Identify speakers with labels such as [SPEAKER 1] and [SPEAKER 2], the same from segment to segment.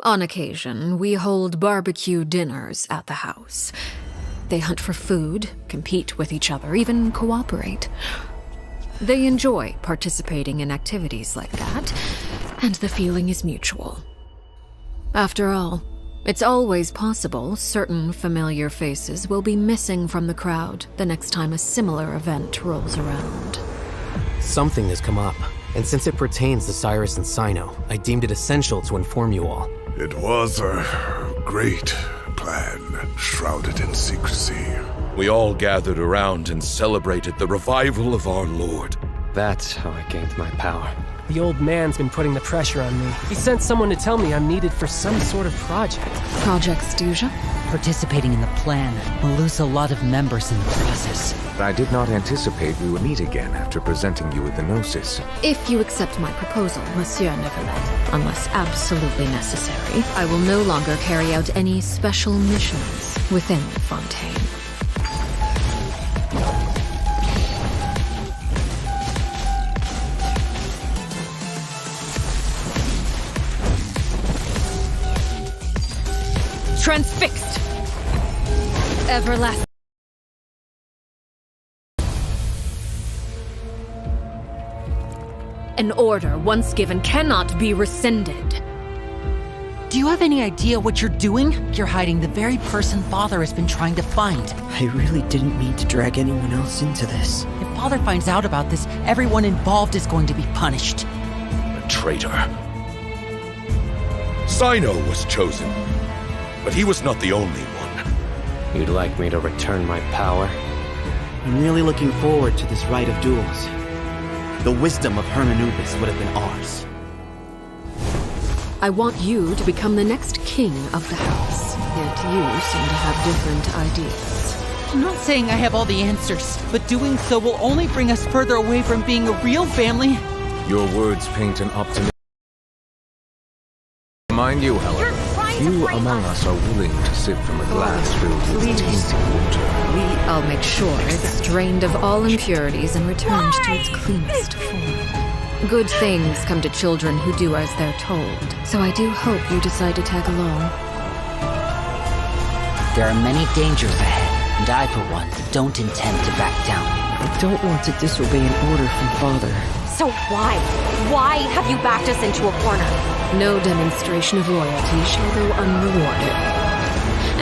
[SPEAKER 1] On occasion, we hold barbecue dinners at the house. They hunt for food, compete with each other, even cooperate. They enjoy participating in activities like that, and the feeling is mutual. After all, it's always possible certain familiar faces will be missing from the crowd the next time a similar event rolls around.
[SPEAKER 2] Something has come up, and since it pertains to Cyrus and Sino, I deemed it essential to inform you all.
[SPEAKER 3] It was a great plan, shrouded in secrecy.
[SPEAKER 4] We all gathered around and celebrated the revival of our Lord.
[SPEAKER 5] That's how I gained my power.
[SPEAKER 6] The old man's been putting the pressure on me. He sent someone to tell me I'm needed for some sort of project.
[SPEAKER 1] Project Stuja?
[SPEAKER 7] Participating in the plan will lose a lot of members in the process.
[SPEAKER 8] I did not anticipate we would meet again after presenting you with the Gnosis.
[SPEAKER 1] If you accept my proposal, Monsieur Neverlet, unless absolutely necessary, I will no longer carry out any special missions within Fontaine. Transfixed! Everlasting. An order once given cannot be rescinded.
[SPEAKER 7] Do you have any idea what you're doing? You're hiding the very person Father has been trying to find.
[SPEAKER 9] I really didn't mean to drag anyone else into this.
[SPEAKER 7] If Father finds out about this, everyone involved is going to be punished.
[SPEAKER 4] A traitor. Sino was chosen, but he was not the only one.
[SPEAKER 5] You'd like me to return my power?
[SPEAKER 9] I'm really looking forward to this rite of duels. The wisdom of Hermanubis would have been ours.
[SPEAKER 1] I want you to become the next king of the house, yet you seem to have different ideas.
[SPEAKER 7] I'm not saying I have all the answers, but doing so will only bring us further away from being a real family.
[SPEAKER 8] Your words paint an optimistic. Mind you, however, few among us are willing to sip from a glass filled with tainted water.
[SPEAKER 1] I'll make sure it's drained of all impurities and returned to its cleanest form. Good things come to children who do as they're told, so I do hope you decide to tag along.
[SPEAKER 7] There are many dangers ahead, and I, for one, don't intend to back down.
[SPEAKER 10] I don't want to disobey an order from Father.
[SPEAKER 11] So why? Why have you backed us into a corner?
[SPEAKER 1] No demonstration of loyalty shall go unrewarded,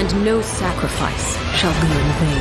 [SPEAKER 1] and no sacrifice shall be in vain.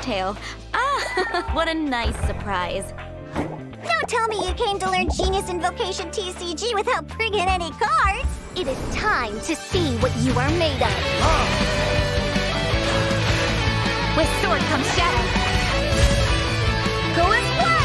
[SPEAKER 11] Tail. Ah, what a nice surprise.
[SPEAKER 12] Don't tell me you came to learn Genius Invocation TCG without bringing any cards. It is time to see what you are made of. With sword comes shadow. Go as one!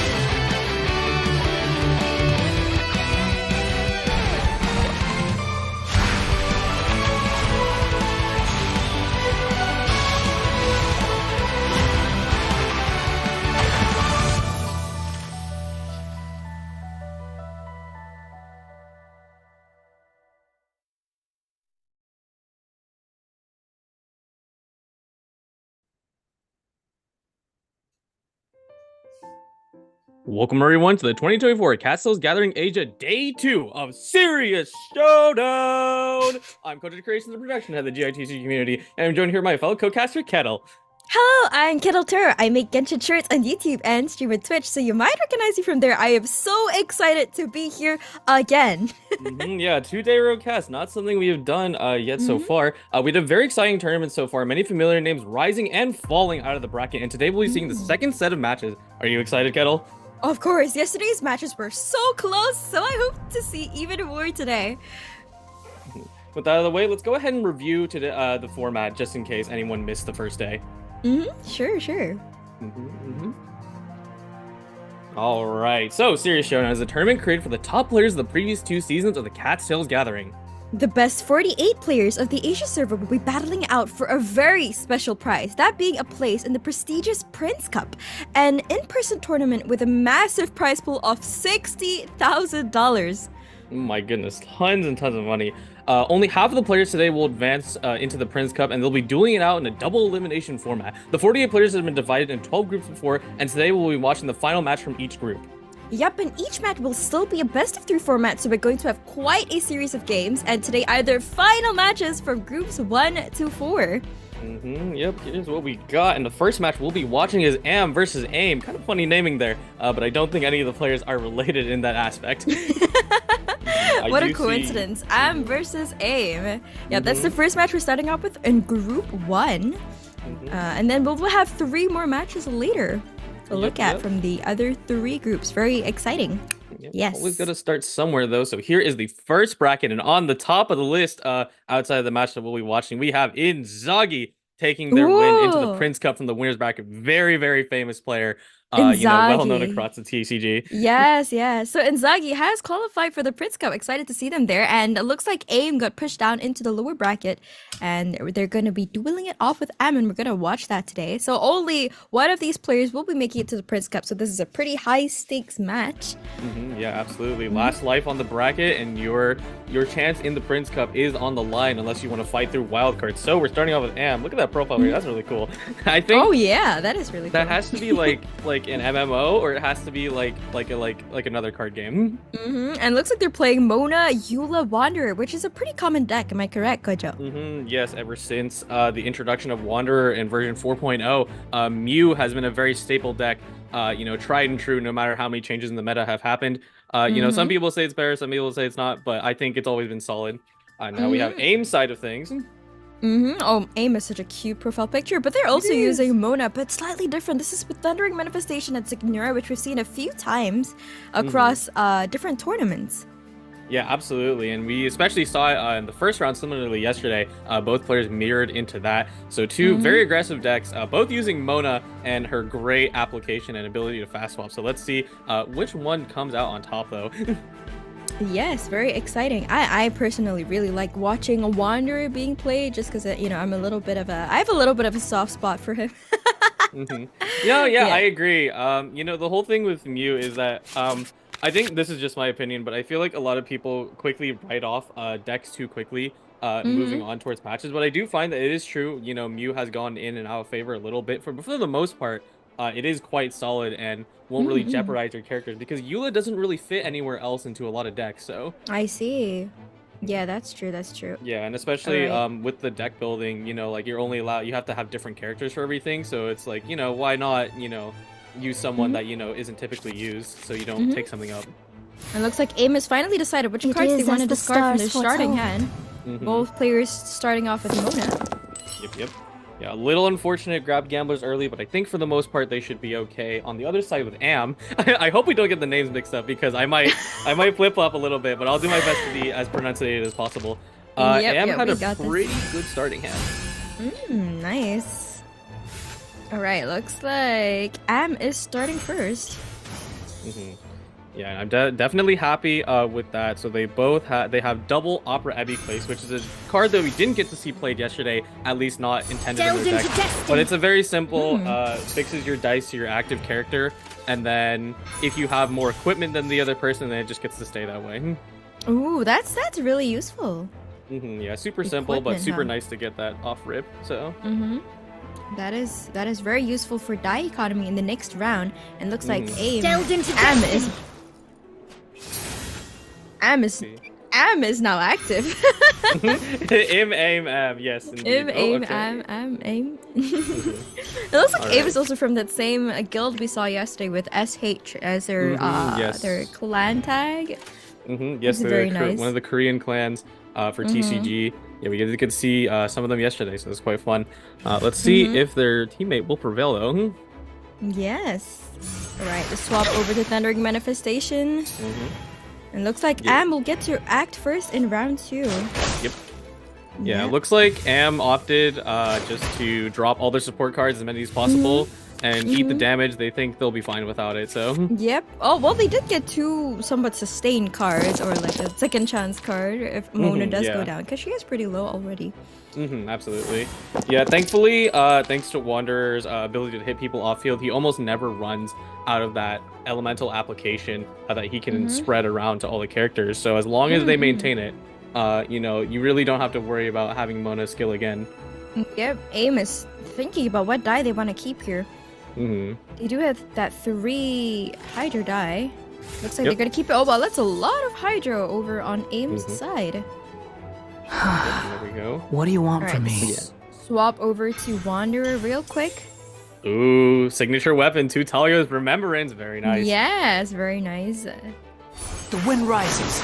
[SPEAKER 13] Welcome everyone to the 2024 Castles Gathering Asia Day 2 of Serious Showdown! I'm Coach of Creation and Production Head of the GITC community, and I'm joined here by my fellow co-caster Kettle.
[SPEAKER 14] Hello, I'm Kettle Tur. I make Genshin shirts on YouTube and stream on Twitch, so you might recognize me from there. I am so excited to be here again.
[SPEAKER 13] Yeah, 2-day road cast, not something we have done yet so far. We did a very exciting tournament so far, many familiar names rising and falling out of the bracket, and today we'll be seeing the second set of matches. Are you excited, Kettle?
[SPEAKER 14] Of course, yesterday's matches were so close, so I hope to see even more today.
[SPEAKER 13] With that out of the way, let's go ahead and review today, the format, just in case anyone missed the first day.
[SPEAKER 14] Sure.
[SPEAKER 13] All right, so Serious Showdown is a tournament created for the top players of the previous 2 seasons of the Cattails Gathering.
[SPEAKER 14] The best 48 players of the Asia server will be battling out for a very special prize, that being a place in the prestigious Prince Cup, an in-person tournament with a massive prize pool of $60,000.
[SPEAKER 13] Oh my goodness, tons and tons of money. Only half of the players today will advance into the Prince Cup, and they'll be dueling it out in a double elimination format. The 48 players have been divided in 12 groups before, and today we'll be watching the final match from each group.
[SPEAKER 14] Yep, and each match will still be a best-of-3 format, so we're going to have quite a series of games, and today are their final matches from groups 1 to 4.
[SPEAKER 13] Yep, here's what we got. And the first match we'll be watching is Am versus Aim. Kind of funny naming there, but I don't think any of the players are related in that aspect.
[SPEAKER 14] What a coincidence. Am versus Aim. Yeah, that's the first match we're starting off with in Group 1. And then we'll have 3 more matches later to look at from the other 3 groups. Very exciting. Yes.
[SPEAKER 13] Always got to start somewhere, though. So here is the first bracket. And on the top of the list, outside of the match that we'll be watching, we have Inzaghi taking their win into the Prince Cup from the winner's bracket. Very, very famous player. well known
[SPEAKER 14] Inzaghi.
[SPEAKER 13] across the TCG.
[SPEAKER 14] Yes, yes. So Inzaghi has qualified for the Prince Cup. Excited to see them there. And it looks like AIM got pushed down into the lower bracket. And they're going to be dueling it off with Am. And we're going to watch that today. So only one of these players will be making it to the Prince Cup. So this is a pretty high stakes match.
[SPEAKER 13] Yeah, absolutely. Last life on the bracket. And your chance in the Prince Cup is on the line unless you want to fight through wildcards. So we're starting off with Am. Look at that profile here. That's really cool. I think.
[SPEAKER 14] Oh, yeah. That is really cool.
[SPEAKER 13] That has to be like an MMO, or it has to be like another card game.
[SPEAKER 14] And looks like they're playing Mona, Eula, Wanderer, which is a pretty common deck. Am I correct, Kojo?
[SPEAKER 13] Yes, ever since the introduction of Wanderer in version 4.0, Mew has been a very staple deck. Tried and true, no matter how many changes in the meta have happened. Some people say it's better, some people say it's not, but I think it's always been solid. Now we have AIM side of things.
[SPEAKER 14] Oh, AIM is such a cute profile picture, but they're also using Mona, but slightly different. This is with Thundering Manifestation and Signora, which we've seen a few times across different tournaments.
[SPEAKER 13] Yeah, absolutely. And we especially saw it in the first round, similarly yesterday. Both players mirrored into that. So two very aggressive decks, both using Mona and her great application and ability to fast swap. So let's see which one comes out on top, though.
[SPEAKER 14] Yes, very exciting. I personally really like watching a Wanderer being played, just because I have a little bit of a soft spot for him.
[SPEAKER 13] Yeah, I agree. The whole thing with Mew is that I think this is just my opinion, but I feel like a lot of people quickly write off decks too quickly, moving on towards patches. But I do find that it is true. Mew has gone in and out of favor a little bit for the most part. It is quite solid and won't really jeopardize your characters, because Eula doesn't really fit anywhere else into a lot of decks. So
[SPEAKER 14] I see. Yeah, that's true.
[SPEAKER 13] Yeah, and especially with the deck building, you're only you have to have different characters for everything. So it's like, why not, use someone that isn't typically used, so you don't take something up.
[SPEAKER 14] It looks like AIM has finally decided which cards they want to discard from their starting hand. Both players starting off with Mona.
[SPEAKER 13] Yep. Yeah, a little unfortunate grab gamblers early, but I think for the most part they should be okay. On the other side with Am, I hope we don't get the names mixed up, because I might flip-flop a little bit, but I'll do my best to be as pronunciated as possible. Am had a pretty good starting hand.
[SPEAKER 14] Nice. All right, looks like Am is starting first.
[SPEAKER 13] Yeah, and I'm definitely happy with that. So they both have double Opera Ebby place, which is a card that we didn't get to see played yesterday, at least not intended in their deck. But it's a very simple, fixes your dice to your active character, and then if you have more equipment than the other person, then it just gets to stay that way.
[SPEAKER 14] Ooh, that's really useful.
[SPEAKER 13] Yeah, super simple, but super nice to get that off rip. So.
[SPEAKER 14] That is very useful for die economy in the next round, and looks like Am is now active.
[SPEAKER 13] Am, yes. Indeed.
[SPEAKER 14] Aim. It looks like Aim is also from that same guild we saw yesterday with SH as their clan tag.
[SPEAKER 13] Yes, they're
[SPEAKER 14] very nice.
[SPEAKER 13] One of the Korean clans for TCG. Yeah, we could see some of them yesterday, so it's quite fun. Let's see if their teammate will prevail, though.
[SPEAKER 14] Yes. All right, the swap over to Thundering Manifestation. And looks like Am will get to act first in round 2.
[SPEAKER 13] Yep. Yeah, it looks like Am opted just to drop all their support cards, as many as possible, and eat the damage. They think they'll be fine without it, so.
[SPEAKER 14] Yep. Oh, well, they did get 2 somewhat sustained cards, or like a second chance card if Mona does go down, because she is pretty low already.
[SPEAKER 13] Absolutely. Yeah, thankfully, thanks to Wanderer's ability to hit people off field, he almost never runs out of that elemental application that he can spread around to all the characters. So as long as they maintain it, you really don't have to worry about having Mona's skill again.
[SPEAKER 14] Yep, AIM is thinking about what die they want to keep here. They do have that 3 Hydra die. Looks like they're going to keep it. Oh, well, that's a lot of Hydra over on AIM's side.
[SPEAKER 13] There we go.
[SPEAKER 10] What do you want from me?
[SPEAKER 14] Swap over to Wanderer real quick.
[SPEAKER 13] Ooh, signature weapon, Tutalio's Remembrance. Very nice.
[SPEAKER 14] Yes, very nice.
[SPEAKER 10] The wind rises.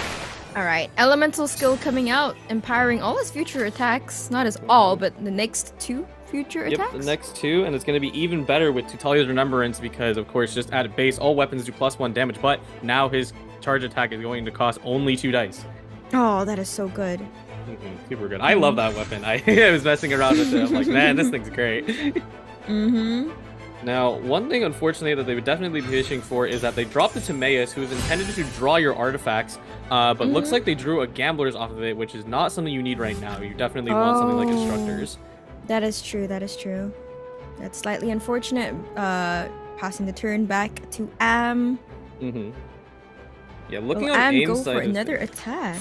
[SPEAKER 14] All right, elemental skill coming out, empowering all his future attacks. Not as all, but the next 2 future attacks.
[SPEAKER 13] Yep, the next 2, and it's going to be even better with Tutalio's Remembrance, because, of course, just at base, all weapons do +1 damage, but now his charge attack is going to cost only 2 dice.
[SPEAKER 14] Oh, that is so good.
[SPEAKER 13] Super good. I love that weapon. I was messing around with it. I'm like, man, this thing's great. Now, one thing, unfortunately, that they would definitely be fishing for is that they dropped the Timaeus, who is intended to draw your artifacts, but looks like they drew a Gambler's off of it, which is not something you need right now. You definitely want something like Instructors.
[SPEAKER 14] That is true, that is true. That's slightly unfortunate. Passing the turn back to Am.
[SPEAKER 13] Yeah, looking
[SPEAKER 14] on
[SPEAKER 13] Am
[SPEAKER 14] Aim's
[SPEAKER 13] go
[SPEAKER 14] side
[SPEAKER 13] for
[SPEAKER 14] another attack.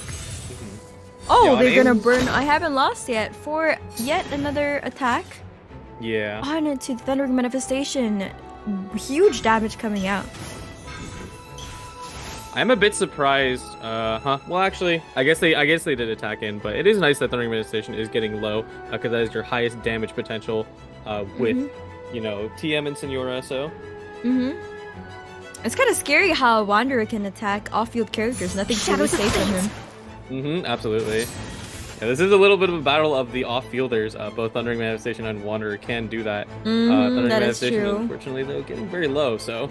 [SPEAKER 14] Oh, they're gonna burn. I haven't lost yet for yet another attack.
[SPEAKER 13] Yeah.
[SPEAKER 14] On it to the Thundering Manifestation. Huge damage coming out.
[SPEAKER 13] I'm a bit surprised. Well, actually, I guess they did attack in, but it is nice that Thundering Manifestation is getting low because that is your highest damage potential with, you know, TM and Senora. So.
[SPEAKER 14] It's kind of scary how Wanderer can attack off-field characters. Nothing's really safe from him.
[SPEAKER 13] Absolutely. Yeah, this is a little bit of a battle of the off-fielders. Both Thundering Manifestation and Wanderer can do that. Thundering Manifestation, unfortunately, though, getting very low, so...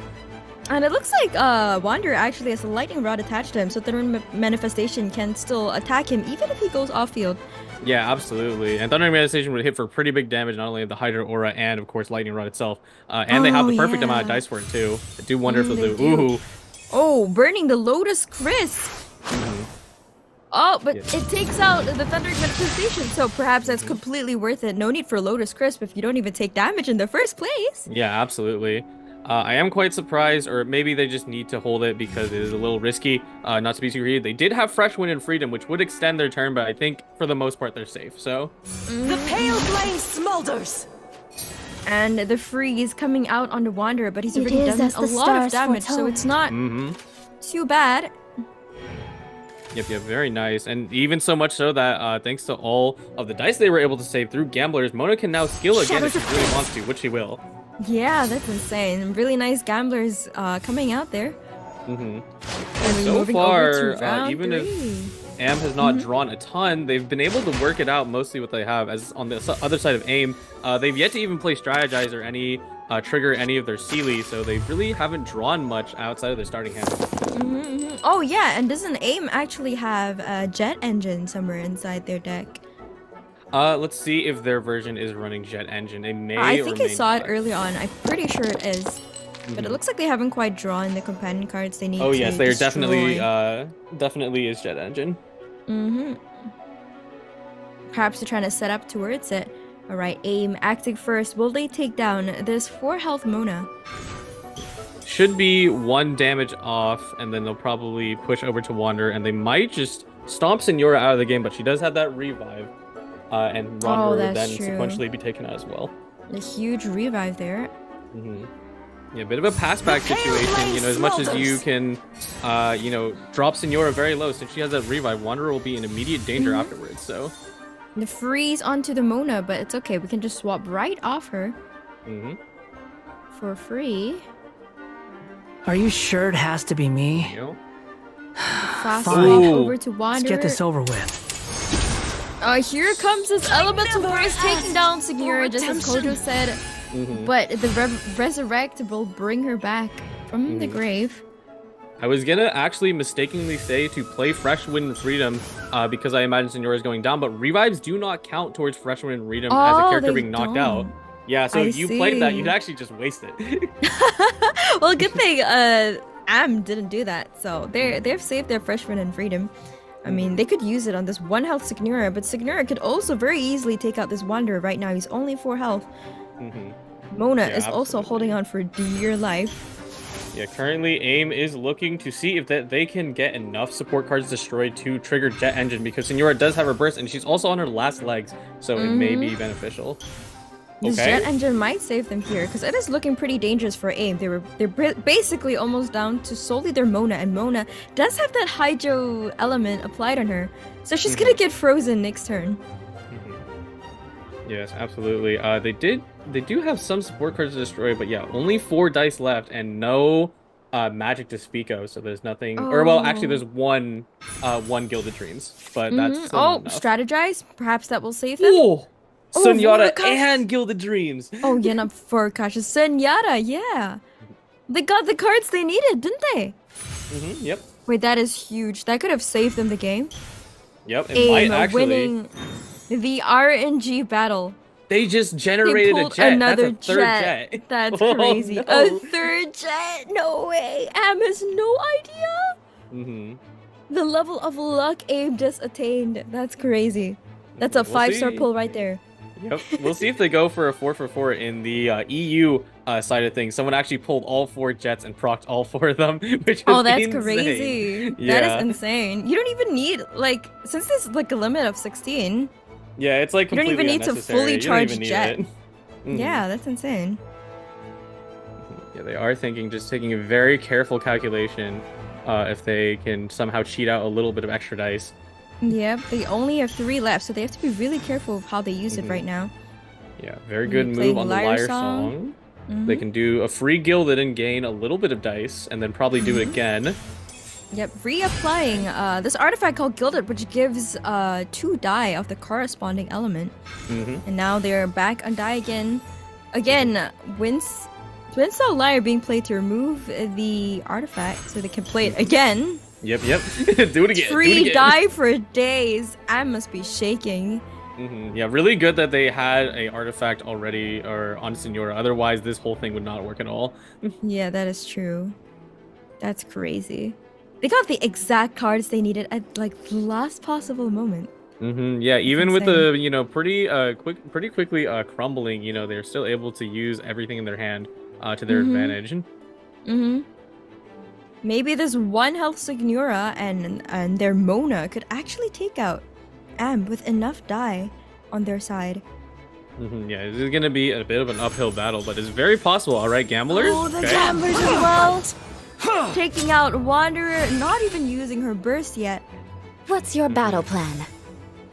[SPEAKER 14] And it looks like Wanderer actually has a lightning rod attached to him, so Thundering Manifestation can still attack him even if he goes off-field.
[SPEAKER 13] Yeah, absolutely. And Thundering Manifestation would hit for pretty big damage, not only of the Hydra Aura and, of course, Lightning Rod itself. And they have the perfect amount of dice for it, too. I do wonder if they'll do... Ooh.
[SPEAKER 14] Oh, burning the Lotus Crisp! Oh, but it takes out the Thundering Manifestation, so perhaps that's completely worth it. No need for Lotus Crisp if you don't even take damage in the first place.
[SPEAKER 13] Yeah, absolutely. I am quite surprised, or maybe they just need to hold it because it is a little risky, not to be too greedy. They did have Fresh Wind and Freedom, which would extend their turn, but I think for the most part they're safe, so...
[SPEAKER 15] The pale flame smolders!
[SPEAKER 14] And the freeze coming out on the Wanderer, but he's already done a lot of damage, so it's not too bad.
[SPEAKER 13] Yep, very nice. And even so much so that thanks to all of the dice they were able to save through Gamblers, Mona can now skill again if she really wants to, which she will.
[SPEAKER 14] Yeah, that's insane. Really nice Gamblers coming out there.
[SPEAKER 13] And so far, even if Am has not drawn a ton, they've been able to work it out mostly what they have. As on the other side of Aim, they've yet to even play Strategize or any trigger any of their Sealy, so they really haven't drawn much outside of their starting hand.
[SPEAKER 14] Oh yeah, and doesn't Aim actually have a Jet Engine somewhere inside their deck?
[SPEAKER 13] Let's see if their version is running Jet Engine. It may
[SPEAKER 14] I think I saw it early on. I'm pretty sure it is. But it looks like they haven't quite drawn the companion cards they need.
[SPEAKER 13] Oh yes, they're definitely is Jet Engine.
[SPEAKER 14] Perhaps they're trying to set up towards it. Alright, Aim acting first. Will they take down this 4 health Mona?
[SPEAKER 13] Should be 1 damage off, and then they'll probably push over to Wanderer, and they might just stomp Senora out of the game, but she does have that revive. And Wanderer will then sequentially be taken out as well.
[SPEAKER 14] A huge revive there.
[SPEAKER 13] Yeah, a bit of a pass back situation, you know, as much as you can, you know, drop Senora very low. Since she has that revive, Wanderer will be in immediate danger afterwards, so.
[SPEAKER 14] The freeze onto the Mona, but it's okay. We can just swap right off her. For free.
[SPEAKER 10] Are you sure it has to be me?
[SPEAKER 14] Fast over to Wanderer.
[SPEAKER 10] Let's get this over with.
[SPEAKER 14] Here comes this Elemental Force taking down Signora, just as Kojo said. But the Resurrect will bring her back from the grave.
[SPEAKER 13] I was gonna actually mistakenly say to play Fresh Wind and Freedom because I imagine Senora is going down, but revives do not count towards Fresh Wind and Freedom as a character being knocked out. Yeah, so if you played that, you'd actually just waste it.
[SPEAKER 14] Well, good thing Am didn't do that, so they've saved their Fresh Wind and Freedom. I mean, they could use it on this 1 health Signora, but Signora could also very easily take out this Wanderer right now. He's only 4 health. Mona is also holding on for dear life.
[SPEAKER 13] Yeah, currently Aim is looking to see if they can get enough support cards destroyed to trigger Jet Engine, because Senora does have her burst, and she's also on her last legs, so it may be beneficial.
[SPEAKER 14] This Jet Engine might save them here, because it is looking pretty dangerous for Aim. They're basically almost down to solely their Mona, and Mona does have that Hydro element applied on her, so she's gonna get frozen next turn.
[SPEAKER 13] Yes, absolutely. They do have some support cards to destroy, but yeah, only 4 dice left and no magic to speak of, so there's nothing. Or well, actually, there's one Gilded Dreams, but that's still not enough.
[SPEAKER 14] Strategize. Perhaps that will save them.
[SPEAKER 13] Oh, Sunyata and Gilded Dreams.
[SPEAKER 14] Oh, yeah, not Forecast. Sunyata, yeah. They got the cards they needed, didn't they?
[SPEAKER 13] Yep.
[SPEAKER 14] Wait, that is huge. That could have saved them the game.
[SPEAKER 13] Yep, it might actually.
[SPEAKER 14] Winning the RNG battle.
[SPEAKER 13] They just generated
[SPEAKER 14] pulled
[SPEAKER 13] a jet.
[SPEAKER 14] another
[SPEAKER 13] That's a third jet.
[SPEAKER 14] That's
[SPEAKER 13] Oh,
[SPEAKER 14] crazy.
[SPEAKER 13] no.
[SPEAKER 14] A third jet? No way. Am has no idea.
[SPEAKER 13] Mm-hmm.
[SPEAKER 14] The level of luck Aim just attained. That's crazy. That's a 5-star pull right there.
[SPEAKER 13] Yep. We'll see if they go for a 4 for 4 in the EU side of things. Someone actually pulled all 4 jets and procced all 4 of them, which is
[SPEAKER 14] that's
[SPEAKER 13] insane.
[SPEAKER 14] crazy.
[SPEAKER 13] Yeah.
[SPEAKER 14] That is insane. You don't even need, like, since there's like a limit of 16.
[SPEAKER 13] Yeah, it's like
[SPEAKER 14] you don't even need to fully charge jet.
[SPEAKER 13] Mm-hmm.
[SPEAKER 14] Yeah, that's insane.
[SPEAKER 13] Yeah, they are thinking, just taking a very careful calculation if they can somehow cheat out a little bit of extra dice.
[SPEAKER 14] Yep, they only have 3 left, so they have to be really careful of how they use it right now.
[SPEAKER 13] Yeah, very good move on the Lyre Song. They can do a free gilded and gain a little bit of dice, and then probably do it again.
[SPEAKER 14] Yep, reapplying this artifact called Gilded, which gives 2 die of the corresponding element. And now they're back on die again. Again, Windsell Lyre being played to remove the artifact so they can play it again.
[SPEAKER 13] Yep. Do it again.
[SPEAKER 14] Free die for days. I must be shaking.
[SPEAKER 13] Yeah, really good that they had a artifact already or on Senora. Otherwise, this whole thing would not work at all.
[SPEAKER 14] Yeah, that is true. That's crazy. They got the exact cards they needed at like the last possible moment.
[SPEAKER 13] Yeah, even with the pretty quickly crumbling, they're still able to use everything in their hand to their advantage.
[SPEAKER 14] Maybe this 1 health Signora and their Mona could actually take out Am with enough die on their side.
[SPEAKER 13] Yeah, this is gonna be a bit of an uphill battle, but it's very possible. All right, gamblers.
[SPEAKER 14] Oh, the gamblers as well. Taking out Wanderer, not even using her burst yet.
[SPEAKER 12] What's your battle plan?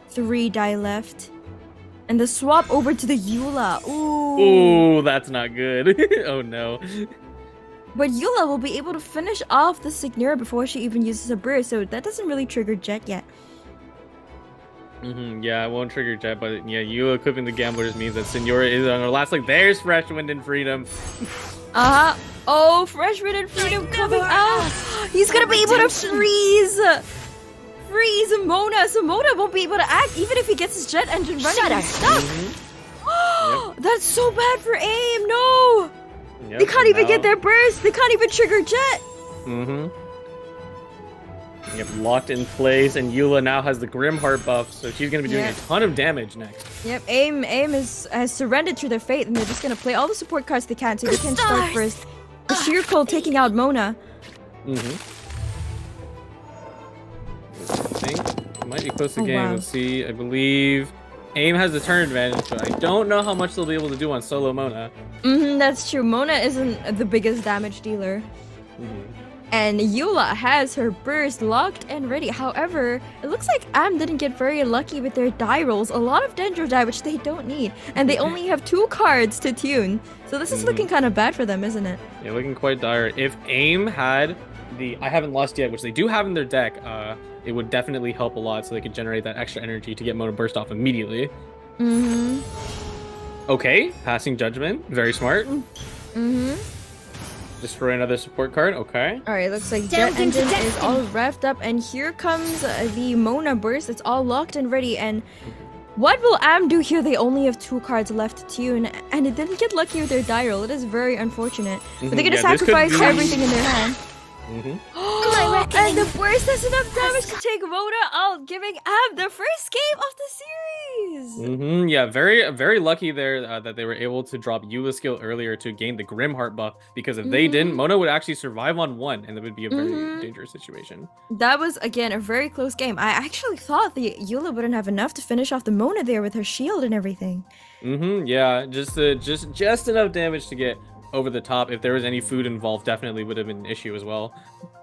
[SPEAKER 14] 3 die left. And the swap over to the Eula.
[SPEAKER 13] Ooh, that's not good. Oh no.
[SPEAKER 14] But Eula will be able to finish off the Signora before she even uses a burst, so that doesn't really trigger Jet yet.
[SPEAKER 13] Yeah, it won't trigger Jet, but yeah, Eula equipping the gamblers means that Senora is on her last leg. There's Fresh Wind and Freedom.
[SPEAKER 14] Oh, Fresh Wind and Freedom coming out. He's gonna be able to freeze Mona, so Mona won't be able to act even if he gets his jet engine running and stuff. That's so bad for Aim. No. They can't even get their burst. They can't even trigger Jet.
[SPEAKER 13] Yep, locked in place, and Eula now has the Grimheart buff, so she's going to be doing a ton of damage next.
[SPEAKER 14] Yep, Aim has surrendered to their fate, and they're just going to play all the support cards they can, so they can start first. The Sheer Cold taking out Mona.
[SPEAKER 13] I think it might be close to game.
[SPEAKER 14] Wow.
[SPEAKER 13] Let's see. I believe Aim has the turn advantage, but I don't know how much they'll be able to do on solo Mona.
[SPEAKER 14] That's true. Mona isn't the biggest damage dealer. And Eula has her burst locked and ready. However, it looks like Am didn't get very lucky with their die rolls. A lot of Dendro die, which they don't need. And they only have 2 cards to tune. So this is looking kind of bad for them, isn't it?
[SPEAKER 13] Yeah, looking quite dire. If Aim had the I Haven't Lost Yet, which they do have in their deck, it would definitely help a lot so they could generate that extra energy to get Mona burst off immediately. Okay, passing judgment. Very smart. Destroy another support card. Okay.
[SPEAKER 14] Alright, looks like Jet Engine is all revved up, and here comes the Mona burst. It's all locked and ready, and what will Am do here? They only have 2 cards left to tune, and it didn't get lucky with their die roll. It is very unfortunate. But they're gonna sacrifice everything in their hand. And the burst has enough damage to take Mona out, giving Am the first game of the series.
[SPEAKER 13] Yeah, very, very lucky there that they were able to drop Eula skill earlier to gain the Grimheart buff, because if they didn't, Mona would actually survive on 1, and that would be a very dangerous situation.
[SPEAKER 14] That was, again, a very close game. I actually thought the Eula wouldn't have enough to finish off the Mona there with her shield and everything.
[SPEAKER 13] Yeah, just enough damage to get over the top. If there was any food involved, definitely would have been an issue as well.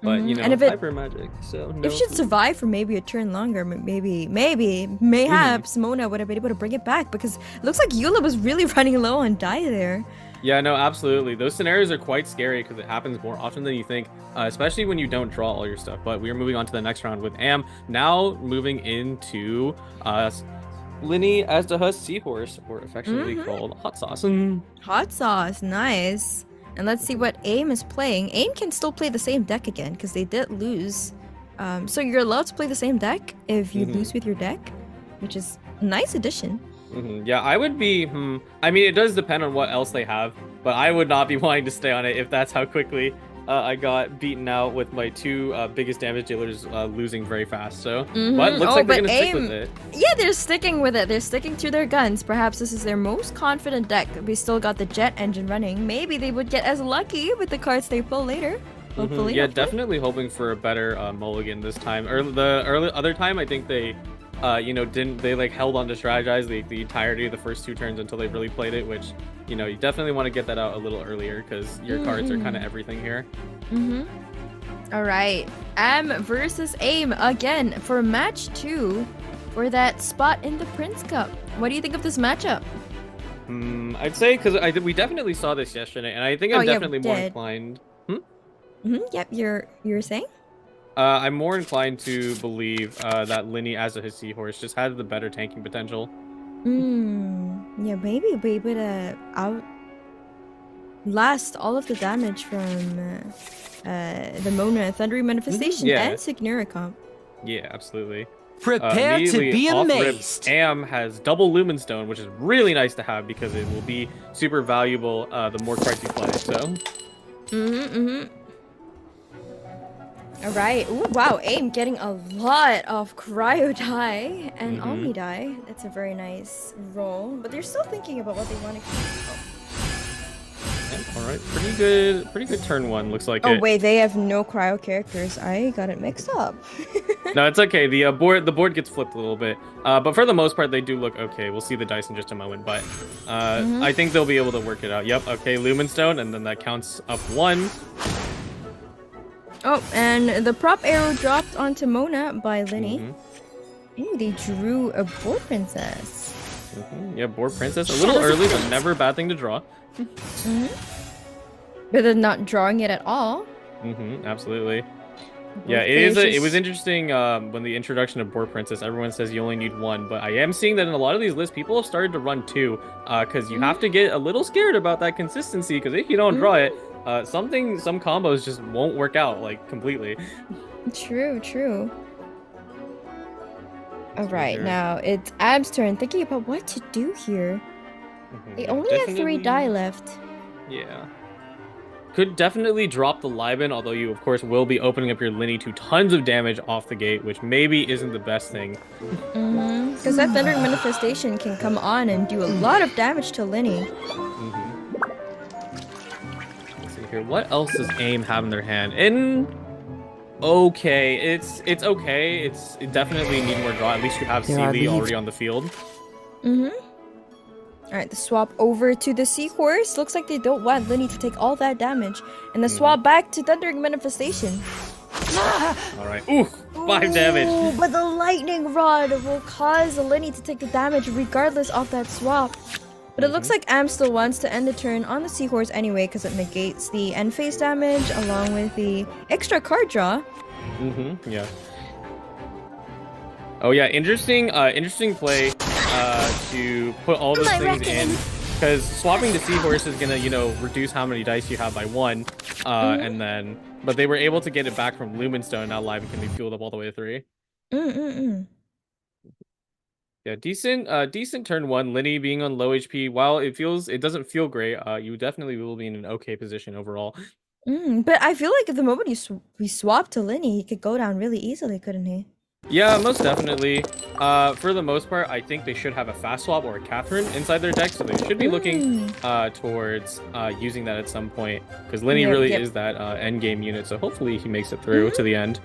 [SPEAKER 13] But and if hyper magic, so no.
[SPEAKER 14] If she'd survived for maybe a turn longer, mayhaps Mona would have been able to bring it back, because it looks like Eula was really running low on die there.
[SPEAKER 13] Yeah, no, absolutely. Those scenarios are quite scary because it happens more often than you think, especially when you don't draw all your stuff. But we are moving on to the next round with Am now moving into Linny Azdaha's Seahorse, or affectionately called Hot Sauce.
[SPEAKER 14] Hot Sauce, nice. And let's see what Aim is playing. Aim can still play the same deck again, because they did lose. So you're allowed to play the same deck if you lose with your deck, which is a nice addition.
[SPEAKER 13] Yeah, I would be. I mean, it does depend on what else they have, but I would not be wanting to stay on it if that's how quickly I got beaten out with my two biggest damage dealers losing very fast. So, but looks like they're gonna stick with it.
[SPEAKER 14] Yeah, they're sticking with it. They're sticking to their guns. Perhaps this is their most confident deck. We still got the jet engine running. Maybe they would get as lucky with the cards they pull later. Hopefully.
[SPEAKER 13] Yeah, definitely hoping for a better mulligan this time. Or the other time, I think they. They held on to strategize the entirety of the first 2 turns until they really played it, which, you definitely want to get that out a little earlier because your cards are kind of everything here.
[SPEAKER 14] All right, versus AIM again for match 2 for that spot in the Prince Cup. What do you think of this matchup?
[SPEAKER 13] I'd say because we definitely saw this yesterday, and I think I'm definitely more inclined.
[SPEAKER 14] Yep, you're saying?
[SPEAKER 13] I'm more inclined to believe that Linny as a seahorse just has the better tanking potential.
[SPEAKER 14] Yeah, maybe be able to outlast all of the damage from the Mona Thundering Manifestation and Signora comp.
[SPEAKER 13] Yeah, absolutely.
[SPEAKER 6] Prepare to be amazed.
[SPEAKER 13] Am has double Lumen Stone, which is really nice to have because it will be super valuable the more cards you play. So.
[SPEAKER 14] Alright, wow, AIM getting a lot of Cryo Die and Omni Die. That's a very nice roll, but they're still thinking about what they want to keep.
[SPEAKER 13] Alright, pretty good turn 1, looks like.
[SPEAKER 14] Oh wait, they have no Cryo characters. I got it mixed up.
[SPEAKER 13] No, it's okay. The board gets flipped a little bit. But for the most part, they do look okay. We'll see the dice in just a moment, but I think they'll be able to work it out. Yep, okay, Lumen Stone, and then that counts up 1.
[SPEAKER 14] Oh, and the prop arrow dropped onto Mona by Linny. Ooh, they drew a Boar Princess.
[SPEAKER 13] Yeah, Boar Princess. A little early, but never a bad thing to draw.
[SPEAKER 14] But they're not drawing it at all.
[SPEAKER 13] Absolutely. Yeah, it was interesting when the introduction of Boar Princess, everyone says you only need 1, but I am seeing that in a lot of these lists, people have started to run 2, because you have to get a little scared about that consistency, because if you don't draw it, some combos just won't work out, completely.
[SPEAKER 14] True. Alright, now it's Ab's turn, thinking about what to do here. They only have 3 die left.
[SPEAKER 13] Yeah. Could definitely drop the Liben, although you, of course, will be opening up your Linny to tons of damage off the gate, which maybe isn't the best thing.
[SPEAKER 14] Because that Thundering Manifestation can come on and do a lot of damage to Linny.
[SPEAKER 13] Let's see here. What else does AIM have in their hand? Okay. It's okay. It definitely need more draw. At least you have Sealy already on the field.
[SPEAKER 14] Alright, the swap over to the Seahorse. Looks like they don't want Linny to take all that damage. And the swap back to Thundering Manifestation.
[SPEAKER 13] Alright. Ooh, 5 damage.
[SPEAKER 14] But the Lightning Rod will cause Linny to take the damage regardless of that swap. But it looks like Am still wants to end the turn on the Seahorse anyway because it negates the end phase damage along with the extra card draw.
[SPEAKER 13] Yeah. Oh yeah, interesting play to put all those things in, because swapping to Seahorse is gonna, reduce how many dice you have by 1, and then, but they were able to get it back from Lumenstone. Now Live can be fueled up all the way to 3. Yeah, decent turn 1. Linny being on low HP, while it doesn't feel great, you definitely will be in an okay position overall.
[SPEAKER 14] But I feel like at the moment we swap to Linny, he could go down really easily, couldn't he?
[SPEAKER 13] Yeah, most definitely. For the most part, I think they should have a fast swap or a Catherine inside their deck, so they should be looking towards using that at some point, because Linny really is that end game unit, so hopefully he makes it through to the end.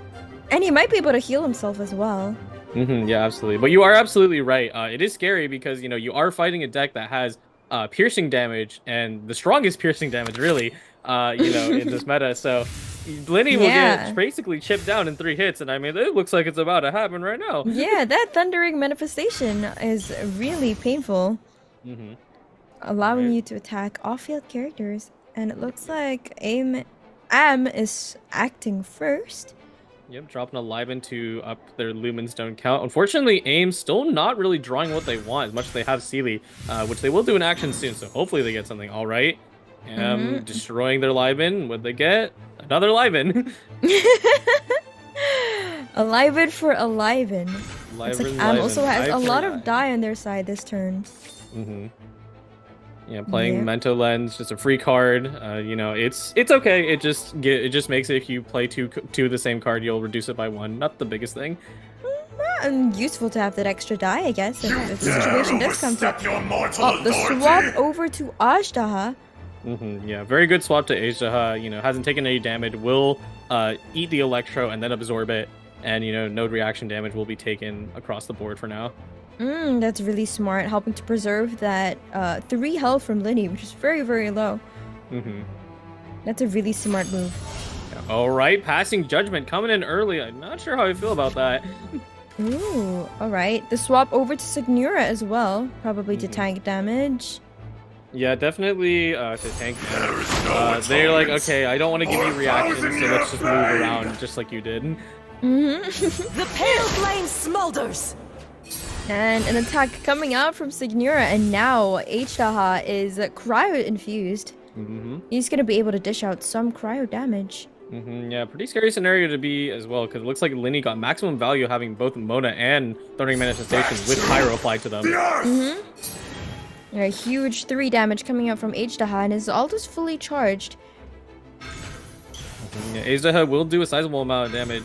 [SPEAKER 14] And he might be able to heal himself as well.
[SPEAKER 13] Yeah, absolutely. But you are absolutely right. It is scary because, you are fighting a deck that has piercing damage, and the strongest piercing damage, really, in this meta, so Linny will get basically chipped down in 3 hits, and I mean, it looks like it's about to happen right now.
[SPEAKER 14] Yeah, that Thundering Manifestation is really painful. Allowing you to attack off-field characters. And it looks like Am is acting first.
[SPEAKER 13] Yep, dropping a Liben to up their Lumenstone count. Unfortunately, AIM still not really drawing what they want, as much as they have Sealy, which they will do in action soon, so hopefully they get something. All right. Destroying their Liben. What'd they get? Another Liben.
[SPEAKER 14] A Liben for a Liben. Looks like also has a lot of die on their side this turn.
[SPEAKER 13] Yeah, playing Mento Lens, just a free card. You know, it's okay. It just makes it, if you play two of the same card, you'll reduce it by 1. Not the biggest thing.
[SPEAKER 14] Useful to have that extra die, I guess, if the situation does come to it. Oh, the swap over to Ashtaha.
[SPEAKER 13] Yeah, very good swap to Ashtaha. You know, hasn't taken any damage. Will eat the Electro and then absorb it, and you know, no reaction damage will be taken across the board for now.
[SPEAKER 14] That's really smart, helping to preserve that 3 health from Linny, which is very, very low. That's a really smart move.
[SPEAKER 13] Yeah, all right, passing judgment coming in early. I'm not sure how I feel about that.
[SPEAKER 14] Ooh, all right. The swap over to Signora as well, probably to tank damage.
[SPEAKER 13] Yeah, definitely to tank damage. They're like, okay, I don't want to give you reactions, so let's just move around just like you did.
[SPEAKER 15] The pale flame smolders.
[SPEAKER 14] And an attack coming out from Signora, and now Ashtaha is cryo-infused. He's going to be able to dish out some cryo damage.
[SPEAKER 13] Yeah, pretty scary scenario to be as well, because it looks like Linny got maximum value having both Mona and Thundering Manifestation with Pyro applied to them. A
[SPEAKER 14] huge 3 damage coming out from Ashtaha, and his ult is fully charged.
[SPEAKER 13] Yeah, Ashtaha will do a sizable amount of damage.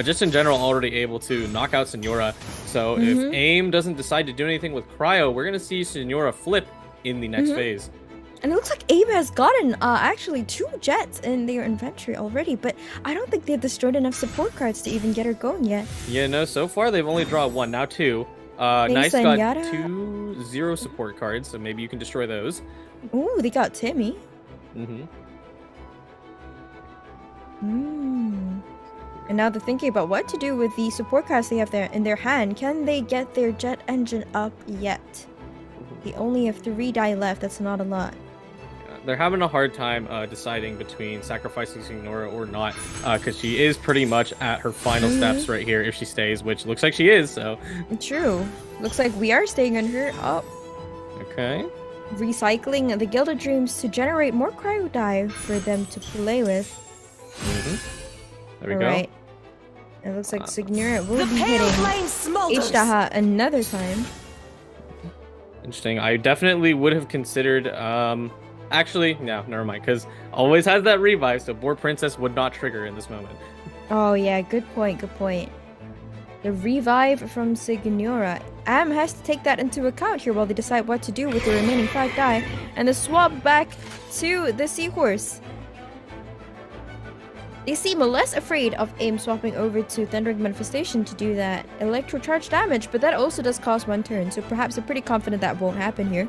[SPEAKER 13] Just in general, already able to knock out Signora. So if AIM doesn't decide to do anything with Cryo, we're going to see Signora flip in the next phase.
[SPEAKER 14] And it looks like AIM has gotten actually 2 jets in their inventory already, but I don't think they've destroyed enough support cards to even get her going yet.
[SPEAKER 13] Yeah, no, so far they've only drawn 1, now 2. Nice got 2 0 support cards, so maybe you can destroy those.
[SPEAKER 14] Ooh, they got Timmy. And now they're thinking about what to do with the support cards they have there in their hand. Can they get their jet engine up yet? They only have 3 die left. That's not a lot.
[SPEAKER 13] They're having a hard time deciding between sacrificing Signora or not, because she is pretty much at her final steps right here if she stays, which looks like she is, so...
[SPEAKER 14] True. Looks like we are staying on her. Oh.
[SPEAKER 13] Okay.
[SPEAKER 14] Recycling the Gilded Dreams to generate more cryo die for them to play with.
[SPEAKER 13] There we go. Right.
[SPEAKER 14] It looks like Signora will be hitting Ashtaha another time.
[SPEAKER 13] Interesting. I definitely would have considered... Actually, no, never mind, because always has that revive, so Boar Princess would not trigger in this moment.
[SPEAKER 14] Oh yeah, good point, good point. The revive from Signora. Am has to take that into account here while they decide what to do with the remaining 5 die. And the swap back to the Seahorse. They seem less afraid of AIM swapping over to Thundering Manifestation to do that electrocharge damage, but that also does cost 1 turn, so perhaps they're pretty confident that won't happen here.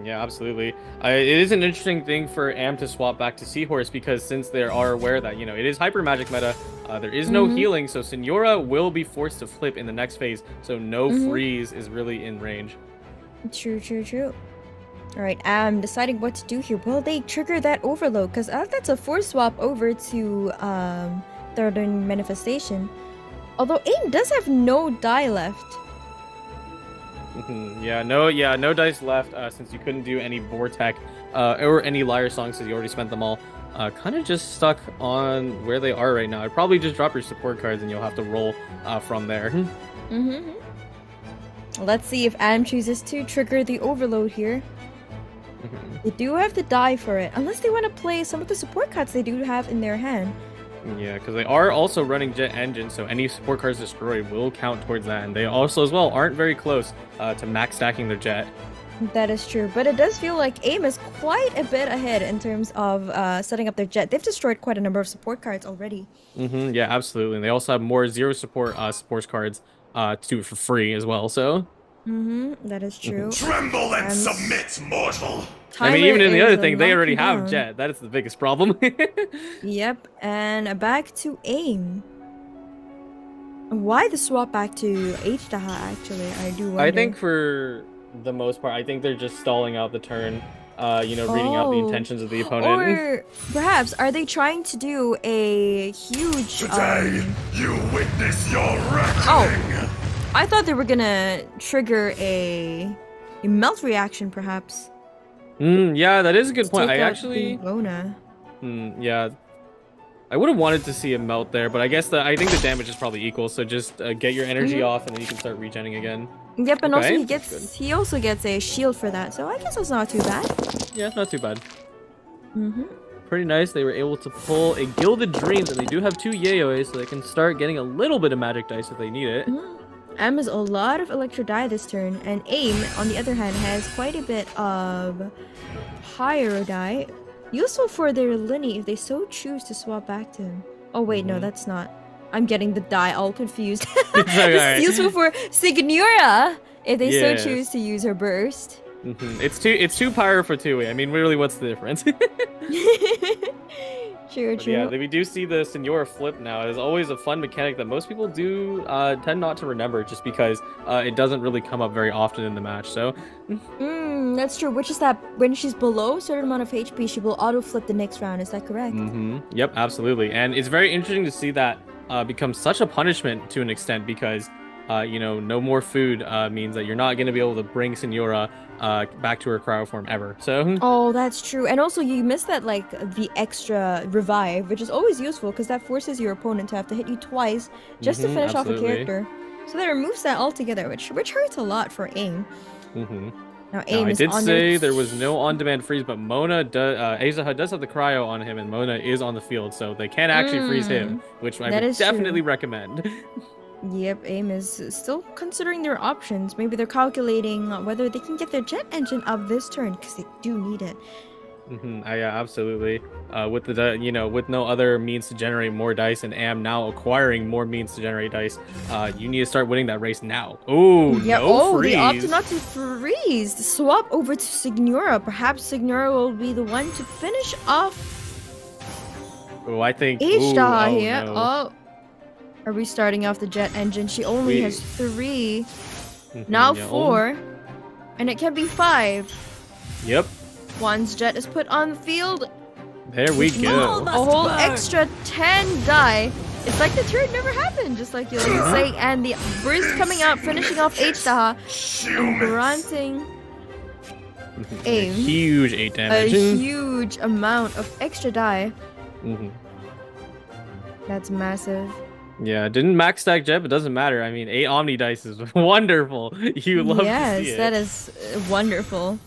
[SPEAKER 13] Yeah, absolutely. It is an interesting thing for Am to swap back to Seahorse, because since they are aware that, you know, it is hyper magic meta, there is no healing, so Signora will be forced to flip in the next phase, so no freeze is really in range.
[SPEAKER 14] True. Alright, I'm deciding what to do here. Will they trigger that overload? Because that's a force swap over to Thundering Manifestation. Although AIM does have no die left.
[SPEAKER 13] Yeah, no dice left, since you couldn't do any Vortec or any Liar Songs, since you already spent them all. Kind of just stuck on where they are right now. I'd probably just drop your support cards and you'll have to roll from there.
[SPEAKER 14] Let's see if Adam chooses to trigger the overload here. They do have to die for it, unless they want to play some of the support cards they do have in their hand.
[SPEAKER 13] Yeah, because they are also running Jet Engine, so any support cards destroyed will count towards that, and they also as well aren't very close to max stacking their Jet.
[SPEAKER 14] That is true, but it does feel like AIM is quite a bit ahead in terms of setting up their Jet. They've destroyed quite a number of support cards already.
[SPEAKER 13] Yeah, absolutely, and they also have more 0 support sports cards to do it for free as well, so...
[SPEAKER 14] that is true.
[SPEAKER 3] Tremble and submit, mortal!
[SPEAKER 13] I mean, even in the other thing, they already have Jet. That is the biggest problem.
[SPEAKER 14] Yep, and back to AIM. Why the swap back to Ashtaha, actually? I do wonder.
[SPEAKER 13] I think for the most part, I think they're just stalling out the turn, you know, reading out the intentions of the opponent.
[SPEAKER 14] Or perhaps, are they trying to do a huge...
[SPEAKER 3] Today, you witness your reckoning!
[SPEAKER 14] Oh, I thought they were gonna trigger a melt reaction, perhaps.
[SPEAKER 13] Yeah, that is a good point. I actually...
[SPEAKER 14] Bona.
[SPEAKER 13] Yeah. I would have wanted to see him melt there, but I guess I think the damage is probably equal. So just get your energy off, and then you can start regenning again.
[SPEAKER 14] Yep, and
[SPEAKER 13] Okay,
[SPEAKER 14] also he also gets a shield for that, so I guess that's not too bad.
[SPEAKER 13] Yeah, not too bad. Pretty nice. They were able to pull a Gilded Dreams, and they do have 2 Yayoi, so they can start getting a little bit of magic dice if they need it.
[SPEAKER 14] M has a lot of Electro Die this turn, and Aim, on the other hand, has quite a bit of Pyro Die. Useful for their Linny if they so choose to swap back to him. Oh wait, no, that's not. I'm getting the die all confused. This is useful for Signora if they so choose to use her burst.
[SPEAKER 13] It's two pyro for 2. I mean, really, what's the difference?
[SPEAKER 14] True.
[SPEAKER 13] Yeah, we do see the Senora flip now. It's always a fun mechanic that most people do tend not to remember, just because it doesn't really come up very often in the match. So,
[SPEAKER 14] that's true. Which is that when she's below a certain amount of HP, she will auto flip the next round. Is that correct?
[SPEAKER 13] Yep, absolutely. And it's very interesting to see that become such a punishment to an extent, because no more food means that you're not going to be able to bring Senora back to her cryo form ever. So.
[SPEAKER 14] Oh, that's true. And also you miss that, like, the extra revive, which is always useful because that forces your opponent to have to hit you twice just to finish off a character. So that removes that altogether, which hurts a lot for Aim. Now Aim
[SPEAKER 13] I
[SPEAKER 14] is
[SPEAKER 13] did
[SPEAKER 14] on
[SPEAKER 13] say there was no on-demand freeze, but Mona Azaha does have the cryo on him, and Mona is on the field, so they can actually freeze him, which I would definitely recommend.
[SPEAKER 14] Yep, Aim is still considering their options. Maybe they're calculating whether they can get their jet engine up this turn, because they do need it.
[SPEAKER 13] Yeah, absolutely. With the with no other means to generate more dice, and Am now acquiring more means to generate dice, you need to start winning that race now. Oh,
[SPEAKER 14] yeah,
[SPEAKER 13] no freeze.
[SPEAKER 14] They opted not to freeze. Swap over to Signora. Perhaps Signora will be the one to finish off.
[SPEAKER 13] Oh, I think.
[SPEAKER 14] Ishtar here.
[SPEAKER 13] No.
[SPEAKER 14] Oh. Are we starting off the jet engine? She only has 3. Now 4. And it can be 5.
[SPEAKER 13] Yep.
[SPEAKER 14] Juan's jet is put on the field.
[SPEAKER 13] There we go.
[SPEAKER 14] A whole extra 10 die. It's like the turn never happened, just like you say. And the burst coming out, finishing off H-Daha and granting Aim
[SPEAKER 13] a huge 8 damage.
[SPEAKER 14] A huge amount of extra die. That's massive.
[SPEAKER 13] Yeah, didn't max stack jet, but doesn't matter. I mean, 8 Omni dice is wonderful. You love to see it.
[SPEAKER 14] Yes, that is wonderful.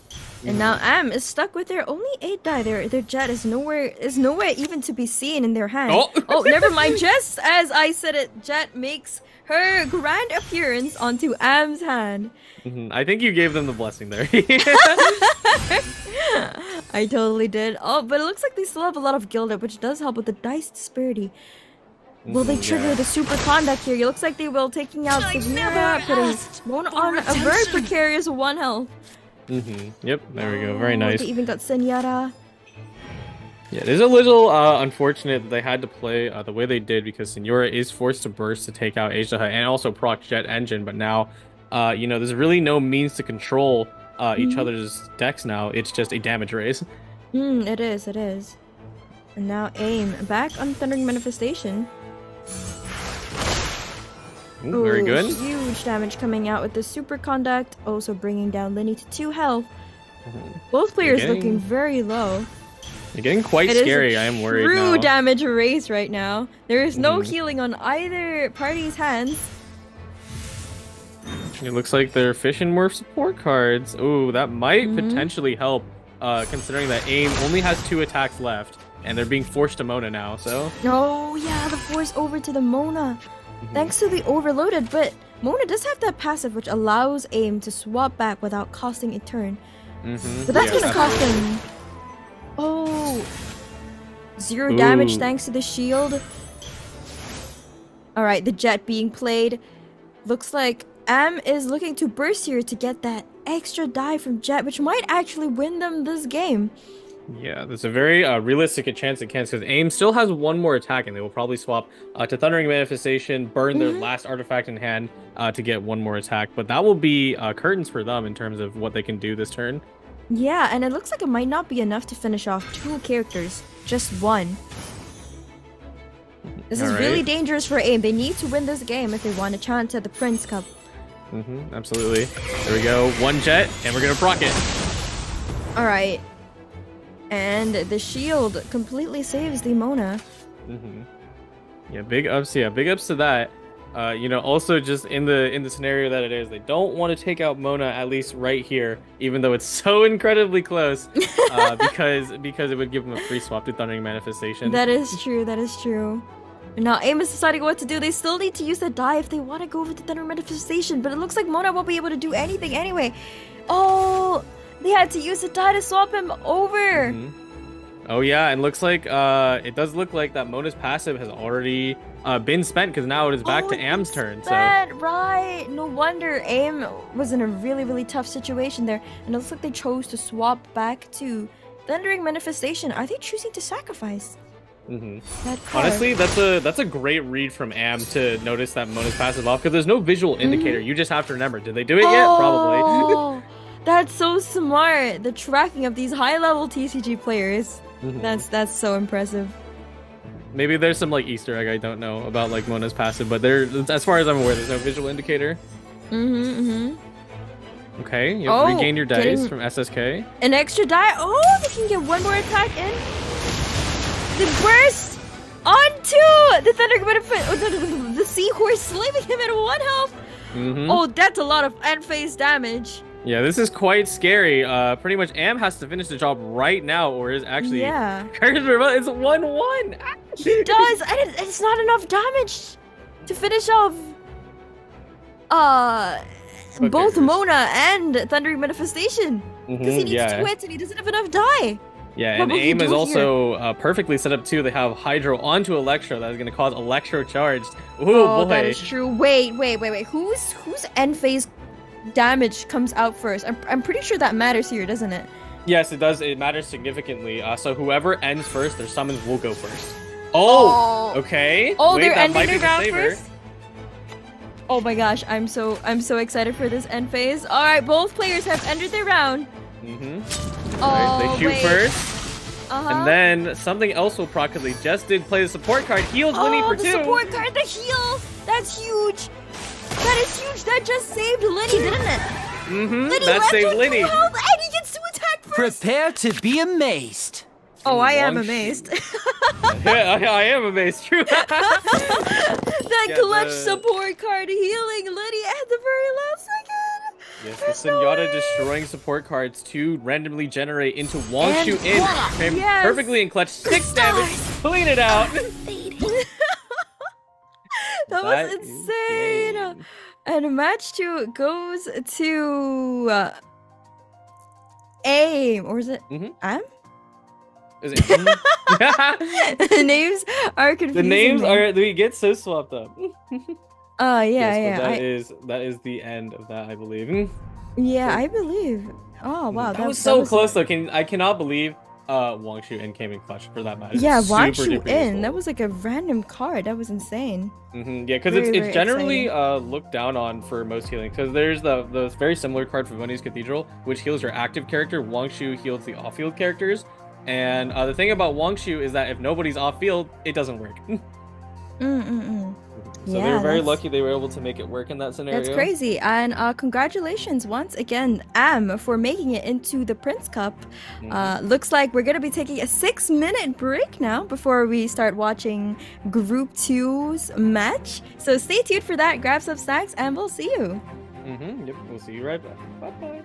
[SPEAKER 14] And now Am is stuck with their only 8 die. Their jet is nowhere even to be seen in their hand. Oh, never mind. Just as I said it, Jet makes her grand appearance onto Am's hand.
[SPEAKER 13] I think you gave them the blessing there.
[SPEAKER 14] I totally did. Oh, but it looks like they still have a lot of gilded, which does help with the dice disparity. Will they trigger the super conduct here? It looks like they will, taking out Signora, putting Mona on a very precarious 1 health.
[SPEAKER 13] Yep, there we go. Very nice.
[SPEAKER 14] They even got Senora.
[SPEAKER 13] Yeah, it is a little unfortunate that they had to play the way they did, because Senora is forced to burst to take out Azaha and also proc Jet Engine, but now, there's really no means to control each other's decks now. It's just a damage race.
[SPEAKER 14] It is. And now Aim back on Thundering Manifestation.
[SPEAKER 13] Ooh, very good.
[SPEAKER 14] Huge damage coming out with the super conduct, also bringing down Linny to 2 health. Both players looking very low.
[SPEAKER 13] You're getting quite scary. I am worried now.
[SPEAKER 14] True damage race right now. There is no healing on either party's hands.
[SPEAKER 13] It looks like they're fishing more support cards. Ooh, that might potentially help, considering that Aim only has 2 attacks left, and they're being forced to Mona now, so...
[SPEAKER 14] Oh, yeah, the force over to the Mona. Thanks to the overloaded, but Mona does have that passive which allows Aim to swap back without costing a turn. But that's gonna cost him... Oh! 0 damage thanks to the shield. Alright, the jet being played. Looks like Am is looking to burst here to get that extra die from Jet, which might actually win them this game.
[SPEAKER 13] Yeah, there's a very realistic chance it can, because Aim still has 1 more attack, and they will probably swap to Thundering Manifestation, burn their last artifact in hand to get 1 more attack. But that will be curtains for them in terms of what they can do this turn.
[SPEAKER 14] Yeah, and it looks like it might not be enough to finish off 2 characters, just 1. This is really dangerous for Aim. They need to win this game if they want a chance at the Prince Cup.
[SPEAKER 13] Absolutely. There we go. 1 jet, and we're gonna proc it.
[SPEAKER 14] Alright. And the shield completely saves the Mona.
[SPEAKER 13] Yeah, big ups. Yeah, big ups to that. You know, also just in the scenario that it is, they don't want to take out Mona, at least right here, even though it's so incredibly close, because it would give them a free swap to Thundering Manifestation.
[SPEAKER 14] That is true. That is true. Now AIM is deciding what to do. They still need to use the die if they want to go over the Thundering Manifestation, but it looks like Mona won't be able to do anything anyway. Oh, they had to use the die to swap him over.
[SPEAKER 13] Oh yeah, and looks like it does look like that Mona's passive has already been spent, because now it is back to Am's turn.
[SPEAKER 14] Right. No wonder AIM was in a really tough situation there, and it looks like they chose to swap back to Thundering Manifestation. Are they choosing to sacrifice?
[SPEAKER 13] Honestly, that's a great read from Am to notice that Mona's passive off, because there's no visual indicator. You just have to remember, did they do it yet? Probably.
[SPEAKER 14] That's so smart. The tracking of these high-level TCG players. That's so impressive.
[SPEAKER 13] Maybe there's some like Easter egg I don't know about like Mona's passive, but there, as far as I'm aware, there's no visual indicator. Okay, you have regained your dice from SSK.
[SPEAKER 14] An extra die. Oh, they can get one more attack in. The burst onto the Thunder Manifestation. The Seahorse, leaving him at 1 health. Oh, that's a lot of end phase damage.
[SPEAKER 13] Yeah, this is quite scary. Pretty much Am has to finish the job right now, or is actually it's 1-1.
[SPEAKER 14] He does, and it's not enough damage to finish off both Mona and Thundering Manifestation, because he needs 2 hits and he doesn't have enough die.
[SPEAKER 13] Yeah, and AIM is also perfectly set up too. They have Hydro onto Electro that is going to cause Electro charged. Ooh, boy.
[SPEAKER 14] That is true. Wait. Whose end phase damage comes out first? I'm pretty sure that matters here, doesn't it?
[SPEAKER 13] Yes, it does. It matters significantly. So whoever ends first, their summons will go first. Oh, okay.
[SPEAKER 14] Oh, they're ending their round first? Oh my gosh, I'm so excited for this end phase. All right, both players have ended their round.
[SPEAKER 13] They shoot first. And then something else will proc, because they just did play the support card. Heals Linny for 2.
[SPEAKER 14] The support card, the heal. That's huge. That is huge. That just saved Linny, didn't it? Linny
[SPEAKER 13] that saved Linny.
[SPEAKER 14] And he gets to attack first.
[SPEAKER 7] Prepare to be amazed.
[SPEAKER 14] Oh, I am amazed.
[SPEAKER 13] Yeah, I am amazed. True.
[SPEAKER 14] That clutch support card healing Linny at the very last second.
[SPEAKER 13] Yes, the Senjata destroying support cards to randomly generate into Wangshu in. Perfectly in clutch. 6 damage. Clean it out.
[SPEAKER 14] That was insane. And match 2 goes to AIM. Or is it Am?
[SPEAKER 13] Is it?
[SPEAKER 14] The names are confusing.
[SPEAKER 13] The names are, we get so swapped up.
[SPEAKER 14] Yeah.
[SPEAKER 13] That is the end of that, I believe.
[SPEAKER 14] Yeah, I believe. Oh wow,
[SPEAKER 13] that was so close though. I cannot believe Wangshu In came in clutch for that match.
[SPEAKER 14] Yeah, Wangshu In. That was like a random card. That was insane.
[SPEAKER 13] Yeah, because it's generally looked down on for most healing, because there's the very similar card for Voni's Cathedral, which heals your active character. Wangshu heals the off-field characters. And the thing about Wangshu is that if nobody's off-field, it doesn't work. So they were very lucky they were able to make it work in that scenario.
[SPEAKER 14] That's crazy. And congratulations once again, Am, for making it into the Prince Cup. Looks like we're going to be taking a 6-minute break now before we start watching Group 2's match. So stay tuned for that, grab some snacks, and we'll see you.
[SPEAKER 13] Yep, we'll see you right back. Bye-bye.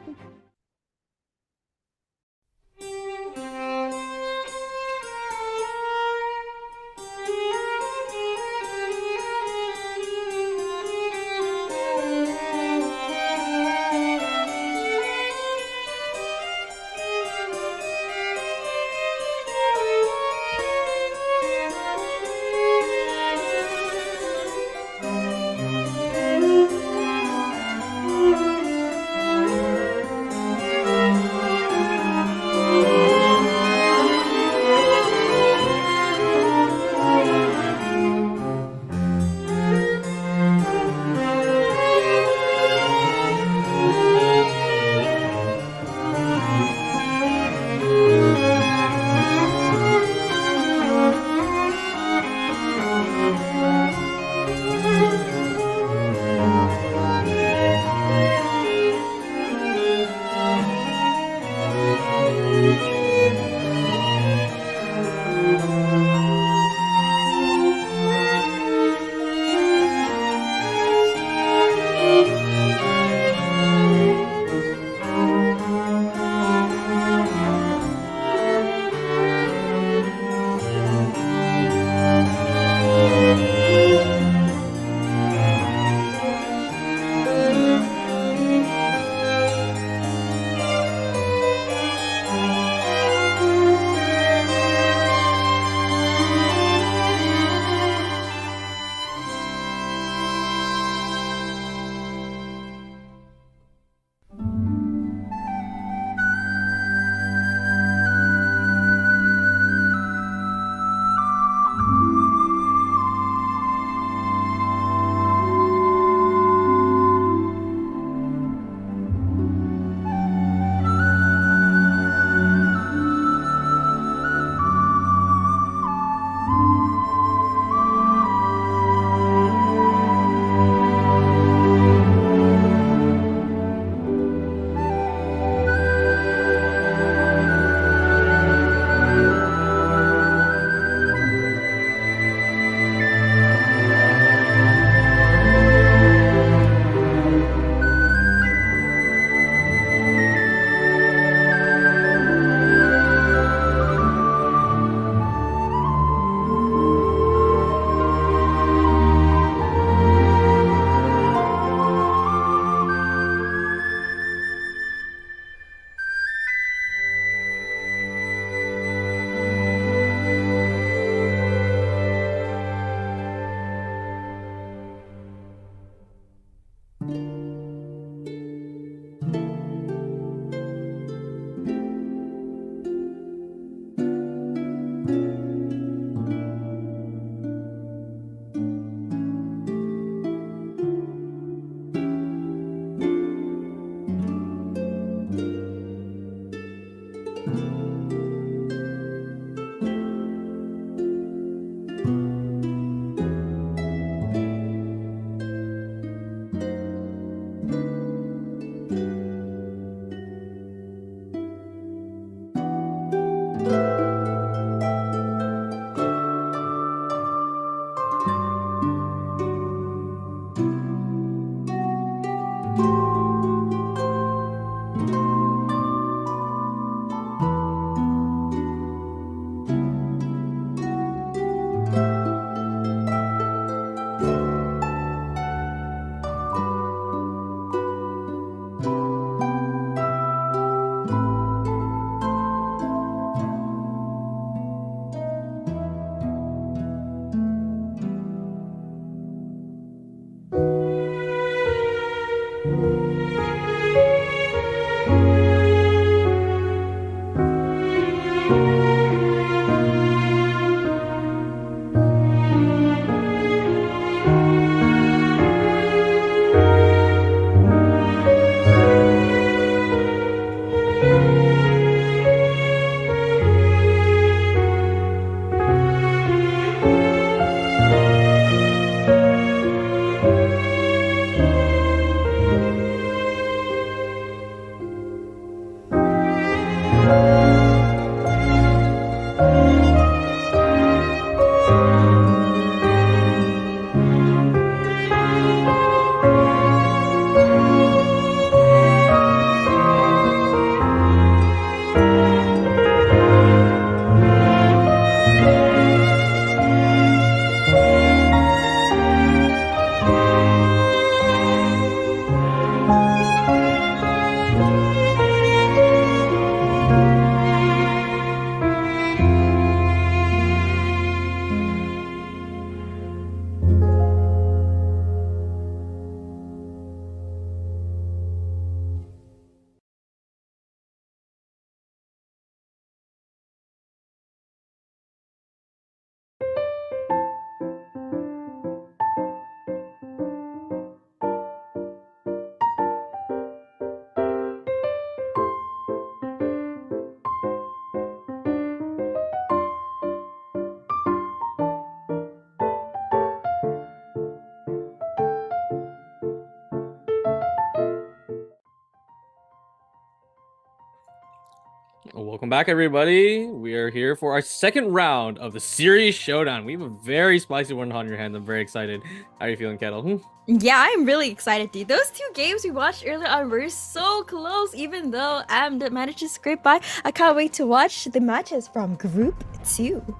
[SPEAKER 13] Welcome back, everybody. We are here for our second round of the series showdown. We have a very spicy one on your hands. I'm very excited. How are you feeling, Kettle?
[SPEAKER 14] Yeah, I'm really excited, dude. Those two games we watched earlier on were so close, even though Am didn't manage to scrape by. I can't wait to watch the matches from Group 2.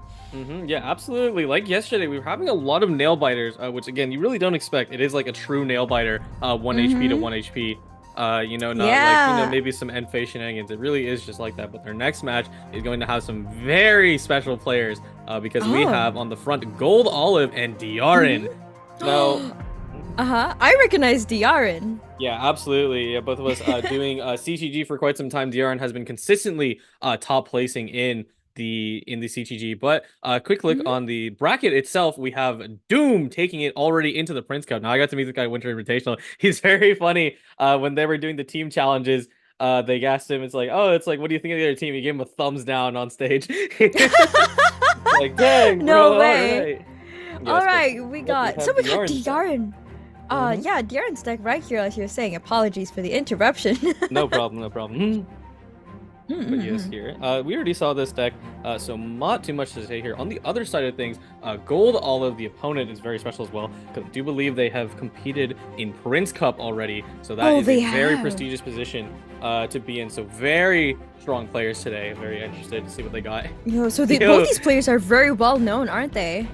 [SPEAKER 13] Yeah, absolutely. Like yesterday, we were having a lot of nail biters, which again, you really don't expect. It is like a true nail biter, 1 HP to 1 HP. You know, not like, you know, maybe some end phase shenanigans. It really is just like that. But their next match is going to have some very special players because we have on the front Gold Olive and Diarin. Now,
[SPEAKER 14] I recognize Diarin.
[SPEAKER 13] Yeah, absolutely. Yeah, both of us doing CTG for quite some time. Diarin has been consistently top placing in the CTG. But quick look on the bracket itself, we have Doom taking it already into the Prince Cup. Now I got to meet this guy Winter Invitational. He's very funny. When they were doing the team challenges, they asked him, it's like, what do you think of the other team? He gave him a thumbs down on stage. Like, dang,
[SPEAKER 14] no
[SPEAKER 13] bro,
[SPEAKER 14] way.
[SPEAKER 13] All
[SPEAKER 14] right, we got Diarin. Yeah, Diarin's deck right here, as you're saying. Apologies for the interruption.
[SPEAKER 13] No problem. But yes, here we already saw this deck, so not too much to say here. On the other side of things, Gold Olive, the opponent, is very special as well, because I do believe they have competed in Prince Cup already, so that is a very prestigious position to be in. So very strong players today. Very interested to see what they got.
[SPEAKER 14] So both these players are very well known, aren't they?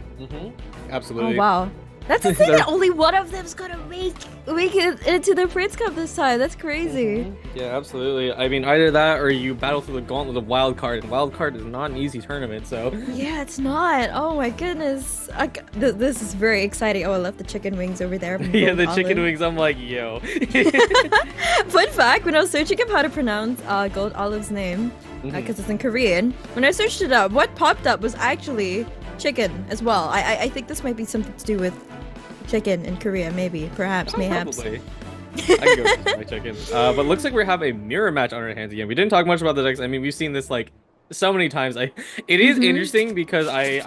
[SPEAKER 13] Absolutely.
[SPEAKER 14] Oh wow. That's the thing that only one of them's gonna make it into the Prince Cup this time. That's crazy.
[SPEAKER 13] Yeah, absolutely. I mean, either that or you battle through the gauntlet of Wild Card, and Wild Card is not an easy tournament, so...
[SPEAKER 14] Yeah, it's not. Oh my goodness. This is very exciting. Oh, I love the chicken wings over there.
[SPEAKER 13] Yeah, the chicken wings, I'm like, yo.
[SPEAKER 14] Fun fact, when I was searching up how to pronounce Gold Olive's name, because it's in Korean, when I searched it up, what popped up was actually chicken as well. I think this might be something to do with chicken in Korea, maybe, perhaps, mayhaps.
[SPEAKER 13] Probably. I can go with my chicken. But looks like we have a mirror match on our hands again. We didn't talk much about the decks. I mean, we've seen this like so many times. It is interesting because I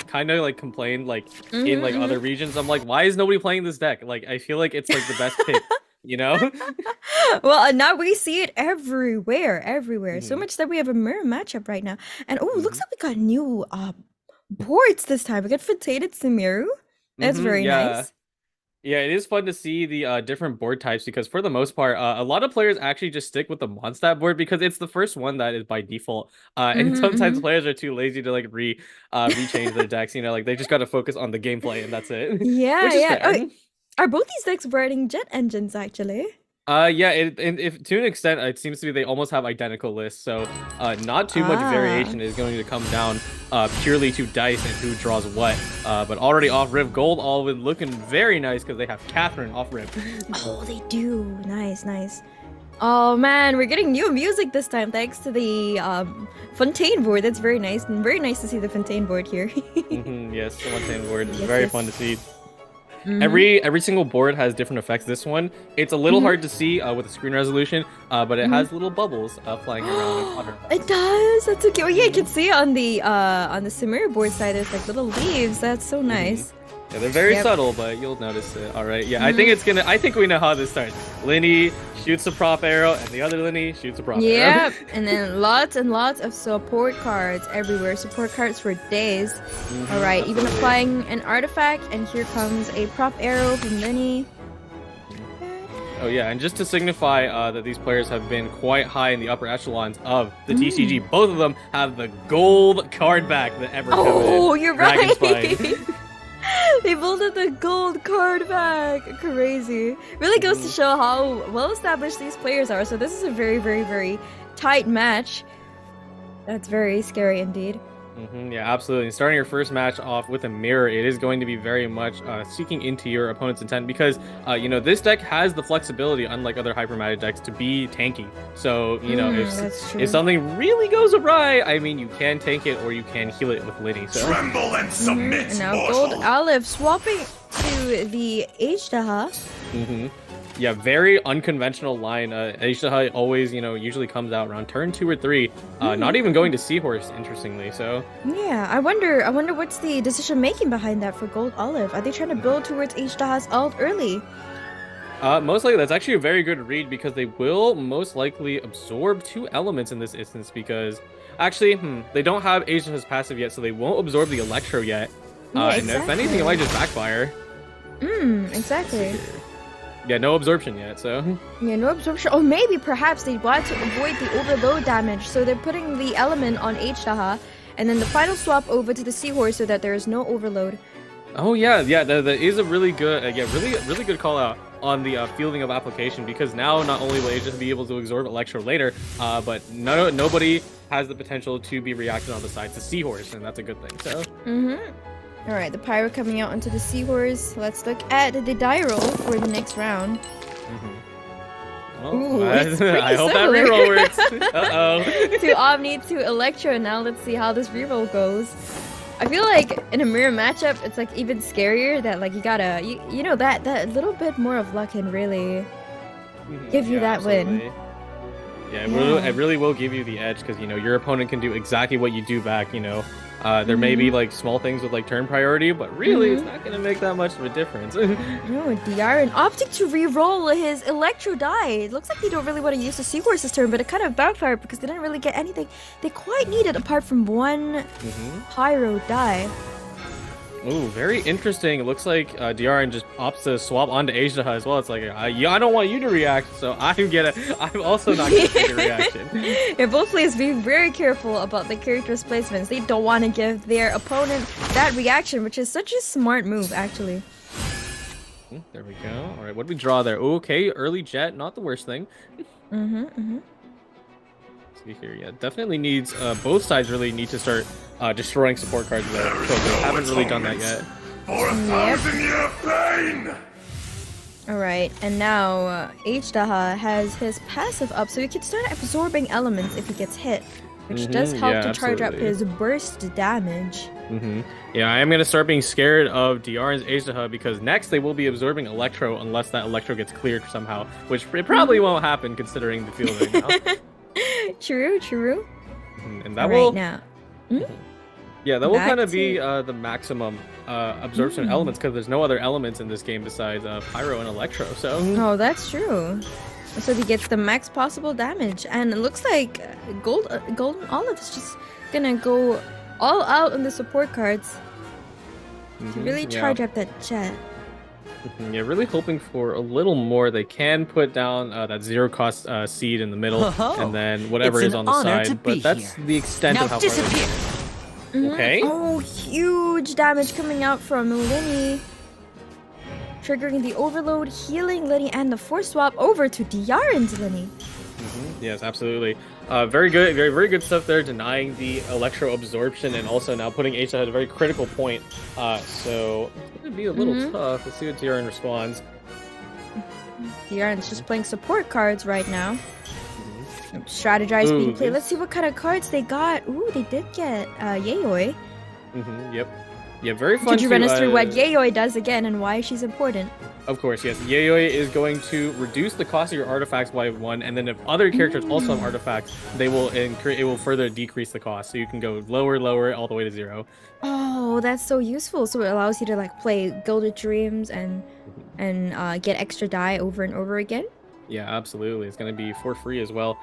[SPEAKER 13] kind of complained like in like other regions. I'm like, why is nobody playing this deck? Like, I feel like it's like the best pick. You know?
[SPEAKER 14] Well, now we see it everywhere. So much that we have a mirror matchup right now. And looks like we got new boards this time. We got Fatated Sumeru. That's very nice.
[SPEAKER 13] Yeah, it is fun to see the different board types because for the most part, a lot of players actually just stick with the Mondstadt board because it's the first one that is by default. And sometimes players are too lazy to like rechange their decks. You know, like they just got to focus on the gameplay and that's it.
[SPEAKER 14] Yeah. Are both these decks running jet engines actually?
[SPEAKER 13] Yeah, if to an extent, it seems to be they almost have identical lists, so not too much variation is going to come down purely to dice and who draws what. But already off rip, Gold Olive looking very nice because they have Catherine off rip.
[SPEAKER 14] Oh, they do. Nice. Oh man, we're getting new music this time thanks to the Fontaine board. That's very nice, and very nice to see the Fontaine board here.
[SPEAKER 13] Yes, the Fontaine board is very fun to see. Every single board has different effects. This one, it's a little hard to see with the screen resolution, but it has little bubbles flying around.
[SPEAKER 14] It does. That's okay. Oh yeah, you can see on the Sumeru board side, there's like little leaves. That's so nice.
[SPEAKER 13] Yeah, they're very subtle, but you'll notice it. All right. Yeah, I think we know how this starts. Linny shoots a prop arrow, and the other Linny shoots a prop arrow.
[SPEAKER 14] Yep, and then lots and lots of support cards everywhere. Support cards for days. All right, even applying an artifact, and here comes a prop arrow from Linny.
[SPEAKER 13] Oh yeah, and just to signify that these players have been quite high in the upper echelons of the TCG, both of them have the gold card back that ever comes in.
[SPEAKER 14] Oh, you're right. They built the gold card back. Crazy. Really goes to show how well established these players are. So this is a very, very, very tight match. That's very scary indeed.
[SPEAKER 13] Yeah, absolutely. Starting your first match off with a mirror, it is going to be very much seeking into your opponent's intent because, you know, this deck has the flexibility, unlike other Hypermatic decks, to be tanky. So, you know, if something really goes awry, I mean, you can tank it or you can heal it with Linny. So.
[SPEAKER 3] Tremble and submit,
[SPEAKER 14] and now Gold Olive swapping to the H-Daha.
[SPEAKER 13] Yeah, very unconventional line. H-Daha always, you know, usually comes out around turn 2 or 3. Not even going to Seahorse, interestingly. So
[SPEAKER 14] yeah, I wonder what's the decision making behind that for Gold Olive. Are they trying to build towards H-Daha's ult early?
[SPEAKER 13] Most likely, that's actually a very good read because they will most likely absorb 2 elements in this instance because actually, they don't have Asia's passive yet, so they won't absorb the Electro yet.
[SPEAKER 14] Yeah,
[SPEAKER 13] And if anything, it might just backfire.
[SPEAKER 14] Exactly.
[SPEAKER 13] Yeah, no absorption yet, so.
[SPEAKER 14] Yeah, no absorption. Or maybe perhaps they want to avoid the overload damage, so they're putting the element on H-Daha, and then the final swap over to the Seahorse so that there is no overload.
[SPEAKER 13] Oh yeah, that is a really good, really good call out on the fielding of application because now not only will Asia be able to absorb Electro later, but nobody has the potential to be reacted on the side to Seahorse, and that's a good thing. So.
[SPEAKER 14] All right, the Pyro coming out onto the Seahorse. Let's look at the die roll for the next round.
[SPEAKER 13] Well,
[SPEAKER 14] Ooh, it's pretty
[SPEAKER 13] I hope that
[SPEAKER 14] similar.
[SPEAKER 13] reroll works. Uh-oh.
[SPEAKER 14] To Omni, to Electro. Now let's see how this reroll goes. I feel like in a mirror matchup, it's like even scarier that like you gotta, you know, that little bit more of luck can really give you that
[SPEAKER 13] absolutely.
[SPEAKER 14] win.
[SPEAKER 13] Yeah, it really will give you the edge because, you know, your opponent can do exactly what you do back, you know. There may be like small things with like turn priority, but really it's not going to make that much of a difference.
[SPEAKER 14] No, Diaren opting to re-roll his Electro die. It looks like they don't really want to use the Seahorse's turn, but it kind of backfired because they didn't really get anything they quite needed apart from one Pyro die.
[SPEAKER 13] Ooh, very interesting. It looks like Diaren just opts to swap onto Asia as well. It's like, I don't want you to react, so I'm also not going to take a reaction.
[SPEAKER 14] Yeah, both players being very careful about the character's placements. They don't want to give their opponent that reaction, which is such a smart move, actually.
[SPEAKER 13] There we go. All right, what did we draw there? Okay, early jet, not the worst thing. See here, yeah, definitely needs both sides really need to start destroying support cards though. So they haven't really done that yet.
[SPEAKER 3] For 1,000-year pain!
[SPEAKER 14] Alright, and now H-Daha has his passive up, so he can start absorbing elements if he gets hit, which does help to charge up his burst damage.
[SPEAKER 13] Yeah, I am going to start being scared of Diaren's H-Daha because next they will be absorbing Electro unless that Electro gets cleared somehow, which it probably won't happen considering the field right now.
[SPEAKER 14] True.
[SPEAKER 13] And that will
[SPEAKER 14] now.
[SPEAKER 13] Yeah, that will kind of be the maximum absorption elements because there's no other elements in this game besides Pyro and Electro. So.
[SPEAKER 14] Oh, that's true. So he gets the max possible damage, and it looks like Golden Olive is just gonna go all out on the support cards to really charge up that jet.
[SPEAKER 13] Yeah, really hoping for a little more. They can put down that zero cost seed in the middle, and then whatever is on the side. But that's the extent of how far they're going. Okay.
[SPEAKER 14] Oh, huge damage coming out from Linny. Triggering the overload, healing Linny, and the force swap over to Diaren's Linny.
[SPEAKER 13] Yes, absolutely. Very good, very good stuff there, denying the Electro absorption and also now putting H at a very critical point. So it's going to be a little tough. Let's see what Diaren responds.
[SPEAKER 14] Diaren's just playing support cards right now. Strategize being played. Let's see what kind of cards they got. Ooh, they did get Yayoi.
[SPEAKER 13] Yep. Yeah, very fun.
[SPEAKER 14] Could you run us through what Yayoi does again and why she's important?
[SPEAKER 13] Of course, yes. Yayoi is going to reduce the cost of your artifacts by 1, and then if other characters also have artifacts, it will further decrease the cost. So you can go lower, all the way to 0.
[SPEAKER 14] Oh, that's so useful. So it allows you to like play Gilded Dreams and get extra die over and over again. Yeah,
[SPEAKER 13] absolutely. It's going to be for free as well.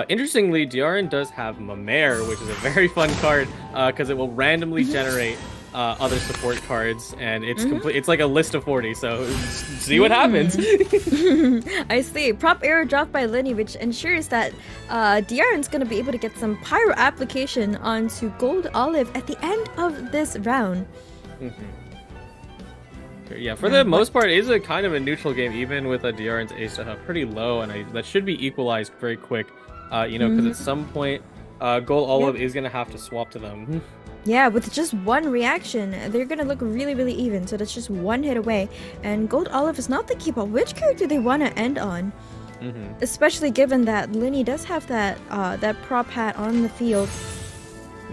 [SPEAKER 13] Interestingly, Diaren does have Mamere, which is a very fun card because it will randomly generate other support cards, and it's complete. It's like a list of 40. So see what happens.
[SPEAKER 14] I see. Prop arrow dropped by Linny, which ensures that Diaren's gonna be able to get some pyro application onto Gold Olive at the end of this round.
[SPEAKER 13] Yeah, for the most part, it is a kind of a neutral game, even with a Diaren's H-Daha pretty low, and that should be equalized very quick. You know, because at some point, Gold Olive is gonna have to swap to them.
[SPEAKER 14] Yeah, with just one reaction, they're gonna look really even. So that's just one hit away, and Gold Olive is not thinking about which character they want to end on. Especially given that Linny does have that that prop hat on the field.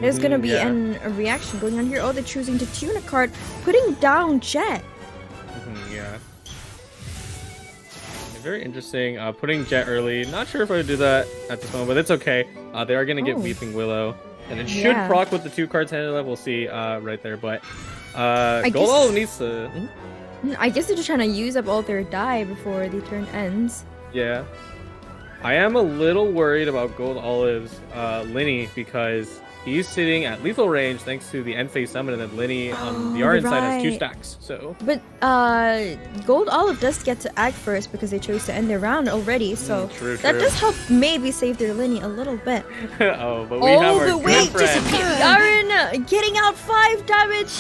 [SPEAKER 14] There's gonna be a reaction going on here. Oh, they're choosing to tune a card, putting down Jet.
[SPEAKER 13] Yeah. Very interesting. Putting Jet early. Not sure if I would do that at this moment, but it's okay. They are gonna get Weeping Willow. And it should proc with the 2 cards handed up. We'll see right there. But Gold Olive needs to...
[SPEAKER 14] I guess they're just trying to use up all their die before the turn ends.
[SPEAKER 13] Yeah. I am a little worried about Gold Olive's Linny because he's sitting at lethal range thanks to the end phase summon, and then Linny on the Arden side has 2 stacks. So,
[SPEAKER 14] but Gold Olive does get to act first because they chose to end their round already. So
[SPEAKER 13] true.
[SPEAKER 14] That does help maybe save their Linny a little bit.
[SPEAKER 13] Oh, but we have our good friend
[SPEAKER 14] Yaren getting out 5 damage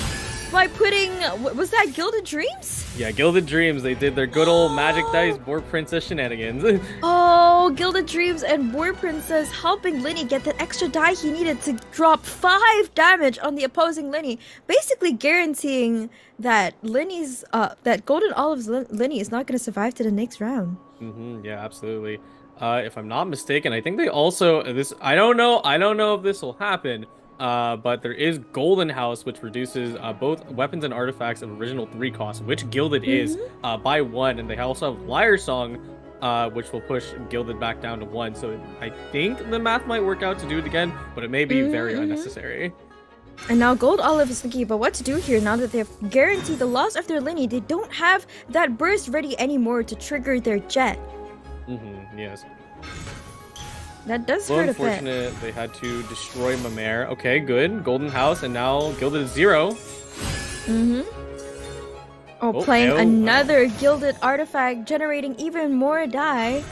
[SPEAKER 14] by putting, was that Gilded Dreams?
[SPEAKER 13] Yeah, Gilded Dreams. They did their good old Magic Dice Boar Princess shenanigans.
[SPEAKER 14] Oh, Gilded Dreams and Boar Princess helping Linny get that extra die he needed to drop 5 damage on the opposing Linny, basically guaranteeing that that Golden Olive's Linny is not going to survive to the next round.
[SPEAKER 13] Yeah, absolutely. If I'm not mistaken, I think they also I don't know if this will happen. But there is Golden House, which reduces both weapons and artifacts of original 3 costs, which Gilded is by 1, and they also have Liar Song, which will push Gilded back down to 1. So I think the math might work out to do it again, but it may be very unnecessary.
[SPEAKER 14] And now Gold Olive is thinking about what to do here now that they've guaranteed the loss of their Linny. They don't have that burst ready anymore to trigger their jet.
[SPEAKER 13] Yes.
[SPEAKER 14] That does hurt a bit.
[SPEAKER 13] Unfortunate they had to destroy Mamere. Okay, good. Golden House, and now Gilded is 0.
[SPEAKER 14] Playing another Gilded artifact, generating even more die.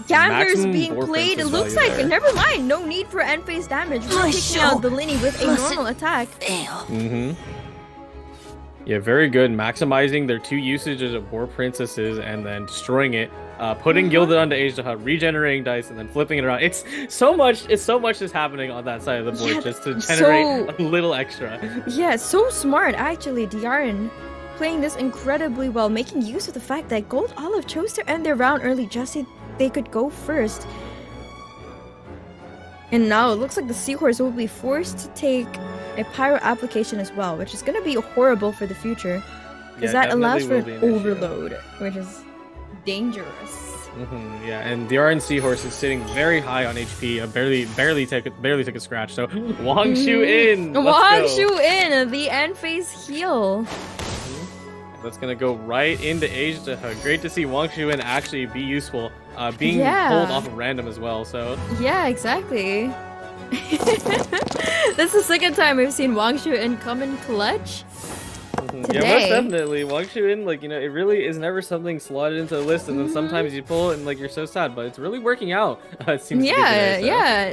[SPEAKER 14] Gamblers being played. It looks like, never mind, no need for end phase damage. We're taking out the Linny with a normal attack.
[SPEAKER 13] Yeah, very good. Maximizing their 2 usages of Boar Princesses and then destroying it. Putting Gilded onto Ageha, regenerating dice, and then flipping it around. It's so much is happening on that side of the board just to generate a little extra.
[SPEAKER 14] Yeah, so smart actually, Diaren. Playing this incredibly well, making use of the fact that Gold Olive chose to end their round early just so they could go first. And now it looks like the Seahorse will be forced to take a Pyro application as well, which is going to be horrible for the future. Because that allows for an overload, which is dangerous.
[SPEAKER 13] Yeah, and the RN Seahorse is sitting very high on HP. Barely took a scratch. So Wang Shu in.
[SPEAKER 14] Wang Shu in the end phase heal.
[SPEAKER 13] That's gonna go right into Ageha. Great to see Wang Shu in actually be useful. Being pulled off of random as well. So
[SPEAKER 14] yeah, exactly. That's the second time we've seen Wang Shu in come in clutch. Today.
[SPEAKER 13] Yeah, most definitely. Wang Shu in, like, it really is never something slotted into the list, and then sometimes you pull it and, like, you're so sad, but it's really working out. It seems to be today, so.
[SPEAKER 14] Yeah,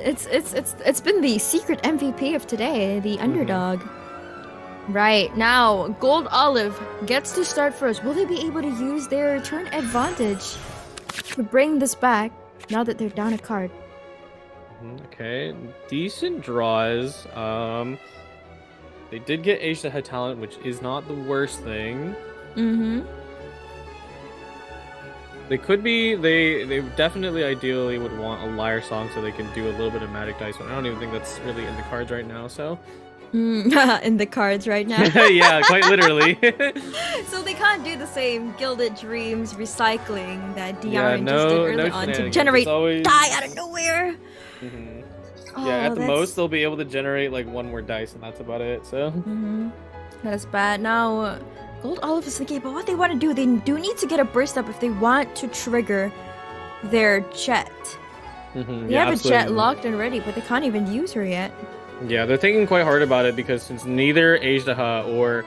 [SPEAKER 14] it's been the secret MVP of today, the underdog. Right, now Gold Olive gets to start first. Will they be able to use their turn advantage to bring this back now that they're down a card?
[SPEAKER 13] Okay, decent draws. They did get Ageha talent, which is not the worst thing. They could be. They definitely, ideally, would want a Liar Song so they can do a little bit of Magic Dice. But I don't even think that's really in the cards right now. So.
[SPEAKER 14] In the cards right now.
[SPEAKER 13] Yeah, quite literally.
[SPEAKER 14] So they can't do the same Gilded Dreams recycling that Diaren just did early on to generate die out of nowhere.
[SPEAKER 13] Yeah, at the most they'll be able to generate like 1 more dice, and that's about it. So
[SPEAKER 14] that's bad. Now Gold Olive is thinking about what they want to do. They do need to get a burst up if they want to trigger their jet. They have a jet locked and ready, but they can't even use her yet.
[SPEAKER 13] Yeah, they're thinking quite hard about it because since neither Ageha or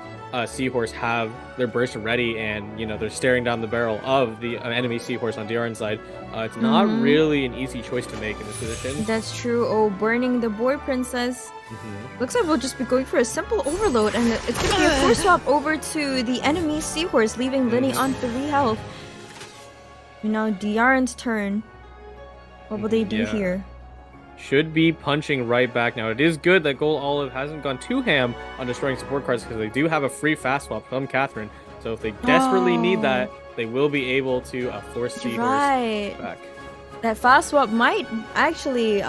[SPEAKER 13] Seahorse have their burst ready, and they're staring down the barrel of the enemy Seahorse on DRN's side, it's not really an easy choice to make in this position.
[SPEAKER 14] That's true. Oh, burning the Boar Princess. Looks like we'll just be going for a simple overload, and it's going to be a force swap over to the enemy Seahorse, leaving Linny on 3 health. And now DRN's turn. What will they do here?
[SPEAKER 13] Should be punching right back now. It is good that Gold Olive hasn't gone too ham on destroying support cards because they do have a free fast swap from Catherine. So if they desperately need that, they will be able to force the horse back.
[SPEAKER 14] That fast swap might actually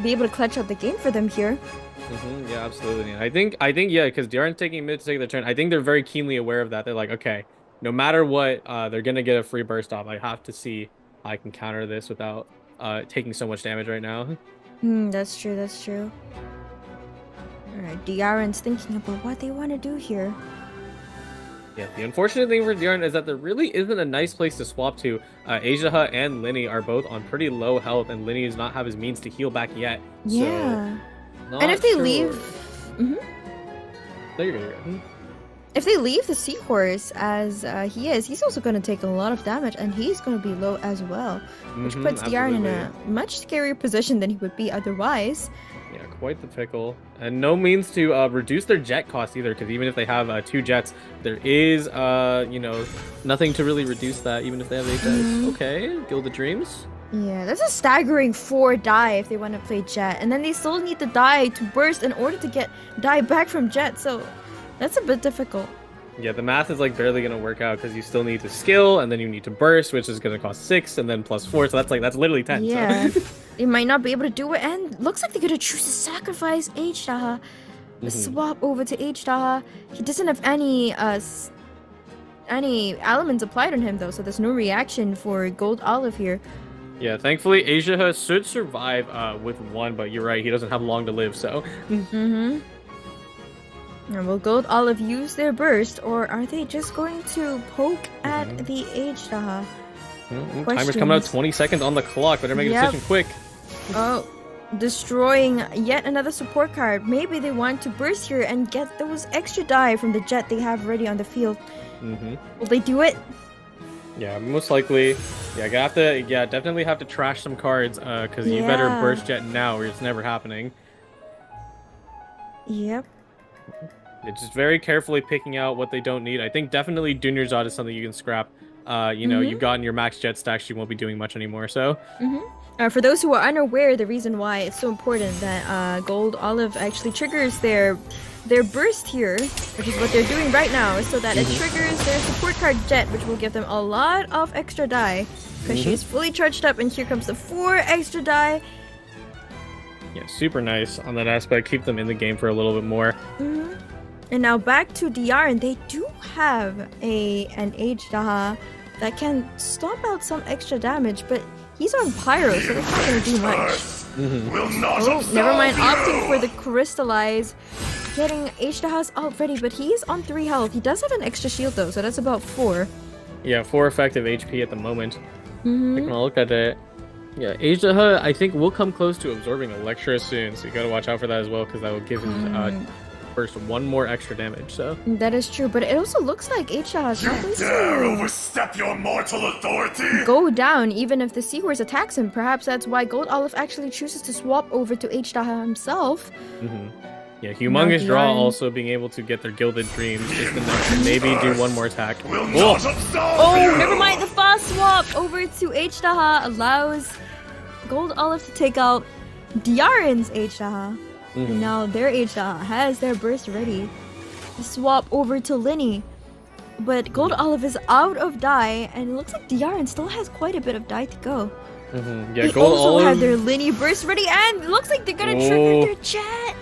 [SPEAKER 14] be able to clutch out the game for them here.
[SPEAKER 13] Yeah, absolutely. I think yeah, because DRN's taking a minute to take their turn. I think they're very keenly aware of that. They're like, okay, no matter what, they're gonna get a free burst off. I have to see how I can counter this without taking so much damage right now.
[SPEAKER 14] That's true. Alright, DRN's thinking about what they want to do here.
[SPEAKER 13] Yeah, the unfortunate thing for Diarn is that there really isn't a nice place to swap to. Asia and Linny are both on pretty low health, and Linny does not have his means to heal back yet.
[SPEAKER 14] Yeah.
[SPEAKER 13] So,
[SPEAKER 14] and if they leave...
[SPEAKER 13] No, you're good.
[SPEAKER 14] If they leave the Seahorse as he is, he's also going to take a lot of damage, and he's going to be low as well, which puts Diarn in a much scarier position than he would be otherwise.
[SPEAKER 13] Yeah, quite the pickle. And no means to reduce their jet cost either, because even if they have 2 jets, there is, nothing to really reduce that, even if they have 8 jets. Okay, Gilded Dreams.
[SPEAKER 14] Yeah, that's a staggering 4 die if they want to play jet, and then they still need the die to burst in order to get die back from jet, so that's a bit difficult.
[SPEAKER 13] Yeah, the math is like barely gonna work out because you still need to skill, and then you need to burst, which is gonna cost 6, and then plus 4, so that's literally 10.
[SPEAKER 14] Yeah,
[SPEAKER 13] so.
[SPEAKER 14] They might not be able to do it, and looks like they're gonna choose to sacrifice H-Daha. Swap over to H-Daha. He doesn't have any elements applied on him though, so there's no reaction for Gold Olive here.
[SPEAKER 13] Yeah, thankfully Asia should survive with 1, but you're right, he doesn't have long to live, so.
[SPEAKER 14] Now, will Gold Olive use their burst, or are they just going to poke at the H-Daha?
[SPEAKER 13] Timer's coming out, 20 seconds on the clock. Better make a decision quick.
[SPEAKER 14] Oh, destroying yet another support card. Maybe they want to burst here and get those extra die from the jet they have ready on the field. Will they do it?
[SPEAKER 13] Yeah, most likely. Yeah, definitely have to trash some cards, because you better burst jet now or it's never happening.
[SPEAKER 14] Yep.
[SPEAKER 13] Yeah, just very carefully picking out what they don't need. I think definitely Dunyarzad is something you can scrap. You've gotten your max jet stacks, you won't be doing much anymore, so.
[SPEAKER 14] For those who are unaware, the reason why it's so important that Gold Olive actually triggers their burst here, which is what they're doing right now, is so that it triggers their support card jet, which will give them a lot of extra die, because she's fully charged up, and here comes the 4 extra die.
[SPEAKER 13] Yeah, super nice on that aspect. Keep them in the game for a little bit more.
[SPEAKER 14] And now back to Diarn. They do have an H-Daha that can stomp out some extra damage, but he's on Pyro, so that's not going to do much. Never mind, opting for the Crystallize. Getting H-Daha's ult ready, but he's on 3 health. He does have an extra shield though, so that's about 4.
[SPEAKER 13] Yeah, 4 effective HP at the moment. Taking a look at it. Yeah, Asia, I think, will come close to absorbing Electra soon, so you gotta watch out for that as well, because that will give him first 1 more extra damage, so.
[SPEAKER 14] That is true, but it also looks like H-Daha is not going
[SPEAKER 3] to overstep your mortal authority!
[SPEAKER 14] Go down, even if the Seahorse attacks him. Perhaps that's why Gold Olive actually chooses to swap over to H-Daha himself.
[SPEAKER 13] Yeah, humongous draw also being able to get their Gilded Dreams just enough to maybe do 1 more attack.
[SPEAKER 14] Oh, never mind, the fast swap over to H-Daha allows Gold Olive to take out Diarn's H-Daha. And now their H-Daha has their burst ready to swap over to Linny. But Gold Olive is out of die, and it looks like Diarn still has quite a bit of die to go.
[SPEAKER 13] Yeah,
[SPEAKER 14] they
[SPEAKER 13] Gold
[SPEAKER 14] also
[SPEAKER 13] Olive
[SPEAKER 14] have their Linny burst ready, and it looks like they're gonna trigger their jet.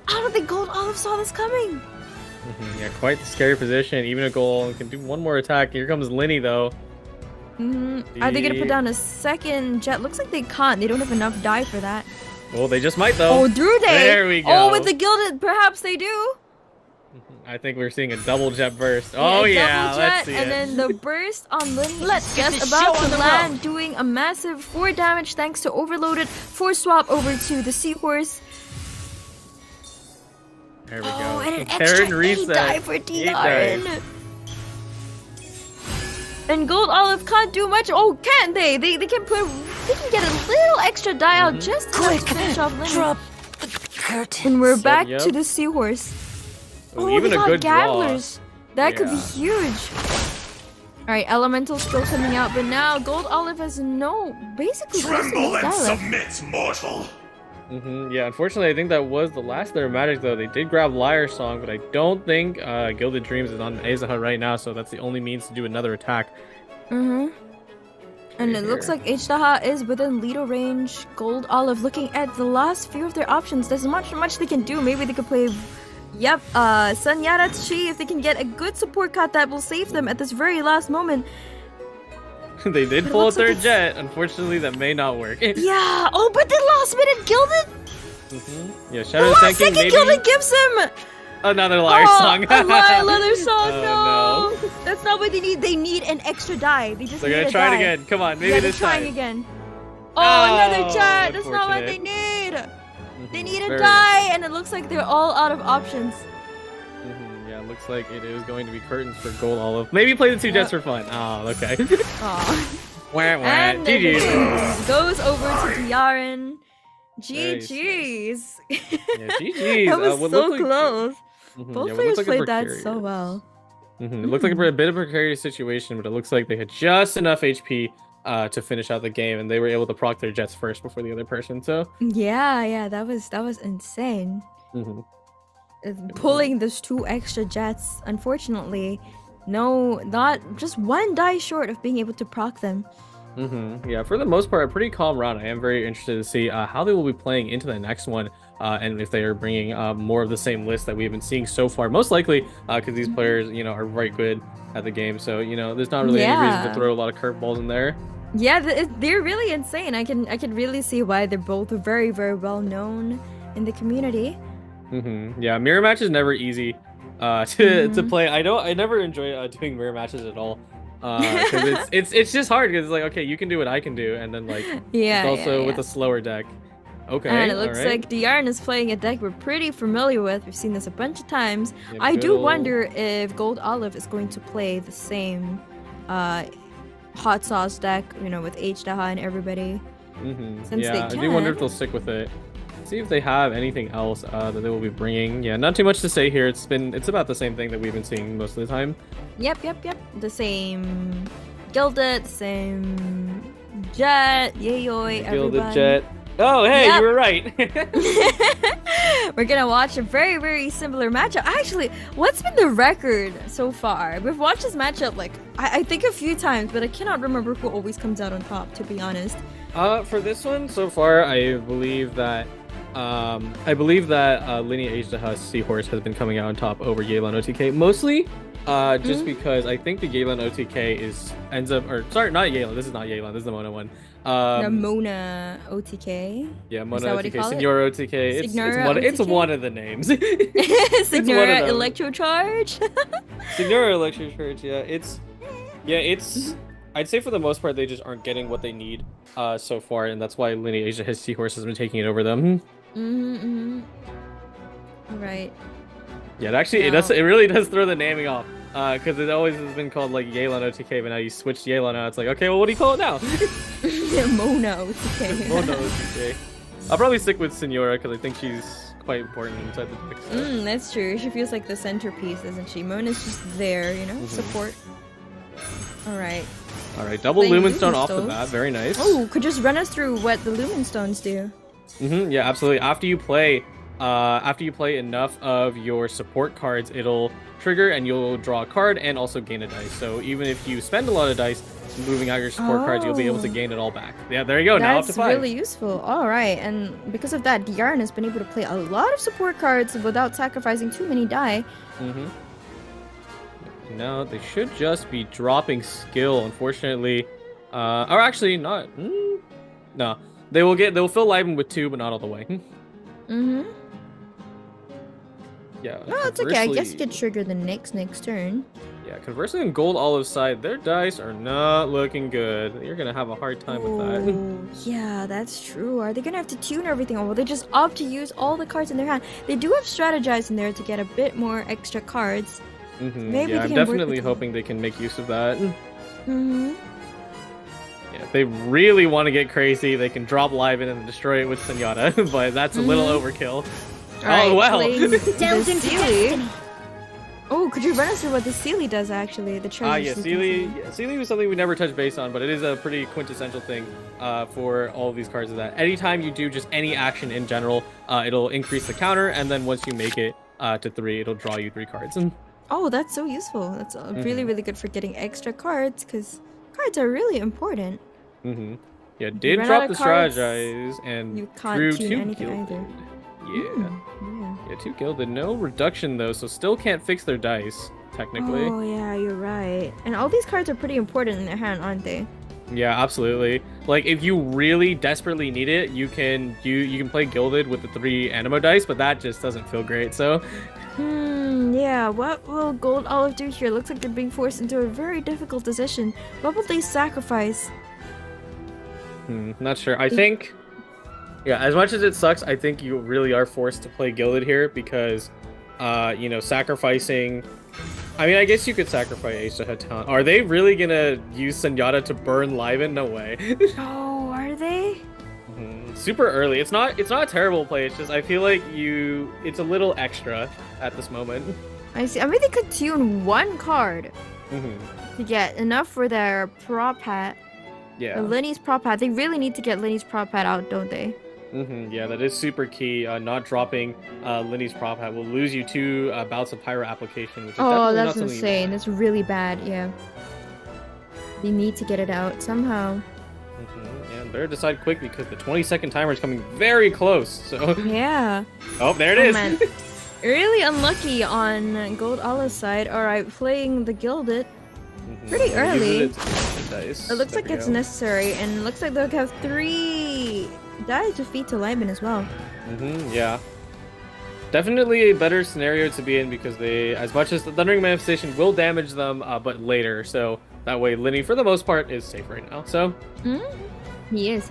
[SPEAKER 14] I don't think Gold Olive saw this coming.
[SPEAKER 13] Yeah, quite the scary position. Even if Gold Olive can do 1 more attack. Here comes Linny, though.
[SPEAKER 14] Are they gonna put down a second jet? Looks like they can't. They don't have enough die for that.
[SPEAKER 13] Well, they just might, though.
[SPEAKER 14] Oh, do they?
[SPEAKER 13] There we go.
[SPEAKER 14] Oh, with the Gilded, perhaps they do.
[SPEAKER 13] I think we're seeing a double jet burst. Oh, yeah, let's see
[SPEAKER 14] and
[SPEAKER 13] it.
[SPEAKER 14] then the burst on Linny is just about to land, doing a massive 4 damage thanks to Overloaded. 4 swap over to the Seahorse.
[SPEAKER 13] There we go.
[SPEAKER 14] Oh, and an extra 8 die for Diarn. And Gold Olive can't do much. Oh, can't they? They can get a little extra die out just to finish off Linny.
[SPEAKER 15] Drop the curtain.
[SPEAKER 14] And we're back to the Seahorse.
[SPEAKER 13] Oh, even
[SPEAKER 14] they
[SPEAKER 13] a
[SPEAKER 14] got
[SPEAKER 13] good
[SPEAKER 14] gamblers.
[SPEAKER 13] Draw.
[SPEAKER 14] That could be huge. Alright, Elemental still coming out, but now Gold Olive has basically
[SPEAKER 3] tremble and submit, mortal.
[SPEAKER 13] Yeah, unfortunately, I think that was the last of their magic, though. They did grab Liar Song, but I don't think Gilded Dreams is on Azaha right now, so that's the only means to do another attack.
[SPEAKER 14] And it looks like H-Daha is within Lido range. Gold Olive looking at the last few of their options. There's much they can do. Maybe they could play, Sun Yaratchi if they can get a good support card that will save them at this very last moment.
[SPEAKER 13] They did pull a 3rd jet. Unfortunately, that may not work.
[SPEAKER 14] Yeah. Oh, but the last minute Gilded.
[SPEAKER 13] Yeah, Shadow
[SPEAKER 14] the last
[SPEAKER 13] Senki
[SPEAKER 14] second
[SPEAKER 13] maybe.
[SPEAKER 14] Gilded gives him
[SPEAKER 13] Another liar song.
[SPEAKER 14] Another song.
[SPEAKER 13] Oh,
[SPEAKER 14] no, that's not what they need. They need an extra die. They just.
[SPEAKER 13] They're
[SPEAKER 14] need
[SPEAKER 13] gonna
[SPEAKER 14] a
[SPEAKER 13] try
[SPEAKER 14] die.
[SPEAKER 13] it again. Come on, maybe
[SPEAKER 14] yeah,
[SPEAKER 13] this
[SPEAKER 14] they're trying
[SPEAKER 13] time.
[SPEAKER 14] again. Oh, another chat. That's not what
[SPEAKER 13] Unfortunate.
[SPEAKER 14] they need. They need a
[SPEAKER 13] Very
[SPEAKER 14] die, and it looks like they're all out of options.
[SPEAKER 13] Yeah, looks like it is going to be curtains for gold olive. Maybe play the two jets for fun. Oh, okay.
[SPEAKER 14] And
[SPEAKER 13] GG's.
[SPEAKER 14] goes over to Diaren. GG's.
[SPEAKER 13] Yeah, GG's.
[SPEAKER 14] That was
[SPEAKER 13] what
[SPEAKER 14] so
[SPEAKER 13] looked like-
[SPEAKER 14] close.
[SPEAKER 13] Mhm,
[SPEAKER 14] Both
[SPEAKER 13] yeah, what
[SPEAKER 14] players
[SPEAKER 13] looked like a
[SPEAKER 14] played that
[SPEAKER 13] precarious.
[SPEAKER 14] so well.
[SPEAKER 13] It looked like a bit of a precarious situation, but it looks like they had just enough HP to finish out the game, and they were able to proc their jets first before the other person. So
[SPEAKER 14] Yeah, that was insane. Pulling those 2 extra jets, unfortunately, not just 1 die short of being able to proc them.
[SPEAKER 13] Yeah, for the most part, a pretty calm round. I am very interested to see how they will be playing into the next one, and if they are bringing more of the same list that we've been seeing so far. Most likely, because these players, are very good at the game. So there's not really any reason to throw a lot of curveballs in there.
[SPEAKER 14] Yeah, they're really insane. I can really see why they're both very, very well known in the community.
[SPEAKER 13] Yeah, mirror match is never easy to play. I never enjoy doing mirror matches at all. Because it's just hard because it's like, okay, you can do what I can do, and then like it's also with a slower deck. Okay,
[SPEAKER 14] and it looks like Diaren is playing a deck we're pretty familiar with. We've seen this a bunch of times.
[SPEAKER 13] Yeah,
[SPEAKER 14] I do wonder if Gold Olive is going to play the same hot sauce deck, with H-Daha and everybody. Since
[SPEAKER 13] yeah,
[SPEAKER 14] they
[SPEAKER 13] I
[SPEAKER 14] can.
[SPEAKER 13] do wonder if they'll stick with it. See if they have anything else that they will be bringing. Yeah, not too much to say here. It's about the same thing that we've been seeing most of the time.
[SPEAKER 14] Yep. The same Gilded, the same Jet, Yayoi, everyone.
[SPEAKER 13] Gilded Jet. Oh, hey, you were right.
[SPEAKER 14] We're gonna watch a very, very similar matchup. Actually, what's been the record so far? We've watched this matchup I think a few times, but I cannot remember who always comes out on top, to be honest.
[SPEAKER 13] For this one so far, I believe that Lineage H-Daha Seahorse has been coming out on top over Yelan OTK, mostly just because I think the Yelan OTK not Yelan, this is not Yelan, this is the Mona one.
[SPEAKER 14] The Mona OTK?
[SPEAKER 13] Yeah, Mona OTK, Signora OTK, it's one of the names.
[SPEAKER 14] Signora Electrocharge?
[SPEAKER 13] Signora Electrocharge, it's I'd say for the most part they just aren't getting what they need so far, and that's why Lineage H-Daha Seahorse has been taking it over them.
[SPEAKER 14] Right.
[SPEAKER 13] Yeah, it really does throw the naming off, because it always has been called like Yelan OTK, but now you switch to Yelan now, it's like, okay, well, what do you call it now?
[SPEAKER 14] Mona OTK.
[SPEAKER 13] Mona OTK. I'll probably stick with Signora because I think she's quite important inside the deck. So.
[SPEAKER 14] That's true. She feels like the centerpiece, isn't she? Mona's just there, support. Alright,
[SPEAKER 13] double Lumenstone off the bat, very nice.
[SPEAKER 14] Oh, could just run us through what the Lumenstones do.
[SPEAKER 13] Yeah, absolutely. After you play enough of your support cards, it'll trigger and you'll draw a card and also gain a dice. So even if you spend a lot of dice moving out your support cards, you'll be able to gain it all back. Yeah, there you go. Now up to 5.
[SPEAKER 14] That's really useful. All right, and because of that, Diaren has been able to play a lot of support cards without sacrificing too many die.
[SPEAKER 13] No, they should just be dropping skill, unfortunately. Or actually not. No, they'll fill Liven with 2, but not all the way. Yeah.
[SPEAKER 14] No, it's okay. I guess you could trigger the next turn.
[SPEAKER 13] Yeah, conversely on Gold Olive's side, their dice are not looking good. You're gonna have a hard time with that.
[SPEAKER 14] Yeah, that's true. Are they gonna have to tune everything, or will they just opt to use all the cards in their hand? They do have strategize in there to get a bit more extra cards. Maybe
[SPEAKER 13] yeah, I'm definitely hoping they can make use of that. Yeah, if they really want to get crazy, they can drop Liven and destroy it with Zenyatta, but that's a little overkill.
[SPEAKER 14] Right,
[SPEAKER 13] oh, well.
[SPEAKER 12] Delved into destiny.
[SPEAKER 14] Oh, could you run us through what the Sealy does, actually? The treasure
[SPEAKER 13] Sealy was something we never touched base on, but it is a pretty quintessential thing for all of these cards. Is that anytime you do just any action in general, it'll increase the counter, and then once you make it to 3, it'll draw you 3 cards.
[SPEAKER 14] Oh, that's so useful. That's really, really good for getting extra cards, because cards are really important.
[SPEAKER 13] Yeah, did drop the strategize, and
[SPEAKER 14] you can't
[SPEAKER 13] drew
[SPEAKER 14] tune
[SPEAKER 13] 2
[SPEAKER 14] anything
[SPEAKER 13] gilded.
[SPEAKER 14] either.
[SPEAKER 13] Yeah, 2 gilded. No reduction, though, so still can't fix their dice, technically.
[SPEAKER 14] Oh, yeah, you're right. And all these cards are pretty important in their hand, aren't they?
[SPEAKER 13] Yeah, absolutely. Like, if you really desperately need it, you can play gilded with the 3 Animo dice, but that just doesn't feel great, so...
[SPEAKER 14] Yeah, what will Gold Olive do here? Looks like they're being forced into a very difficult decision. What will they sacrifice?
[SPEAKER 13] Not sure. I think, yeah, as much as it sucks, I think you really are forced to play Gilded here because, you know, sacrificing. I mean, I guess you could sacrifice Ace Hatan. Are they really gonna use Zenyatta to burn Lyven? No way.
[SPEAKER 14] Oh, are they?
[SPEAKER 13] Super early. It's not a terrible play. It's just I feel like it's a little extra at this moment.
[SPEAKER 14] I see. I mean, they could tune one card to get enough for their prop hat.
[SPEAKER 13] Yeah.
[SPEAKER 14] Lenny's prop hat. They really need to get Lenny's prop hat out, don't they?
[SPEAKER 13] Yeah, that is super key. Not dropping Lenny's prop hat will lose you 2 bouts of pyro application, which is definitely
[SPEAKER 14] that's
[SPEAKER 13] not something
[SPEAKER 14] insane. That's really bad. Yeah. They need to get it out somehow.
[SPEAKER 13] And better decide quick because the 20-second timer is coming very close. So
[SPEAKER 14] yeah.
[SPEAKER 13] Oh, there it is.
[SPEAKER 14] Man. Really unlucky on Gold Olive's side. All right, playing the Gilded pretty early. It looks like it's necessary, and it looks like they'll have 3 dies to feed to Lyman as well.
[SPEAKER 13] Yeah. Definitely a better scenario to be in because they, as much as the Thundering Manifestation will damage them, but later. So that way, Lenny, for the most part, is safe right now. So.
[SPEAKER 14] He is.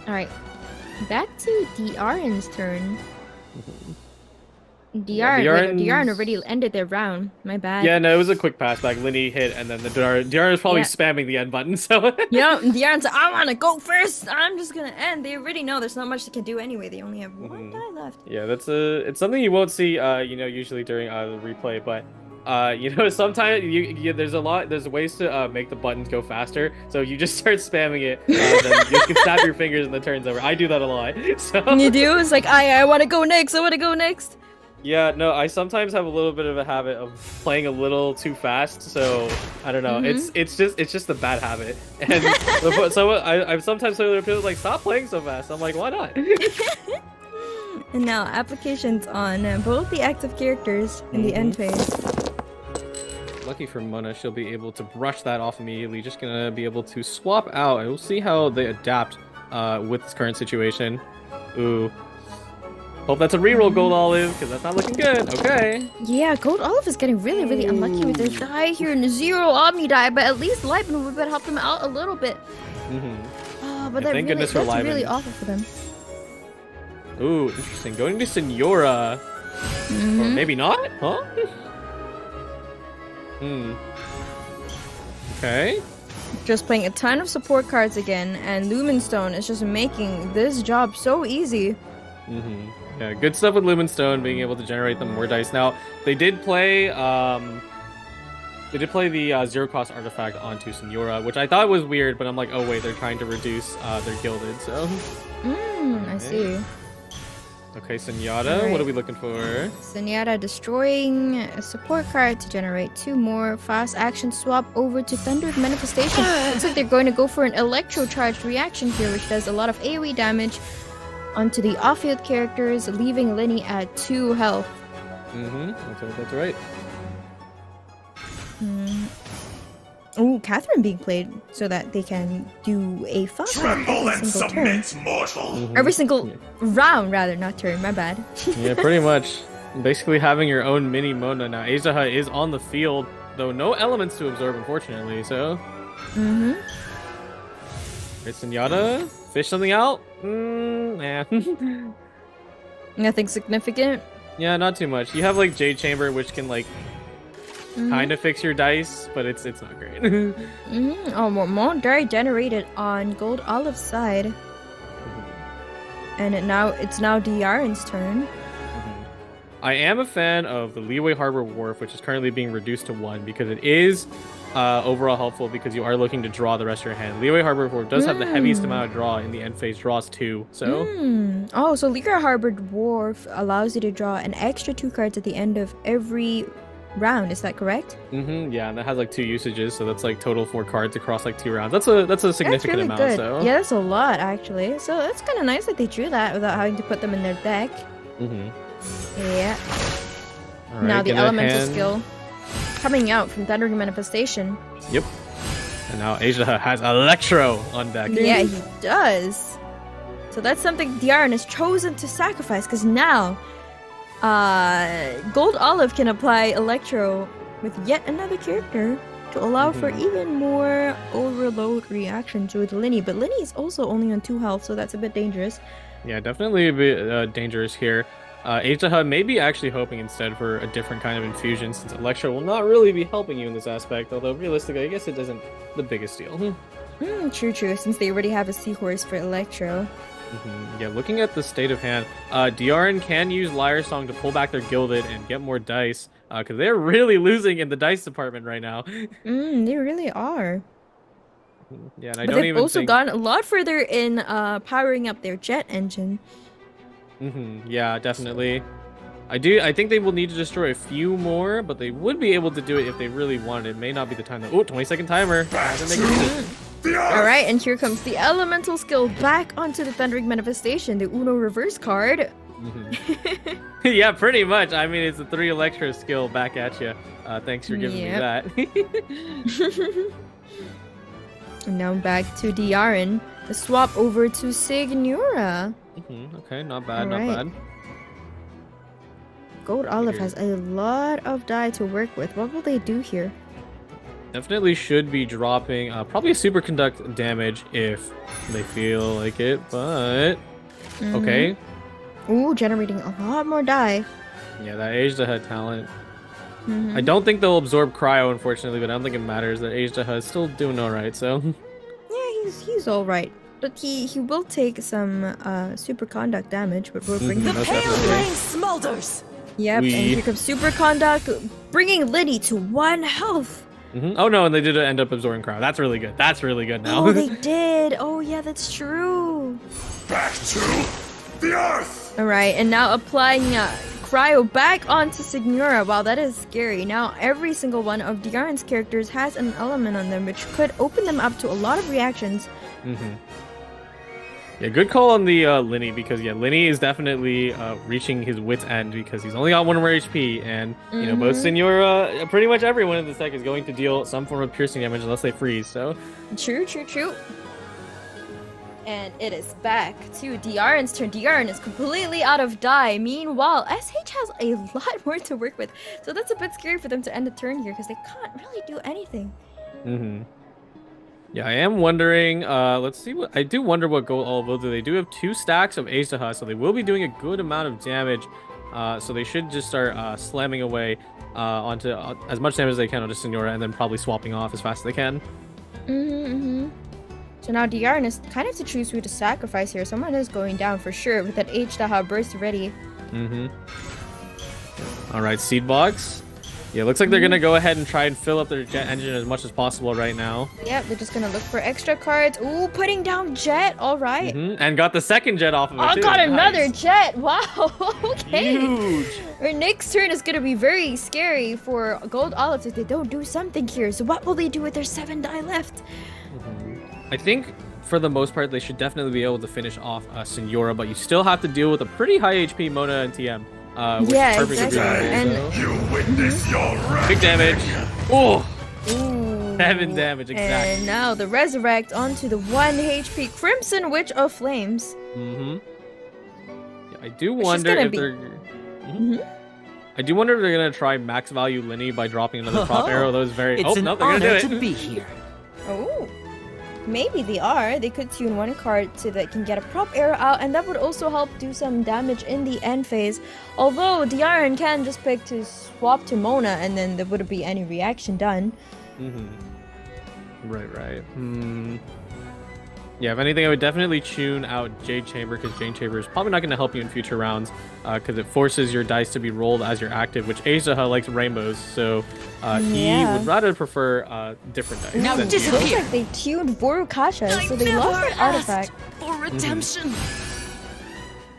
[SPEAKER 14] All right, back to DRN's turn. DRN already ended their round. My bad.
[SPEAKER 13] Yeah, no, it was a quick pass back. Lenny hit, and then the DRN is probably spamming the end button. So.
[SPEAKER 14] Yeah, DRN's like, I want to go first. I'm just gonna end. They already know there's not much they can do anyway. They only have 1 die left.
[SPEAKER 13] Yeah, it's something you won't see, you know, usually during the replay, but. You know, sometimes there's ways to make the buttons go faster. So you just start spamming it, then you can snap your fingers and the turn's over. I do that a lot. So
[SPEAKER 14] you do? It's like I want to go next.
[SPEAKER 13] Yeah, no, I sometimes have a little bit of a habit of playing a little too fast. So I don't know. It's just a bad habit. And so I've sometimes heard people like stop playing so fast. I'm like, why not?
[SPEAKER 14] And now applications on both the active characters in the end phase.
[SPEAKER 13] Lucky for Mona, she'll be able to brush that off immediately. Just gonna be able to swap out, and we'll see how they adapt with this current situation. Ooh. Hope that's a reroll, Gold Olive, because that's not looking good. Okay.
[SPEAKER 14] Yeah, Gold Olive is getting really unlucky with their die here and 0 Omni die, but at least Lyman would help them out a little bit. But
[SPEAKER 13] yeah, that's
[SPEAKER 14] really awful for them.
[SPEAKER 13] Ooh, interesting. Going to Senora. Or maybe not? Huh? Okay.
[SPEAKER 14] Just playing a ton of support cards again, and Lumenstone is just making this job so easy.
[SPEAKER 13] Yeah, good stuff with Lumenstone, being able to generate them more dice. Now, they did play the 0-cost artifact onto Senora, which I thought was weird, but I'm like, oh wait, they're trying to reduce their Gilded, so.
[SPEAKER 14] I see.
[SPEAKER 13] Okay, Zenyatta, what are we looking for?
[SPEAKER 14] Zenyatta destroying a support card to generate 2 more. Fast action swap over to Thundered Manifestation. Looks like they're going to go for an Electro Charged reaction here, which does a lot of AoE damage onto the off-field characters, leaving Lenny at 2 health.
[SPEAKER 13] That's right.
[SPEAKER 14] Oh, Catherine being played so that they can do a fast every single turn. Every single round, rather, not turn. My bad.
[SPEAKER 13] Yeah, pretty much. Basically having your own mini Mona now. Azaha is on the field, though no elements to absorb, unfortunately. So. Zenyatta, fish something out. Nah.
[SPEAKER 14] Nothing significant.
[SPEAKER 13] Yeah, not too much. You have like Jade Chamber, which can like. Kind of fix your dice, but it's not great.
[SPEAKER 14] Oh, more die generated on Gold Olive's side, and it's now DRN's turn.
[SPEAKER 13] I am a fan of the Leeway Harbor Wharf, which is currently being reduced to 1 because it is overall helpful because you are looking to draw the rest of your hand. Leeway Harbor Wharf does have the heaviest amount of draw in the end phase, draws 2. So.
[SPEAKER 14] Oh, so Leeway Harbor Wharf allows you to draw an extra 2 cards at the end of every round, is that correct?
[SPEAKER 13] Yeah, and that has like 2 usages, so that's like total 4 cards across like 2 rounds. That's a significant amount.
[SPEAKER 14] Good.
[SPEAKER 13] So
[SPEAKER 14] yeah, that's a lot actually. So that's kind of nice that they drew that without having to put them in their deck. Yeah.
[SPEAKER 13] Right,
[SPEAKER 14] now the elemental skill coming out from Thundering Manifestation.
[SPEAKER 13] Yep. And now Asia has Electro on deck.
[SPEAKER 14] Yeah, he does. So that's something DRN has chosen to sacrifice because now Gold Olive can apply Electro with yet another character to allow for even more overload reactions with Linny, but Linny is also only on 2 health, so that's a bit dangerous.
[SPEAKER 13] Yeah, definitely a bit dangerous here. Azaha may be actually hoping instead for a different kind of infusion, since Electro will not really be helping you in this aspect, although realistically, I guess it isn't the biggest deal.
[SPEAKER 14] True, since they already have a Seahorse for Electro.
[SPEAKER 13] Yeah, looking at the state of hand, DRN can use Liar Song to pull back their Gilded and get more dice, because they're really losing in the dice department right now.
[SPEAKER 14] They really are.
[SPEAKER 13] Yeah, and I
[SPEAKER 14] but
[SPEAKER 13] don't
[SPEAKER 14] they've
[SPEAKER 13] even
[SPEAKER 14] also
[SPEAKER 13] think...
[SPEAKER 14] gone a lot further in powering up their jet engine.
[SPEAKER 13] Yeah, definitely. I think they will need to destroy a few more, but they would be able to do it if they really wanted. It may not be the time. 20-second timer.
[SPEAKER 14] Alright, and here comes the elemental skill back onto the Thundering Manifestation, the Uno reverse card.
[SPEAKER 13] Yeah, pretty much. I mean, it's a 3 Electro skill back at you. Thanks for giving me that.
[SPEAKER 14] And now back to Diarin. A swap over to Signora.
[SPEAKER 13] Okay, not bad, not bad.
[SPEAKER 14] Gold Olive has a lot of die to work with. What will they do here?
[SPEAKER 13] Definitely should be dropping probably a superconduct damage if they feel like it, but okay.
[SPEAKER 14] Ooh, generating a lot more die.
[SPEAKER 13] Yeah, that Azaha talent. I don't think they'll absorb cryo, unfortunately, but I don't think it matters. That Azaha is still doing alright, so.
[SPEAKER 14] Yeah, he's alright. But he will take some superconduct damage, but we'll bring him
[SPEAKER 15] The pale flame smolders.
[SPEAKER 14] Yep, and here comes superconduct, bringing Liddy to 1 health.
[SPEAKER 13] Oh no, and they did end up absorbing cryo. That's really good. That's really good now.
[SPEAKER 14] Oh, they did. Oh yeah, that's true.
[SPEAKER 3] Back to the earth.
[SPEAKER 14] All right, and now applying cryo back onto Signora. Wow, that is scary. Now every single one of Diarin's characters has an element on them, which could open them up to a lot of reactions.
[SPEAKER 13] Yeah, good call on the Linny, because yeah, Linny is definitely reaching his wit's end because he's only got 1 more HP, and you know, both Signora, pretty much everyone in this deck is going to deal some form of piercing damage unless they freeze. So
[SPEAKER 14] true. And it is back to Diarin's turn. Diarin is completely out of die. Meanwhile, SH has a lot more to work with, so that's a bit scary for them to end the turn here because they can't really do anything.
[SPEAKER 13] Yeah, I am wondering, let's see what, I do wonder what Gold Olive will do. They do have 2 stacks of Azaha, so they will be doing a good amount of damage. So they should just start slamming away onto as much damage as they can onto Signora, and then probably swapping off as fast as they can.
[SPEAKER 14] So now Diarin is kind of to choose who to sacrifice here. Someone is going down for sure with that Azaha burst ready.
[SPEAKER 13] Alright, Seed Box. Yeah, looks like they're gonna go ahead and try and fill up their jet engine as much as possible right now.
[SPEAKER 14] Yep, they're just gonna look for extra cards. Ooh, putting down jet. All right.
[SPEAKER 13] And got the second jet off of it too.
[SPEAKER 14] Got another jet. Wow. Okay.
[SPEAKER 13] Huge.
[SPEAKER 14] Our next turn is gonna be very scary for Gold Olive if they don't do something here. So what will they do with their 7 die left?
[SPEAKER 13] I think for the most part they should definitely be able to finish off Signora, but you still have to deal with a pretty high HP Mona and TM.
[SPEAKER 14] Yeah, exactly.
[SPEAKER 3] And you witness your wrath.
[SPEAKER 13] Big damage. Oh,
[SPEAKER 14] Ooh.
[SPEAKER 13] 7 damage exactly.
[SPEAKER 14] And now the resurrect onto the 1 HP Crimson Witch of Flames.
[SPEAKER 13] Yeah, I do wonder if they're. I do wonder if they're gonna try max value Linny by dropping another prop arrow. Those very.
[SPEAKER 7] It's an
[SPEAKER 13] they're gonna do
[SPEAKER 7] honor
[SPEAKER 13] it.
[SPEAKER 7] to be here.
[SPEAKER 14] Oh. Maybe they are. They could tune 1 card so they can get a prop arrow out, and that would also help do some damage in the end phase. Although Diarin can just pick to swap to Mona, and then there wouldn't be any reaction done.
[SPEAKER 13] Right. Yeah, if anything, I would definitely tune out Jade Chamber, because Jade Chamber is probably not going to help you in future rounds, because it forces your dice to be rolled as you're active, which Azaha likes rainbows, so he would rather prefer different dice.
[SPEAKER 14] Now it looks like they tuned Vorukasha, so they lost that artifact.
[SPEAKER 15] For redemption.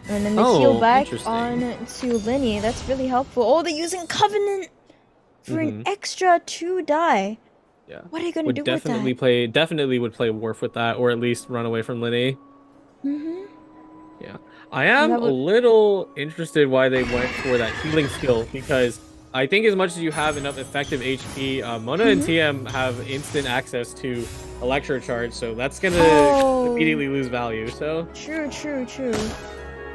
[SPEAKER 14] And then they heal back on to Linny. That's really helpful. Oh, they're using Covenant for an extra 2 die.
[SPEAKER 13] Yeah.
[SPEAKER 14] What are you gonna do with that?
[SPEAKER 13] Definitely would play Worf with that, or at least run away from Linny. Yeah. I am a little interested why they went for that healing skill, because I think as much as you have enough effective HP, Mona and TM have instant access to Electro Charge, so that's gonna immediately lose value. So
[SPEAKER 14] True.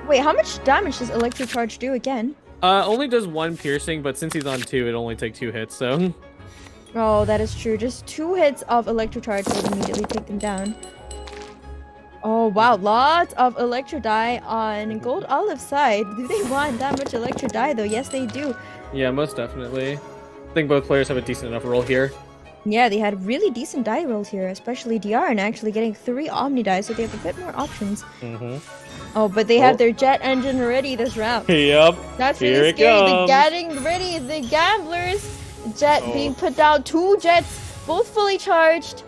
[SPEAKER 14] Wait, how much damage does Electro Charge do again?
[SPEAKER 13] Only does 1 piercing, but since he's on 2, it only takes 2 hits, so...
[SPEAKER 14] Oh, that is true. Just 2 hits of Electro Charge will immediately take them down. Oh, wow. Lots of Electro Die on Gold Olive's side. Do they want that much Electro Die, though? Yes, they do.
[SPEAKER 13] Yeah, most definitely. I think both players have a decent enough roll here.
[SPEAKER 14] Yeah, they had really decent die rolls here, especially Diarn actually getting 3 Omni Die, so they have a bit more options. Oh, but they have their jet engine ready this round.
[SPEAKER 13] Yep.
[SPEAKER 14] That's really scary. They're getting ready. The gamblers. Jet being put down. 2 jets, both fully charged.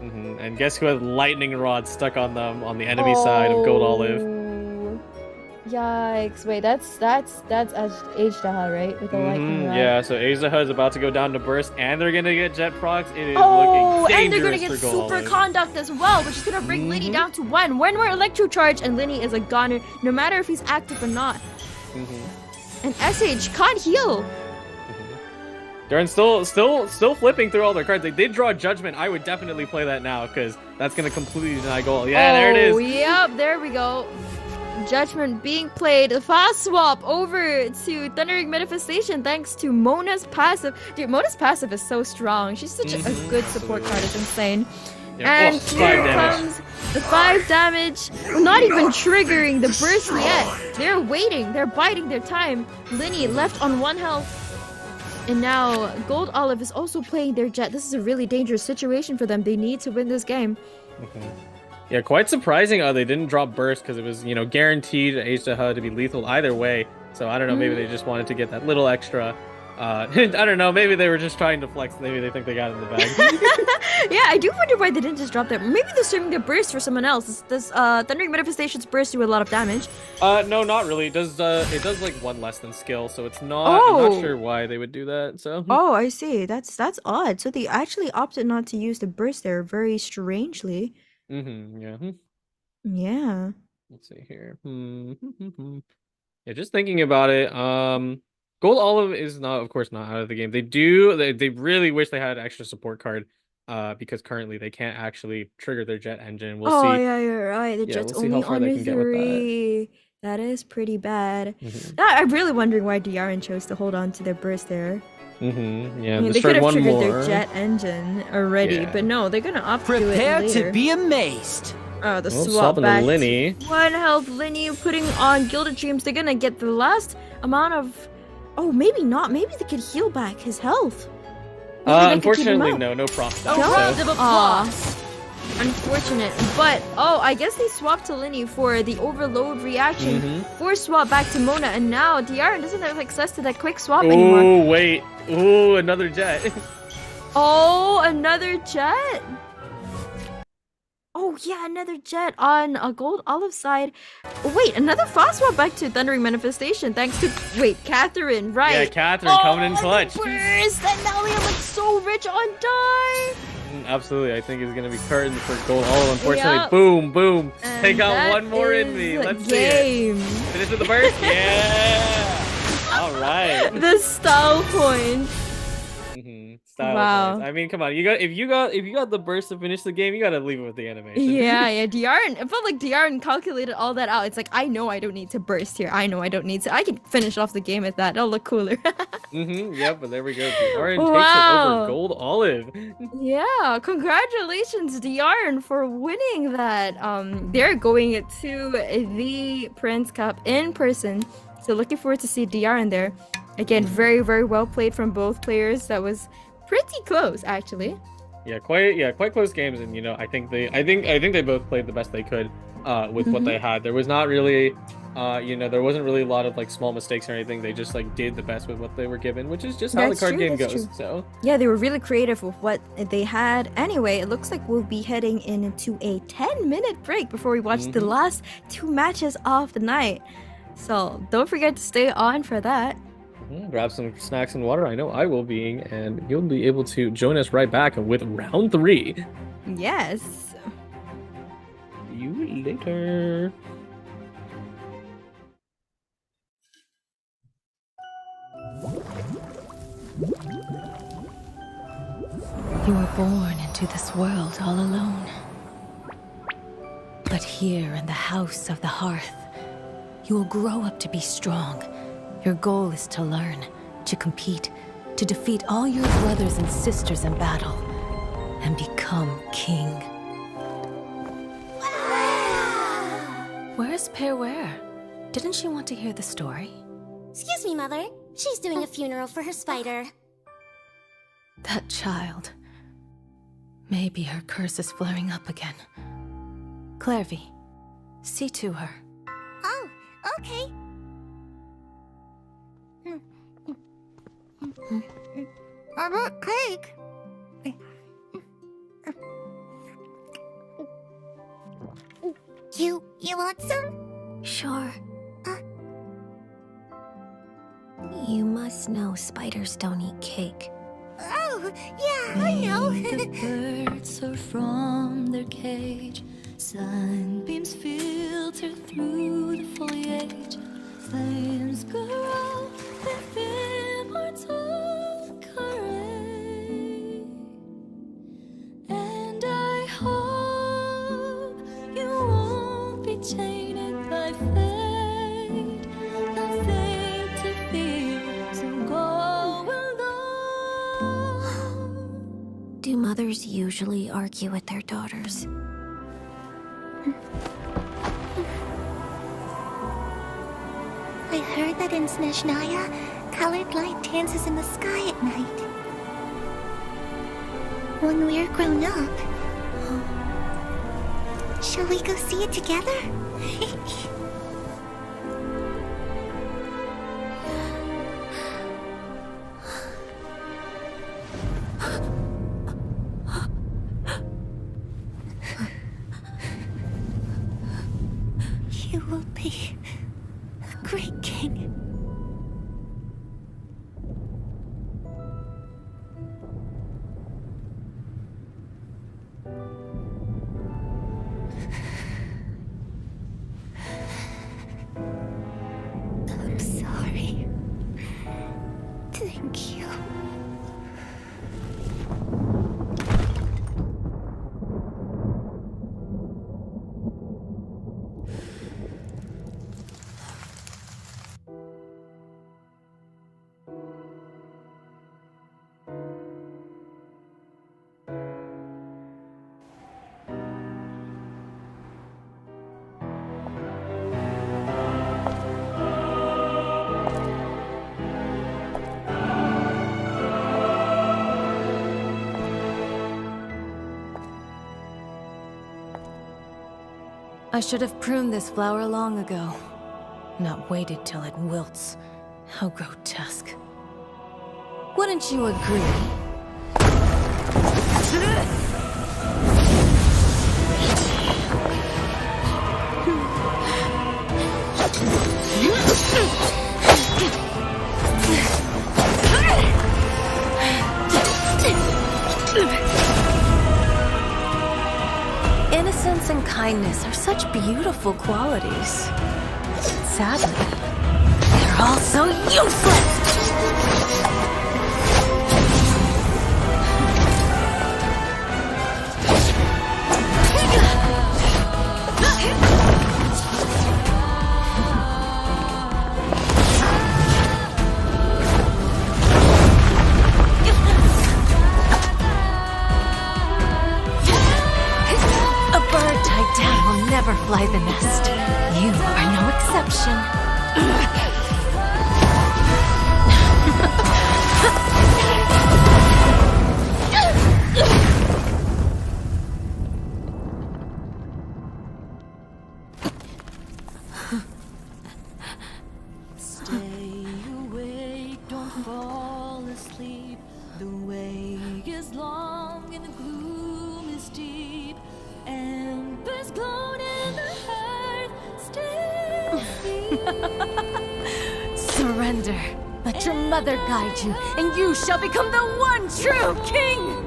[SPEAKER 13] And guess who has lightning rod stuck on them on the enemy side of Gold Olive?
[SPEAKER 14] Yikes! Wait, that's Ajdaha, right? With the lightning rod.
[SPEAKER 13] Yeah, so Ajdaha is about to go down to burst, and they're gonna get jet procs. It is looking dangerous
[SPEAKER 14] and they're gonna get
[SPEAKER 13] for Gold
[SPEAKER 14] super
[SPEAKER 13] Olive.
[SPEAKER 14] conduct as well, which is gonna bring Linny down to 1. 1 more electro charge, and Linny is a goner, no matter if he's active or not. And SH can't heal.
[SPEAKER 13] Darren still flipping through all their cards. They did draw Judgment. I would definitely play that now because that's gonna completely deny goal. Yeah, there it is.
[SPEAKER 14] Oh, yep, there we go. Judgment being played. A fast swap over to Thundering Manifestation thanks to Mona's passive. Dude, Mona's passive is so strong. She's such a good support card. It's insane.
[SPEAKER 13] Yeah.
[SPEAKER 14] And here comes the 5 damage. Not even triggering the burst yet. They're waiting. They're biding their time. Linny left on 1 health. And now Gold Olive is also playing their jet. This is a really dangerous situation for them. They need to win this game.
[SPEAKER 13] Yeah, quite surprising. They didn't drop burst because it was, guaranteed Ajdaha to be lethal either way. So I don't know. Maybe they just wanted to get that little extra. I don't know. Maybe they were just trying to flex. Maybe they think they got it in the bag.
[SPEAKER 14] Yeah, I do wonder why they didn't just drop that. Maybe they're saving their burst for someone else. Does Thundering Manifestation's burst do a lot of damage?
[SPEAKER 13] No, not really. It does like 1 less than skill, so it's not. I'm not sure why they would do that. So.
[SPEAKER 14] Oh, I see. That's odd. So they actually opted not to use the burst there, very strangely.
[SPEAKER 13] Yeah.
[SPEAKER 14] Yeah.
[SPEAKER 13] Let's see here. Yeah, just thinking about it. Gold Olive is not, of course, not out of the game. They really wish they had an extra support card, because currently they can't actually trigger their jet engine. We'll see.
[SPEAKER 14] Oh yeah, you're right. The jet's only on 3. That is pretty bad. I'm really wondering why Diarn chose to hold on to their burst there.
[SPEAKER 13] Yeah,
[SPEAKER 14] I mean, they could have triggered their jet engine already, but no, they're gonna opt to do it later.
[SPEAKER 7] Prepare to be amazed.
[SPEAKER 14] Oh, the swap back.
[SPEAKER 13] Linny.
[SPEAKER 14] 1 health, Linny putting on Gilded Dreams. They're gonna get the last amount of. Oh, maybe not. Maybe they could heal back his health.
[SPEAKER 13] Unfortunately, no prompts.
[SPEAKER 14] A round of applause. Unfortunate, but I guess they swapped to Linny for the overload reaction. Force swap back to Mona, and now Diarn doesn't have access to that quick swap anymore.
[SPEAKER 13] Oh wait, another jet.
[SPEAKER 14] Oh, another jet. Oh yeah, another jet on a Gold Olive side. Oh, wait, another fast swap back to Thundering Manifestation thanks to Catherine, right?
[SPEAKER 13] Yeah, Catherine coming in clutch.
[SPEAKER 14] Burst, and now we looks so rich on die.
[SPEAKER 13] Absolutely, I think it's gonna be curtains for Gold Olive. Unfortunately, boom.
[SPEAKER 14] And
[SPEAKER 13] take out 1 more in me. Let's see it. Finish with the burst. Yeah. All right.
[SPEAKER 14] The style point.
[SPEAKER 13] Wow. I mean, come on. If you got the burst to finish the game, you gotta leave it with the animation.
[SPEAKER 14] Yeah. Diarn. It felt like Diarn calculated all that out. It's like, I know I don't need to burst here. I know I don't need to. I can finish off the game with that. It'll look cooler.
[SPEAKER 13] Yep. But there we go. Diarn takes it over Gold Olive.
[SPEAKER 14] Yeah. Congratulations, Diarn, for winning that. They're going to the Prince Cup in person. So looking forward to see Diarn there. Again, very, very well played from both players. That was pretty close, actually.
[SPEAKER 13] Yeah, quite close games, and I think they both played the best they could with what they had. There was not really, there wasn't really a lot of like small mistakes or anything. They just did the best with what they were given, which is just how the card game goes. So
[SPEAKER 14] yeah, they were really creative with what they had. Anyway, it looks like we'll be heading into a 10-minute break before we watch the last 2 matches of the night. So don't forget to stay on for that.
[SPEAKER 13] Grab some snacks and water. I know I will be, and you'll be able to join us right back with round 3.
[SPEAKER 14] Yes.
[SPEAKER 13] See you later.
[SPEAKER 1] You were born into this world all alone. But here in the house of the hearth, you will grow up to be strong
[SPEAKER 16] Your goal is to learn, to compete, to defeat all your brothers and sisters in battle, and become king. Where's Perware? Didn't she want to hear the story?
[SPEAKER 12] Excuse me, Mother. She's doing a funeral for her spider.
[SPEAKER 16] That child. Maybe her curse is flaring up again. Clairvy, see to her.
[SPEAKER 12] Oh, okay. I want cake. You want some?
[SPEAKER 17] Sure. You must know spiders don't eat cake.
[SPEAKER 12] Oh, yeah, I know.
[SPEAKER 18] The birds soar from their cage. Sunbeams filter through the foliage. Flames grow with immortal courage. And I hope you won't be tainted by fate. Nothing to fear, so go alone.
[SPEAKER 17] Do mothers usually argue with their daughters?
[SPEAKER 12] I heard that in Snezhnaya, colored light dances in the sky at night. When we're grown up, shall we go see it together? You will be a great king. I'm sorry. Thank you.
[SPEAKER 16] I should have pruned this flower long ago, not waited till it wilts. How grotesque. Wouldn't you agree? Innocence and kindness are such beautiful qualities. Sadly, they're all so useless! Never fly the nest. You are no exception.
[SPEAKER 18] Stay awake, don't fall asleep. The way is long and the gloom is deep. Embers glowed in the heart, still
[SPEAKER 16] Surrender. Let your mother guide you, and you shall become the one true king!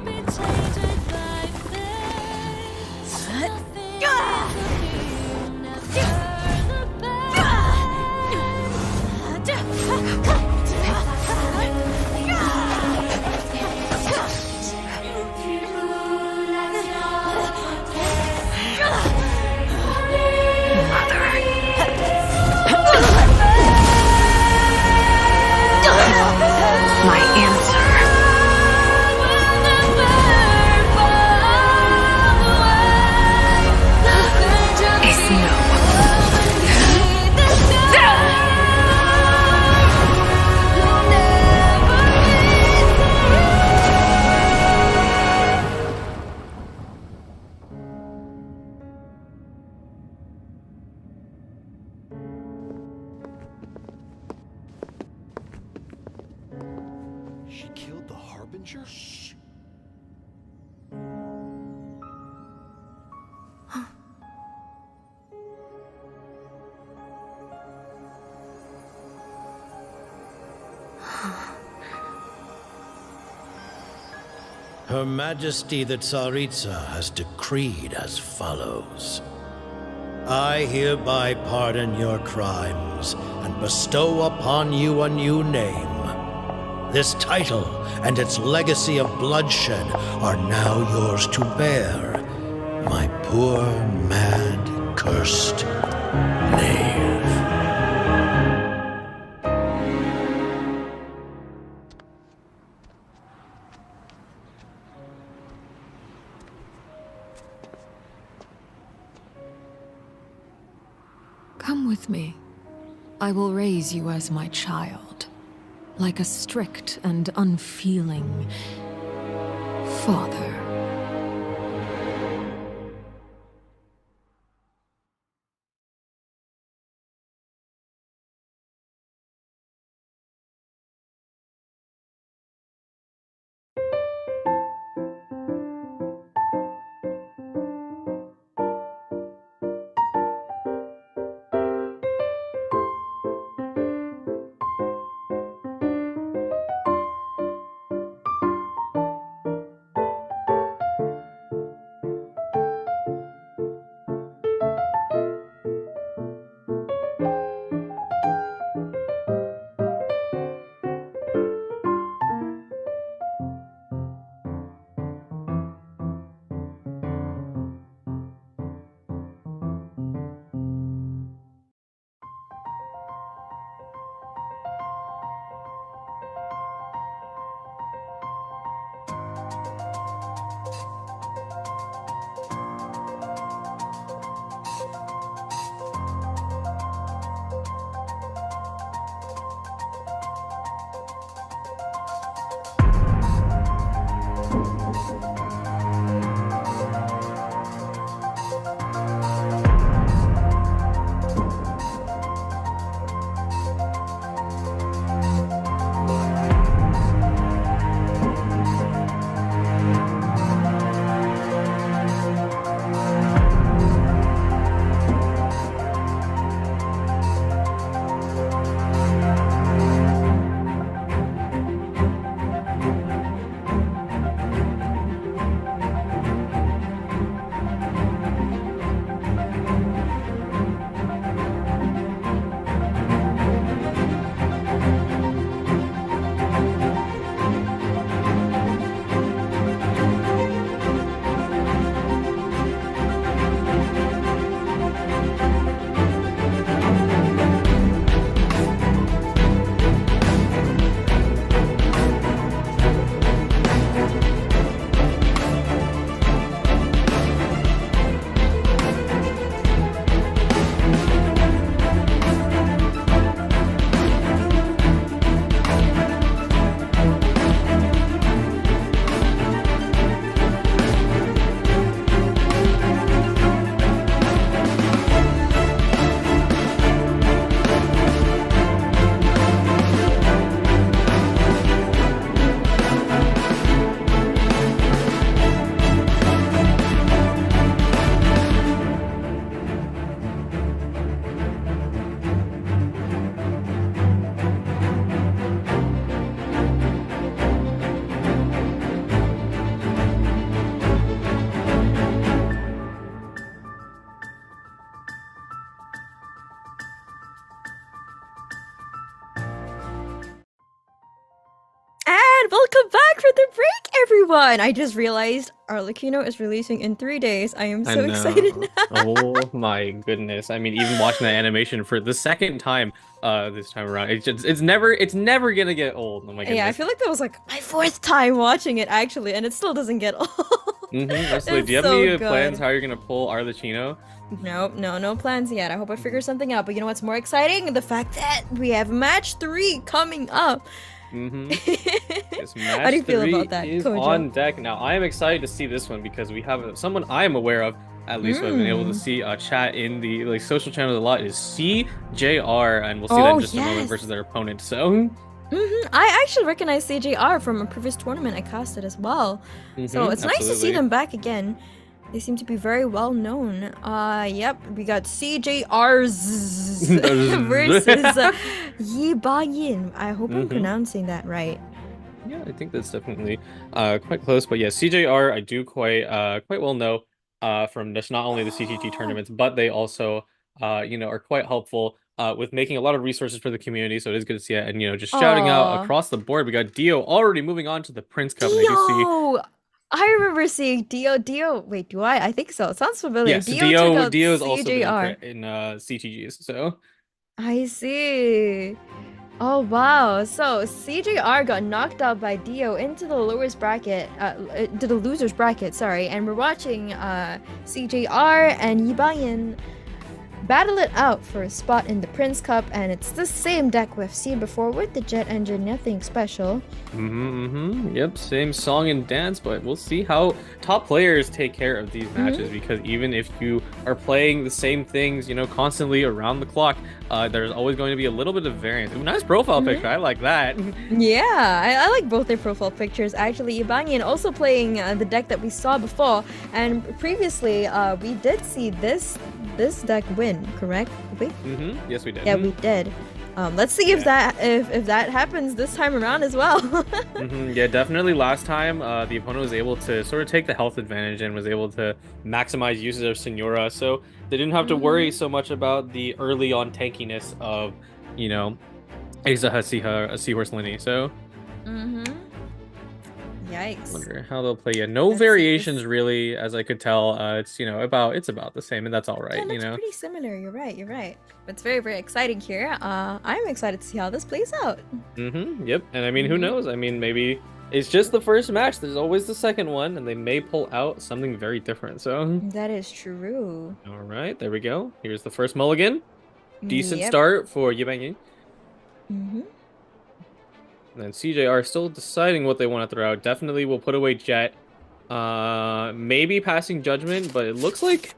[SPEAKER 8] danger? Shh.
[SPEAKER 19] Her Majesty the Tsaritsa has decreed as follows. I hereby pardon your crimes and bestow upon you a new name. This title and its legacy of bloodshed are now yours to bear, my poor, mad, cursed knave.
[SPEAKER 1] Come with me. I will raise you as my child, like a strict and unfeeling father.
[SPEAKER 14] Welcome back from the break, everyone! I just realized Arlecchino is releasing in 3 days. I am so excited now.
[SPEAKER 13] Oh my goodness. I mean, even watching that animation for the second time this time around, it's never gonna get old. Oh my goodness.
[SPEAKER 14] Yeah, I feel like that was like my 4th time watching it actually, and it still doesn't get old.
[SPEAKER 13] Leslie, do you have any plans how you're gonna pull Arlecchino?
[SPEAKER 14] No plans yet. I hope I figure something out. But you know what's more exciting? The fact that we have match 3 coming up.
[SPEAKER 13] Yes, match
[SPEAKER 14] How do you feel
[SPEAKER 13] 3
[SPEAKER 14] about that,
[SPEAKER 13] is
[SPEAKER 14] Kojo?
[SPEAKER 13] on deck now. I am excited to see this one because we have someone I am aware of, at least who I've been able to see chat in the social channels a lot, is CJR, and we'll see that in just a moment versus their opponent. So
[SPEAKER 14] I actually recognize CJR from a previous tournament I casted as well. So it's nice to see them back again. They seem to be very well known. Yep, we got CJR's versus Yi Ba-yin. I hope I'm pronouncing that right.
[SPEAKER 13] Yeah, I think that's definitely quite close. But yeah, CJR I do quite well know from just not only the CTG tournaments, but they also are quite helpful with making a lot of resources for the community. So it is good to see it, and just shouting out across the board. We got Dio already moving on to the Prince Cup.
[SPEAKER 14] Dio! I remember seeing Dio. Wait, do I? I think so. It sounds familiar.
[SPEAKER 13] Yes,
[SPEAKER 14] Dio
[SPEAKER 13] is also in CTGs. So
[SPEAKER 14] I see. Oh wow! So CJR got knocked out by Dio into the lowest bracket, to the losers bracket. Sorry, and we're watching CJR and Yi Ba-yin battle it out for a spot in the Prince Cup, and it's the same deck we've seen before with the Jet Engine. Nothing special.
[SPEAKER 13] Yep, same song and dance, but we'll see how top players take care of these matches, because even if you are playing the same things, constantly around the clock, there's always going to be a little bit of variance. Ooh, nice profile picture. I like that.
[SPEAKER 14] Yeah, I like both their profile pictures. Actually, Ibanyan also playing the deck that we saw before, and previously we did see this deck win, correct? Did we?
[SPEAKER 13] Yes, we did.
[SPEAKER 14] Yeah, we did. Let's see if that happens this time around as well.
[SPEAKER 13] Yeah, definitely. Last time, the opponent was able to sort of take the health advantage and was able to maximize uses of Senora, so they didn't have to worry so much about the early on tankiness of, Azaha Seahorse Linny. So.
[SPEAKER 14] Yikes.
[SPEAKER 13] Wonder how they'll play. Yeah, no variations really, as I could tell. It's about the same, and that's all right.
[SPEAKER 14] Yeah, pretty similar. You're right. But it's very, very exciting here. I'm excited to see how this plays out.
[SPEAKER 13] Yep. And I mean, who knows? I mean, maybe it's just the first match. There's always the second one, and they may pull out something very different. So
[SPEAKER 14] that is true.
[SPEAKER 13] All right, there we go. Here's the first mulligan. Decent start for Yibang. And then CJR still deciding what they want to throw out. Definitely will put away Jet. Maybe passing Judgment, but it looks like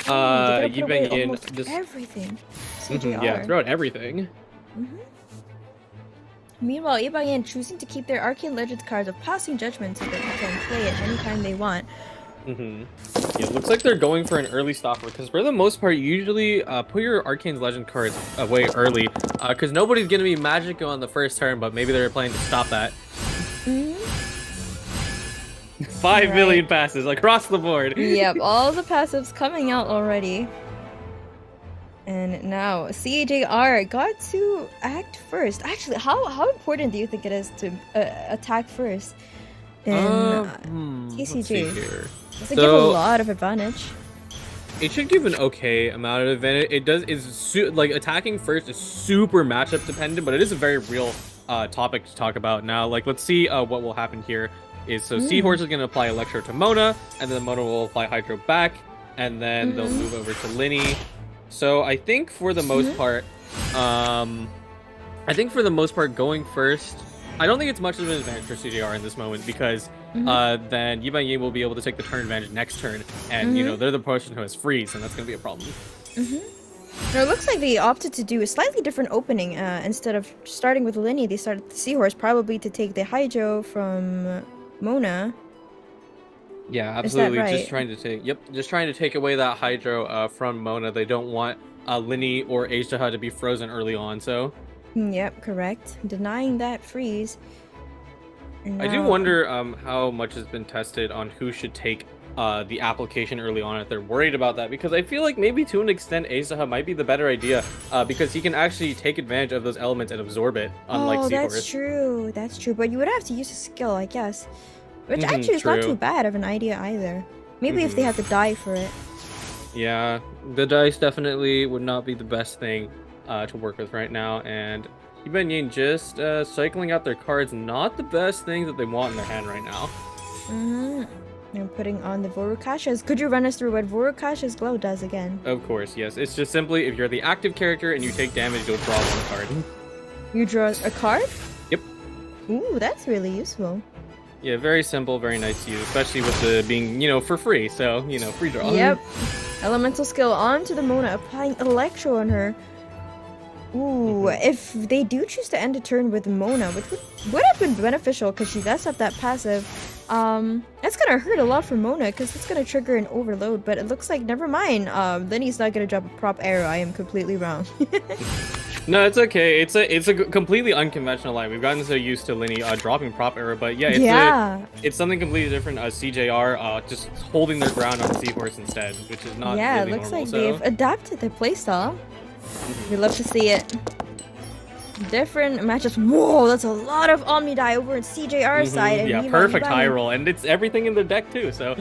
[SPEAKER 14] Yibang just everything.
[SPEAKER 13] Yeah, throw out everything.
[SPEAKER 14] Meanwhile, Yibang choosing to keep their Arcane Legends cards of Passing Judgment so that they can play it anytime they want.
[SPEAKER 13] Yeah, it looks like they're going for an early stopper, because for the most part, you usually put your Arcane Legend cards away early, because nobody's going to be Magic on the first turn, but maybe they're planning to stop that. 5 million passes across the board.
[SPEAKER 14] Yep, all the passives coming out already. And now CJR got to act first. Actually, how important do you think it is to attack first in TCG? Does it give a lot of advantage?
[SPEAKER 13] It should give an okay amount of advantage. It does. Like attacking first is super matchup dependent, but it is a very real topic to talk about now. Like, let's see what will happen here. Seahorse is going to apply Electro to Mona, and then Mona will apply Hydro back, and then they'll move over to Linny. So I think for the most part, going first, I don't think it's much of an advantage for CJR in this moment, because then Yibang will be able to take the turn advantage next turn, and they're the person who has freeze, and that's going to be a problem.
[SPEAKER 14] Now it looks like they opted to do a slightly different opening. Instead of starting with Linny, they started the Seahorse, probably to take the Hydro from Mona.
[SPEAKER 13] Yeah, absolutely.
[SPEAKER 14] Right?
[SPEAKER 13] Just trying to take away that Hydro from Mona. They don't want Linny or Azaha to be frozen early on, so.
[SPEAKER 14] Yep, correct. Denying that freeze.
[SPEAKER 13] I do wonder how much has been tested on who should take the application early on if they're worried about that, because I feel like maybe to an extent Azaha might be the better idea, because he can actually take advantage of those elements and absorb it, unlike Seahorse.
[SPEAKER 14] That's true, but you would have to use a skill, I guess, which actually is not too bad of an idea either. Maybe if they have to die for it.
[SPEAKER 13] Yeah, the dice definitely would not be the best thing to work with right now, and Yibang just cycling out their cards, not the best things that they want in their hand right now.
[SPEAKER 14] They're putting on the Vorukasha's. Could you run us through what Vorukasha's Glow does again?
[SPEAKER 13] Of course, yes. It's just simply, if you're the active character and you take damage, you'll draw one card.
[SPEAKER 14] You draw a card?
[SPEAKER 13] Yep.
[SPEAKER 14] Ooh, that's really useful.
[SPEAKER 13] Yeah, very simple, very nice to use, especially with the being, for free, so, free draw.
[SPEAKER 14] Yep. Elemental skill onto the Mona, applying Electro on her. Ooh, if they do choose to end the turn with Mona, which would have been beneficial because she does have that passive, that's gonna hurt a lot for Mona because it's gonna trigger an overload, but it looks like, never mind, Lenny's not gonna drop a prop arrow. I am completely wrong.
[SPEAKER 13] No, it's okay. It's a completely unconventional line. We've gotten so used to Lenny dropping prop arrow, but yeah, it's something completely different. CJR just holding their ground on Seahorse instead, which is not
[SPEAKER 14] yeah,
[SPEAKER 13] really
[SPEAKER 14] it looks
[SPEAKER 13] normal,
[SPEAKER 14] like they've adapted their playstyle. We love to see it. Different matches. Whoa, that's a lot of Omni Die over on CJR's side. And
[SPEAKER 13] yeah, perfect high roll, and it's everything in their deck too. So.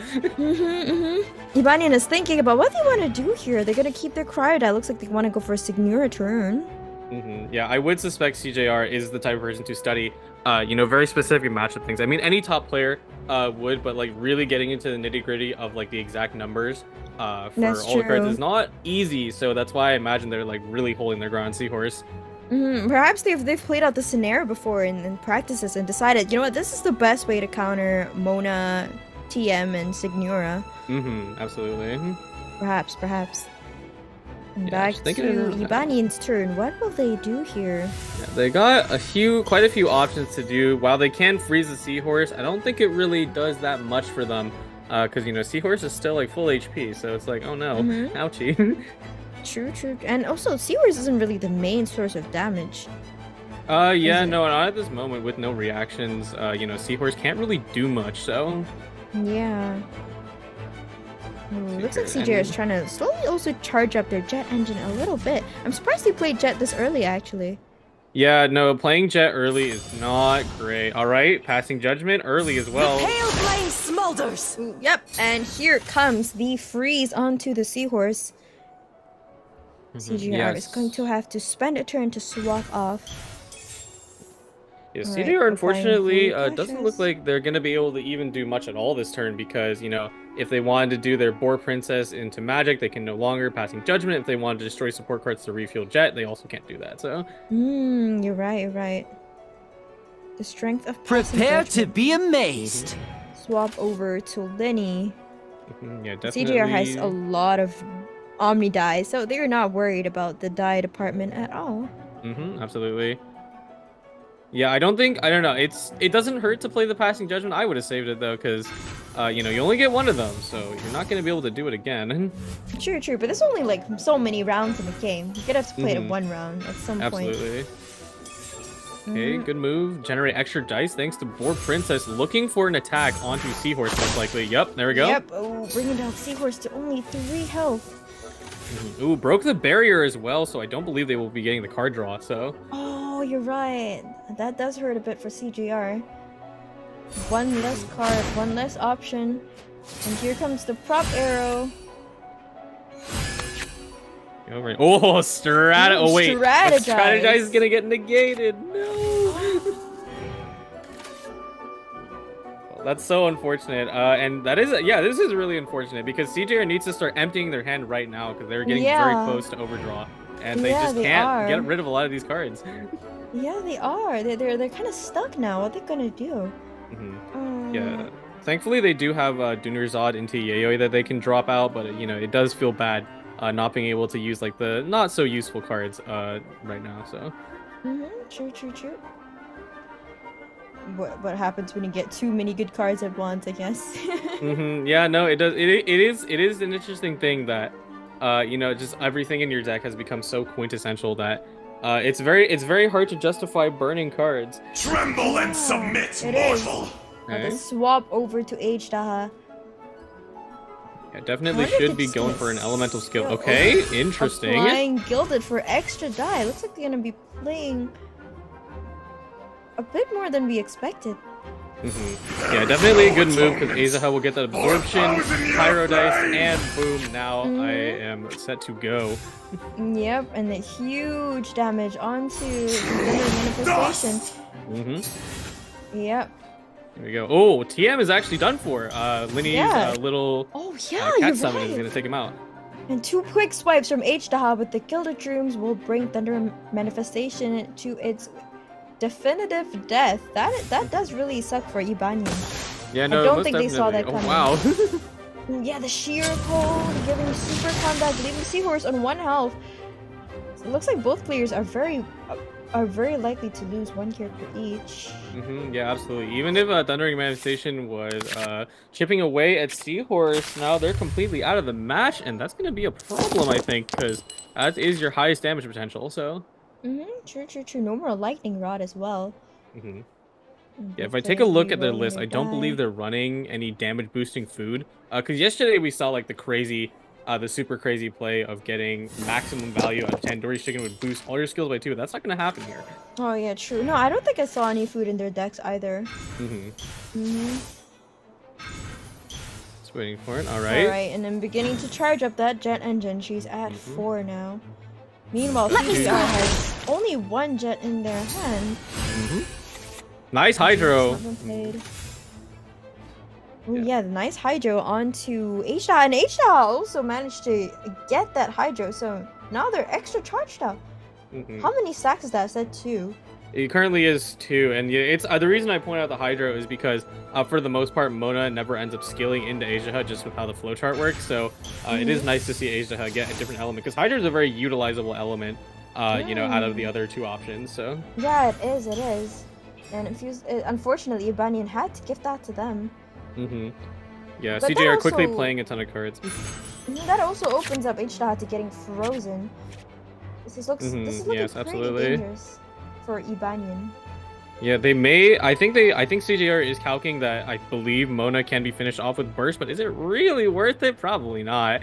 [SPEAKER 14] Ibanian is thinking about what they want to do here. They're gonna keep their cryo die. Looks like they want to go for a Signora turn.
[SPEAKER 13] Yeah, I would suspect CJR is the type of person to study, very specific matchup things. I mean, any top player would, but like really getting into the nitty gritty of like the exact numbers for all the cards is not easy. So that's why I imagine they're like really holding their ground on Seahorse.
[SPEAKER 14] Perhaps they've played out the scenario before in practices and decided, you know what, this is the best way to counter Mona, TM, and Signora.
[SPEAKER 13] Absolutely.
[SPEAKER 14] Perhaps. Back to Ibanian's turn. What will they do here?
[SPEAKER 13] Yeah, they got quite a few options to do. While they can freeze the Seahorse, I don't think it really does that much for them. Because, Seahorse is still like full HP, so it's like, oh no, ouchie.
[SPEAKER 14] True. And also, Seahorse isn't really the main source of damage.
[SPEAKER 13] Yeah, no, not at this moment with no reactions. Seahorse can't really do much, so.
[SPEAKER 14] Yeah. Looks like CJ is trying to slowly also charge up their jet engine a little bit. I'm surprised they played jet this early, actually.
[SPEAKER 13] Yeah, no, playing jet early is not great. All right, passing judgment early as well.
[SPEAKER 15] The pale flame smolders.
[SPEAKER 14] Yep, and here comes the freeze onto the Seahorse. CGR is going to have to spend a turn to swap off.
[SPEAKER 13] Yeah, CJR unfortunately doesn't look like they're going to be able to even do much at all this turn because, if they wanted to do their Boar Princess into Magic, they can no longer passing Judgment. If they wanted to destroy support cards to refuel Jet, they also can't do that, so.
[SPEAKER 14] You're right. The strength of
[SPEAKER 7] Prepare to be amazed.
[SPEAKER 14] Swap over to Lenny.
[SPEAKER 13] Yeah, definitely.
[SPEAKER 14] CJR has a lot of Omni Die, so they're not worried about the die department at all.
[SPEAKER 13] Absolutely. Yeah, I don't know. It doesn't hurt to play the passing judgment. I would have saved it though, because you only get one of them, so you're not going to be able to do it again.
[SPEAKER 14] True, but there's only like so many rounds in the game. You could have to play it one round at some point.
[SPEAKER 13] Absolutely. Okay, good move. Generate extra dice thanks to Boar Princess, looking for an attack onto Seahorse most likely. Yep, there we go.
[SPEAKER 14] Yep, bringing down Seahorse to only 3 health.
[SPEAKER 13] Ooh, broke the barrier as well, so I don't believe they will be getting the card draw, so.
[SPEAKER 14] Oh, you're right. That does hurt a bit for CJR. One less card, one less option. And here comes the prop arrow.
[SPEAKER 13] Oh, oh wait. Strategize is gonna get negated. No. Well, that's so unfortunate. And that is, this is really unfortunate because CJR needs to start emptying their hand right now because they're getting very close to overdraw. And they just can't get rid of a lot of these cards.
[SPEAKER 14] Yeah, they are. They're kind of stuck now. What are they gonna do?
[SPEAKER 13] Yeah. Thankfully, they do have Dunerzod into Yayoi that they can drop out, but it does feel bad not being able to use like the not so useful cards right now. So.
[SPEAKER 14] True. What happens when you get too many good cards at once? I guess.
[SPEAKER 13] Yeah. No, it does. It is an interesting thing that. Just everything in your deck has become so quintessential that it's very hard to justify burning cards.
[SPEAKER 3] Tremble and submit, mortal!
[SPEAKER 14] The swap over to H-Daha.
[SPEAKER 13] Yeah, definitely should be going for an elemental skill. Okay, interesting.
[SPEAKER 14] Applying Gilded for extra die. Looks like they're gonna be playing a bit more than we expected.
[SPEAKER 13] Yeah, definitely a good move because Azaha will get that absorption, Pyro Dice, and boom, now I am set to go.
[SPEAKER 14] Yep, and the huge damage onto the manifestation. Yep.
[SPEAKER 13] There we go. Oh, TM is actually done for. Linny's little cat summon is going to take him out.
[SPEAKER 14] And 2 quick swipes from H-Daha with the Gilded Rooms will bring Thunder Manifestation to its definitive death. That does really suck for Ibanian.
[SPEAKER 13] Yeah, no,
[SPEAKER 14] I don't think they saw that coming.
[SPEAKER 13] Oh, wow.
[SPEAKER 14] Yeah, the sheer cold giving super combat, leaving Seahorse on 1 health. So it looks like both players are very likely to lose one character each.
[SPEAKER 13] Yeah, absolutely. Even if Thundering Manifestation was chipping away at Seahorse, now they're completely out of the match, and that's going to be a problem, I think, because that is your highest damage potential. So.
[SPEAKER 14] True. No more Lightning Rod as well.
[SPEAKER 13] Yeah, if I take a look at their list, I don't believe they're running any damage boosting food. Because yesterday we saw like the super crazy play of getting maximum value out of Tandoori Chicken would boost all your skills by 2. That's not going to happen here.
[SPEAKER 14] Oh yeah, true. No, I don't think I saw any food in their decks either.
[SPEAKER 13] Just waiting for it. All right.
[SPEAKER 14] And then beginning to charge up that jet engine. She's at 4 now. Meanwhile, TCG has only 1 jet in their hand.
[SPEAKER 13] Nice Hydro.
[SPEAKER 14] Oh yeah, the nice Hydro onto H-Dot, and H-Dot also managed to get that Hydro, so now they're extra charged up. How many stacks is that? Is that 2?
[SPEAKER 13] It currently is 2, and yeah, it's the reason I point out the Hydro is because for the most part, Mona never ends up scaling into Asia just with how the flowchart works. So it is nice to see Asia get a different element because Hydra is a very utilizable element, you know, out of the other 2 options. So
[SPEAKER 14] yeah, it is. And unfortunately, Ibanyan had to give that to them.
[SPEAKER 13] Yeah,
[SPEAKER 14] But
[SPEAKER 13] CJ are
[SPEAKER 14] that
[SPEAKER 13] quickly
[SPEAKER 14] also-
[SPEAKER 13] playing a ton of cards.
[SPEAKER 14] That also opens up H-Dot to getting frozen. This looks
[SPEAKER 13] Yes,
[SPEAKER 14] pretty
[SPEAKER 13] absolutely.
[SPEAKER 14] dangerous for Ibanyan.
[SPEAKER 13] Yeah, they may. I think CJR is calculating that I believe Mona can be finished off with burst, but is it really worth it? Probably not.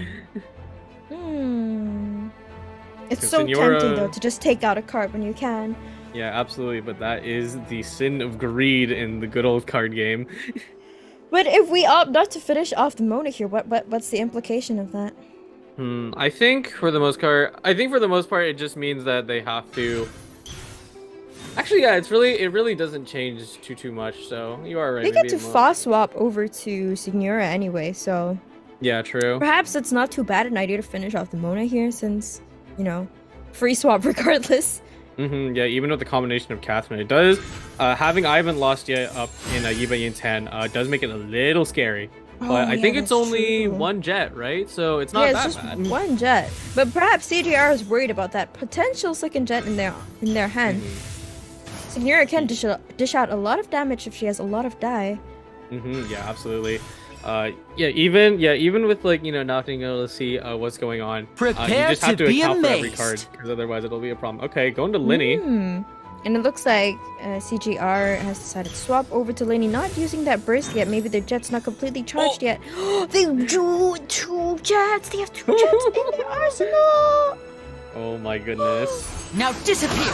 [SPEAKER 14] It's so tempting though to just take out a card when you can.
[SPEAKER 13] Yeah, absolutely, but that is the sin of greed in the good old card game.
[SPEAKER 14] But if we opt not to finish off the Mona here, what's the implication of that?
[SPEAKER 13] I think for the most part, it just means that they have to. Actually, yeah, it really doesn't change too much. So you are right.
[SPEAKER 14] They get to fast swap over to Signora anyway, so
[SPEAKER 13] yeah, true.
[SPEAKER 14] perhaps it's not too bad an idea to finish off the Mona here, since free swap regardless.
[SPEAKER 13] Yeah, even with the combination of Catherine, it does. Having Ivan lost yet up in Yiba Yin's hand does make it a little scary. But I think it's only 1 jet, right? So it's not that
[SPEAKER 14] it's just
[SPEAKER 13] bad.
[SPEAKER 14] 1 jet. But perhaps CJR is worried about that potential second jet in their hand. Signora can dish out a lot of damage if she has a lot of die.
[SPEAKER 13] Yeah, absolutely. Even with not being able to see what's going on, you
[SPEAKER 7] Prepare
[SPEAKER 13] just have
[SPEAKER 7] to
[SPEAKER 13] to
[SPEAKER 7] be
[SPEAKER 13] account for every
[SPEAKER 7] amazed.
[SPEAKER 13] card because otherwise it'll be a problem. Okay, going to Linny.
[SPEAKER 14] And it looks like CJR has decided to swap over to Linny, not using that burst yet. Maybe their jet's not completely charged yet. They drew 2 jets. They have 2 jets in their arsenal.
[SPEAKER 13] Oh my goodness.
[SPEAKER 7] Now disappear.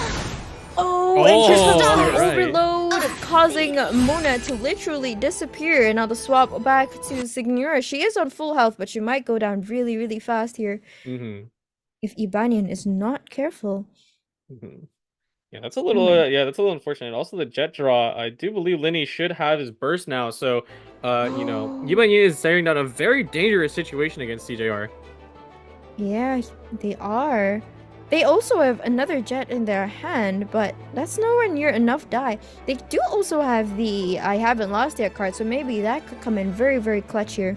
[SPEAKER 14] And here's the
[SPEAKER 13] right.
[SPEAKER 14] overload, causing Mona to literally disappear. And now the swap back to Signora. She is on full health, but she might go down really, really fast here if Ibanyan is not careful.
[SPEAKER 13] Yeah, that's a little unfortunate. Also, the jet draw. I do believe Linny should have his burst now. So, Yiban Yin is staring down a very dangerous situation against CJR.
[SPEAKER 14] Yeah, they are. They also have another jet in their hand, but that's nowhere near enough die. They do also have the I haven't lost yet card, so maybe that could come in very, very clutch here.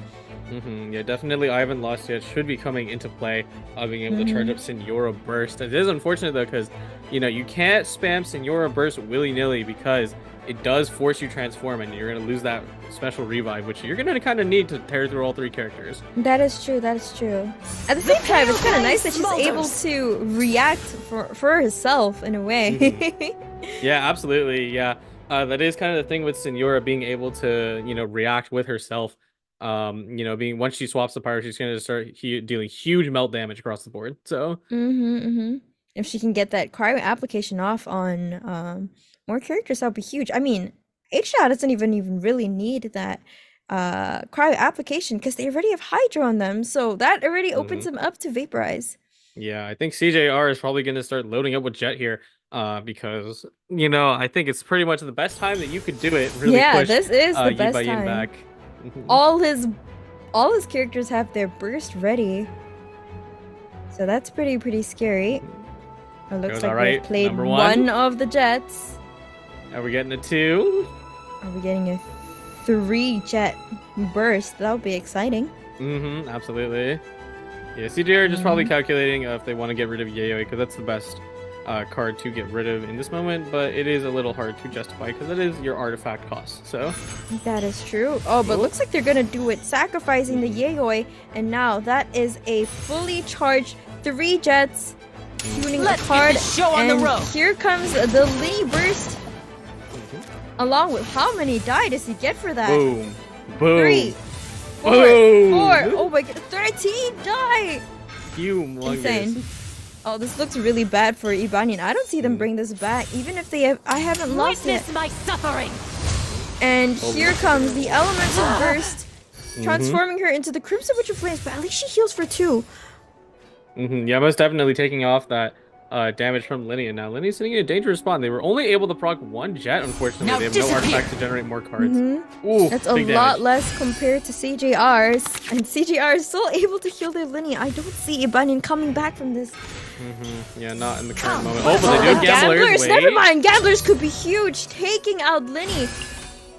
[SPEAKER 13] Yeah, definitely I haven't lost yet should be coming into play, being able to charge up Senora Burst. It is unfortunate though, because you can't spam Senora Burst willy-nilly because it does force you transform and you're going to lose that special revive, which you're going to kind of need to tear through all 3 characters.
[SPEAKER 14] That is true. At the same time, it's kind of nice that she's able to react for herself in a way.
[SPEAKER 13] Yeah, absolutely. Yeah, that is kind of the thing with Senora being able to react with herself. Being once she swaps the power, she's going to start dealing huge melt damage across the board. So
[SPEAKER 14] if she can get that cryo application off on more characters, that would be huge. I mean, H-Shot doesn't even really need that cryo application because they already have Hydra on them, so that already opens them up to Vaporize.
[SPEAKER 13] Yeah, I think CJR is probably going to start loading up with Jet here, because I think it's pretty much the best time that you could do it. Really push,
[SPEAKER 14] this is the best
[SPEAKER 13] Yiba Yin
[SPEAKER 14] time.
[SPEAKER 13] back.
[SPEAKER 14] All his characters have their burst ready, so that's pretty scary. It looks like
[SPEAKER 13] right.
[SPEAKER 14] we've played
[SPEAKER 13] Number
[SPEAKER 14] one of the jets.
[SPEAKER 13] Are we getting a 2?
[SPEAKER 14] Are we getting a 3 jet burst? That would be exciting.
[SPEAKER 13] Absolutely. Yeah, CJR just probably calculating if they want to get rid of Yayoi, because that's the best card to get rid of in this moment, but it is a little hard to justify because it is your artifact cost, so.
[SPEAKER 14] That is true. Oh, but looks like they're gonna do it, sacrificing the Yayoi, and now that is a fully charged 3 jets, tuning the card,
[SPEAKER 15] show on the road.
[SPEAKER 14] Here comes the Lee Burst, along with how many die does he get for that?
[SPEAKER 13] Boom. Boom.
[SPEAKER 14] 3, 4,
[SPEAKER 13] Boom.
[SPEAKER 14] 4, oh my god, 13 die!
[SPEAKER 13] Humongous.
[SPEAKER 14] Insane. Oh, this looks really bad for Ibanian. I don't see them bring this back, even if they have. I haven't lost
[SPEAKER 15] Witness
[SPEAKER 14] it.
[SPEAKER 15] my suffering.
[SPEAKER 14] And here comes the Elemental Burst, transforming her into the Crimson Witch of Flames, but at least she heals for 2.
[SPEAKER 13] Yeah, most definitely taking off that damage from Linny, and now Linny's sitting in a dangerous spot. They were only able to proc 1 jet, unfortunately.
[SPEAKER 15] Now
[SPEAKER 13] they have no artifacts to generate more cards. Ooh,
[SPEAKER 14] That's a
[SPEAKER 13] big
[SPEAKER 14] lot
[SPEAKER 13] damage.
[SPEAKER 14] less compared to CJR's, and CJR is still able to heal their Linny. I don't see Ibanian coming back from this.
[SPEAKER 13] Yeah, not in the current moment. Oh, but they do Gamblers. Wait.
[SPEAKER 14] Never mind. Gamblers could be huge, taking out Linny.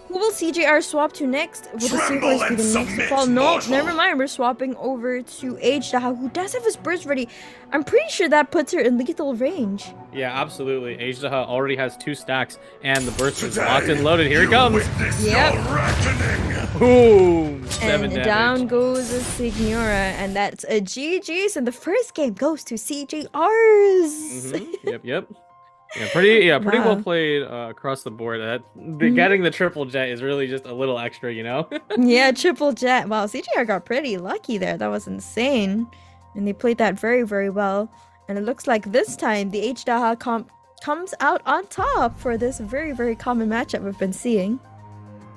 [SPEAKER 14] Who will CJR swap to next? Will the Seahorse be the next to fall? No, never mind. We're swapping over to H-Daha, who does have his burst ready. I'm pretty sure that puts her in lethal range.
[SPEAKER 13] Yeah, absolutely. H-Daha already has 2 stacks, and the burst is locked and loaded. Here it comes.
[SPEAKER 14] Yep.
[SPEAKER 13] Boom. 7
[SPEAKER 14] And
[SPEAKER 13] damage.
[SPEAKER 14] down goes a Signora, and that's a GG's, and the first game goes to CJR's.
[SPEAKER 13] Yep. Yeah, pretty
[SPEAKER 14] Wow.
[SPEAKER 13] well played across the board. Getting the triple jet is really just a little extra, you know?
[SPEAKER 14] Yeah, triple jet. Wow, CJR got pretty lucky there. That was insane. And they played that very, very well. And it looks like this time the H-Daha comp comes out on top for this very, very common matchup we've been seeing.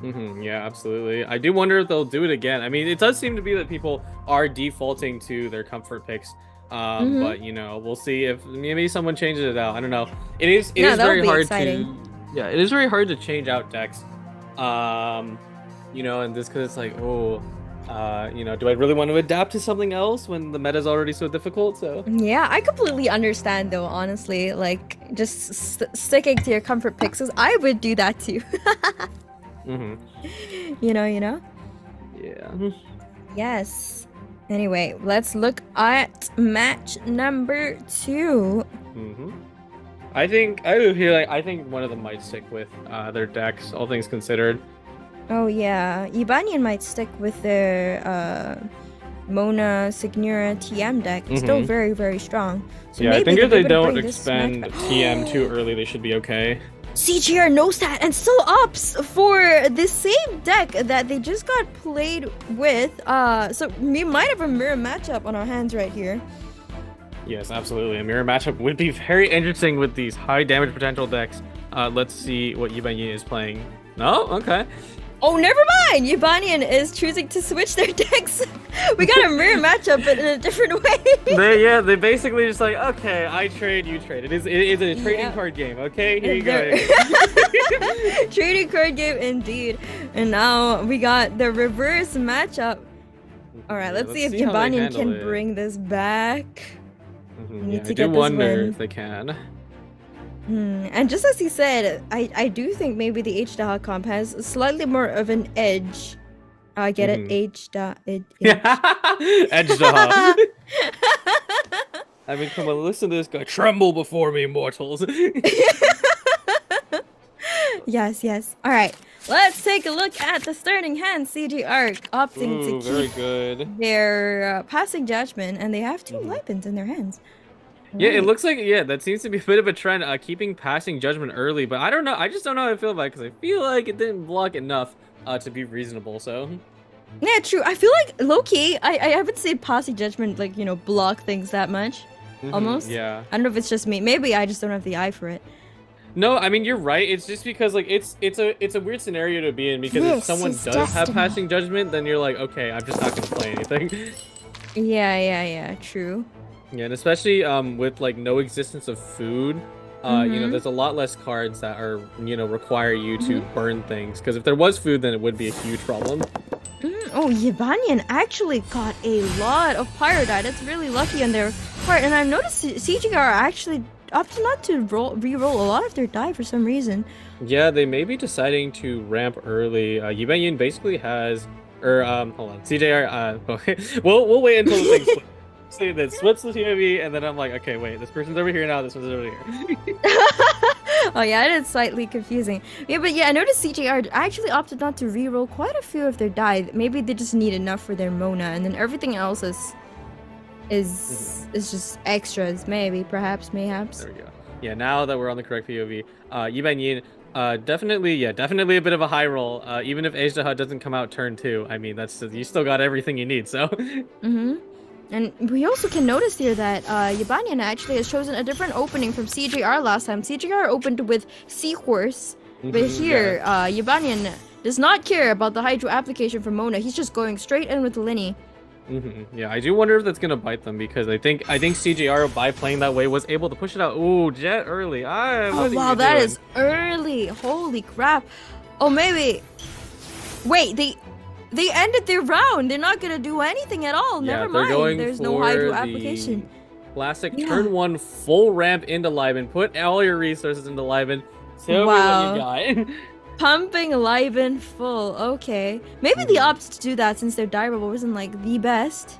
[SPEAKER 13] Yeah, absolutely. I do wonder if they'll do it again. I mean, it does seem to be that people are defaulting to their comfort picks. But you know, we'll see if maybe someone changes it out. I don't know. It is very hard to it is very hard to change out decks. You know, and this because it's like, you know, do I really want to adapt to something else when the meta is already so difficult? So
[SPEAKER 14] Yeah, I completely understand though, honestly. Like, just sticking to your comfort picks, 'cause I would do that too. You know?
[SPEAKER 13] Yeah.
[SPEAKER 14] Yes. Anyway, let's look at match number 2.
[SPEAKER 13] I think I think one of them might stick with their decks, all things considered.
[SPEAKER 14] Oh yeah, Ibanian might stick with their Mona Signora TM deck. It's still very, very strong. So
[SPEAKER 13] Yeah, I
[SPEAKER 14] maybe
[SPEAKER 13] think if
[SPEAKER 14] they're
[SPEAKER 13] they
[SPEAKER 14] gonna
[SPEAKER 13] don't
[SPEAKER 14] bring this
[SPEAKER 13] expend
[SPEAKER 14] match back.
[SPEAKER 13] TM too early, they should be okay.
[SPEAKER 14] CGR knows that and still opts for the same deck that they just got played with. So we might have a mirror matchup on our hands right here.
[SPEAKER 13] Yes, absolutely. A mirror matchup would be very interesting with these high damage potential decks. Let's see what Yibanian is playing. No? Okay.
[SPEAKER 14] Oh, never mind! Ibanian is choosing to switch their decks. We got a mirror matchup, but in a different way.
[SPEAKER 13] They basically just like, okay, I trade, you trade. It is a trading card game, okay? Here you go.
[SPEAKER 14] Trading card game indeed. And now we got the reverse matchup. Alright, let's see if Ibanian can bring this back.
[SPEAKER 13] Yeah, I do wonder if they can.
[SPEAKER 14] And just as he said, I do think maybe the H-Daha comp has slightly more of an edge. I get it, H-Daha.
[SPEAKER 13] Edge-Daha. I mean, come on, listen to this guy. Tremble before me, mortals.
[SPEAKER 14] Yes. Alright, let's take a look at the starting hand. CG Arc opting to
[SPEAKER 13] very
[SPEAKER 14] keep
[SPEAKER 13] good.
[SPEAKER 14] their passing judgment, and they have 2 weapons in their hands.
[SPEAKER 13] Yeah, it looks like, that seems to be a bit of a trend, keeping passing judgment early, but I don't know, I just don't know how I feel about it, because I feel like it didn't block enough to be reasonable, so.
[SPEAKER 14] Yeah, true. I feel like, low-key, I haven't seen passing judgment, like, you know, block things that much. Almost.
[SPEAKER 13] Yeah.
[SPEAKER 14] I don't know if it's just me. Maybe I just don't have the eye for it.
[SPEAKER 13] No, I mean, you're right, it's just because, like, it's a weird scenario to be in, because if someone does have passing judgment, then you're like, okay, I'm just not going to play anything.
[SPEAKER 14] Yeah, true.
[SPEAKER 13] Yeah, and especially with like no existence of food, you know, there's a lot less cards that are, you know, require you to burn things. Because if there was food, then it would be a huge problem.
[SPEAKER 14] Oh, Yibanian actually got a lot of Pyrodite. That's really lucky on their part. And I've noticed CGR actually opted not to re-roll a lot of their die for some reason.
[SPEAKER 13] Yeah, they may be deciding to ramp early. Yibanian basically has, or hold on, CJR. We'll wait until the thing's. See, then switch the POV, and then I'm like, okay, wait, this person's over here now, this one's over here.
[SPEAKER 14] Oh yeah, it is slightly confusing. Yeah, but yeah, I noticed CJR actually opted not to reroll quite a few of their die. Maybe they just need enough for their Mona, and then everything else is just extras, maybe, perhaps, mayhaps.
[SPEAKER 13] There we go. Yeah, now that we're on the correct POV, Yiban Yin, definitely a bit of a high roll. Even if Ejdaha doesn't come out turn 2, I mean, you still got everything you need, so.
[SPEAKER 14] And we also can notice here that Yabanian actually has chosen a different opening from CJR last time. CJR opened with Seahorse, but here, Yabanian does not care about the Hydro application for Mona. He's just going straight in with Linny.
[SPEAKER 13] Yeah, I do wonder if that's gonna bite them because I think CJR by playing that way was able to push it out. Ooh, Jet early.
[SPEAKER 14] Oh wow, that is early. Holy crap. Oh, maybe. Wait, they ended their round. They're not gonna do anything at all.
[SPEAKER 13] Yeah,
[SPEAKER 14] Never mind. There's no Hydro
[SPEAKER 13] the
[SPEAKER 14] application.
[SPEAKER 13] Classic turn 1 full ramp into Liven. Put all your resources into Liven. Tell me what you got.
[SPEAKER 14] Pumping Liven full. Okay. Maybe they opted to do that since their die roll wasn't like the best.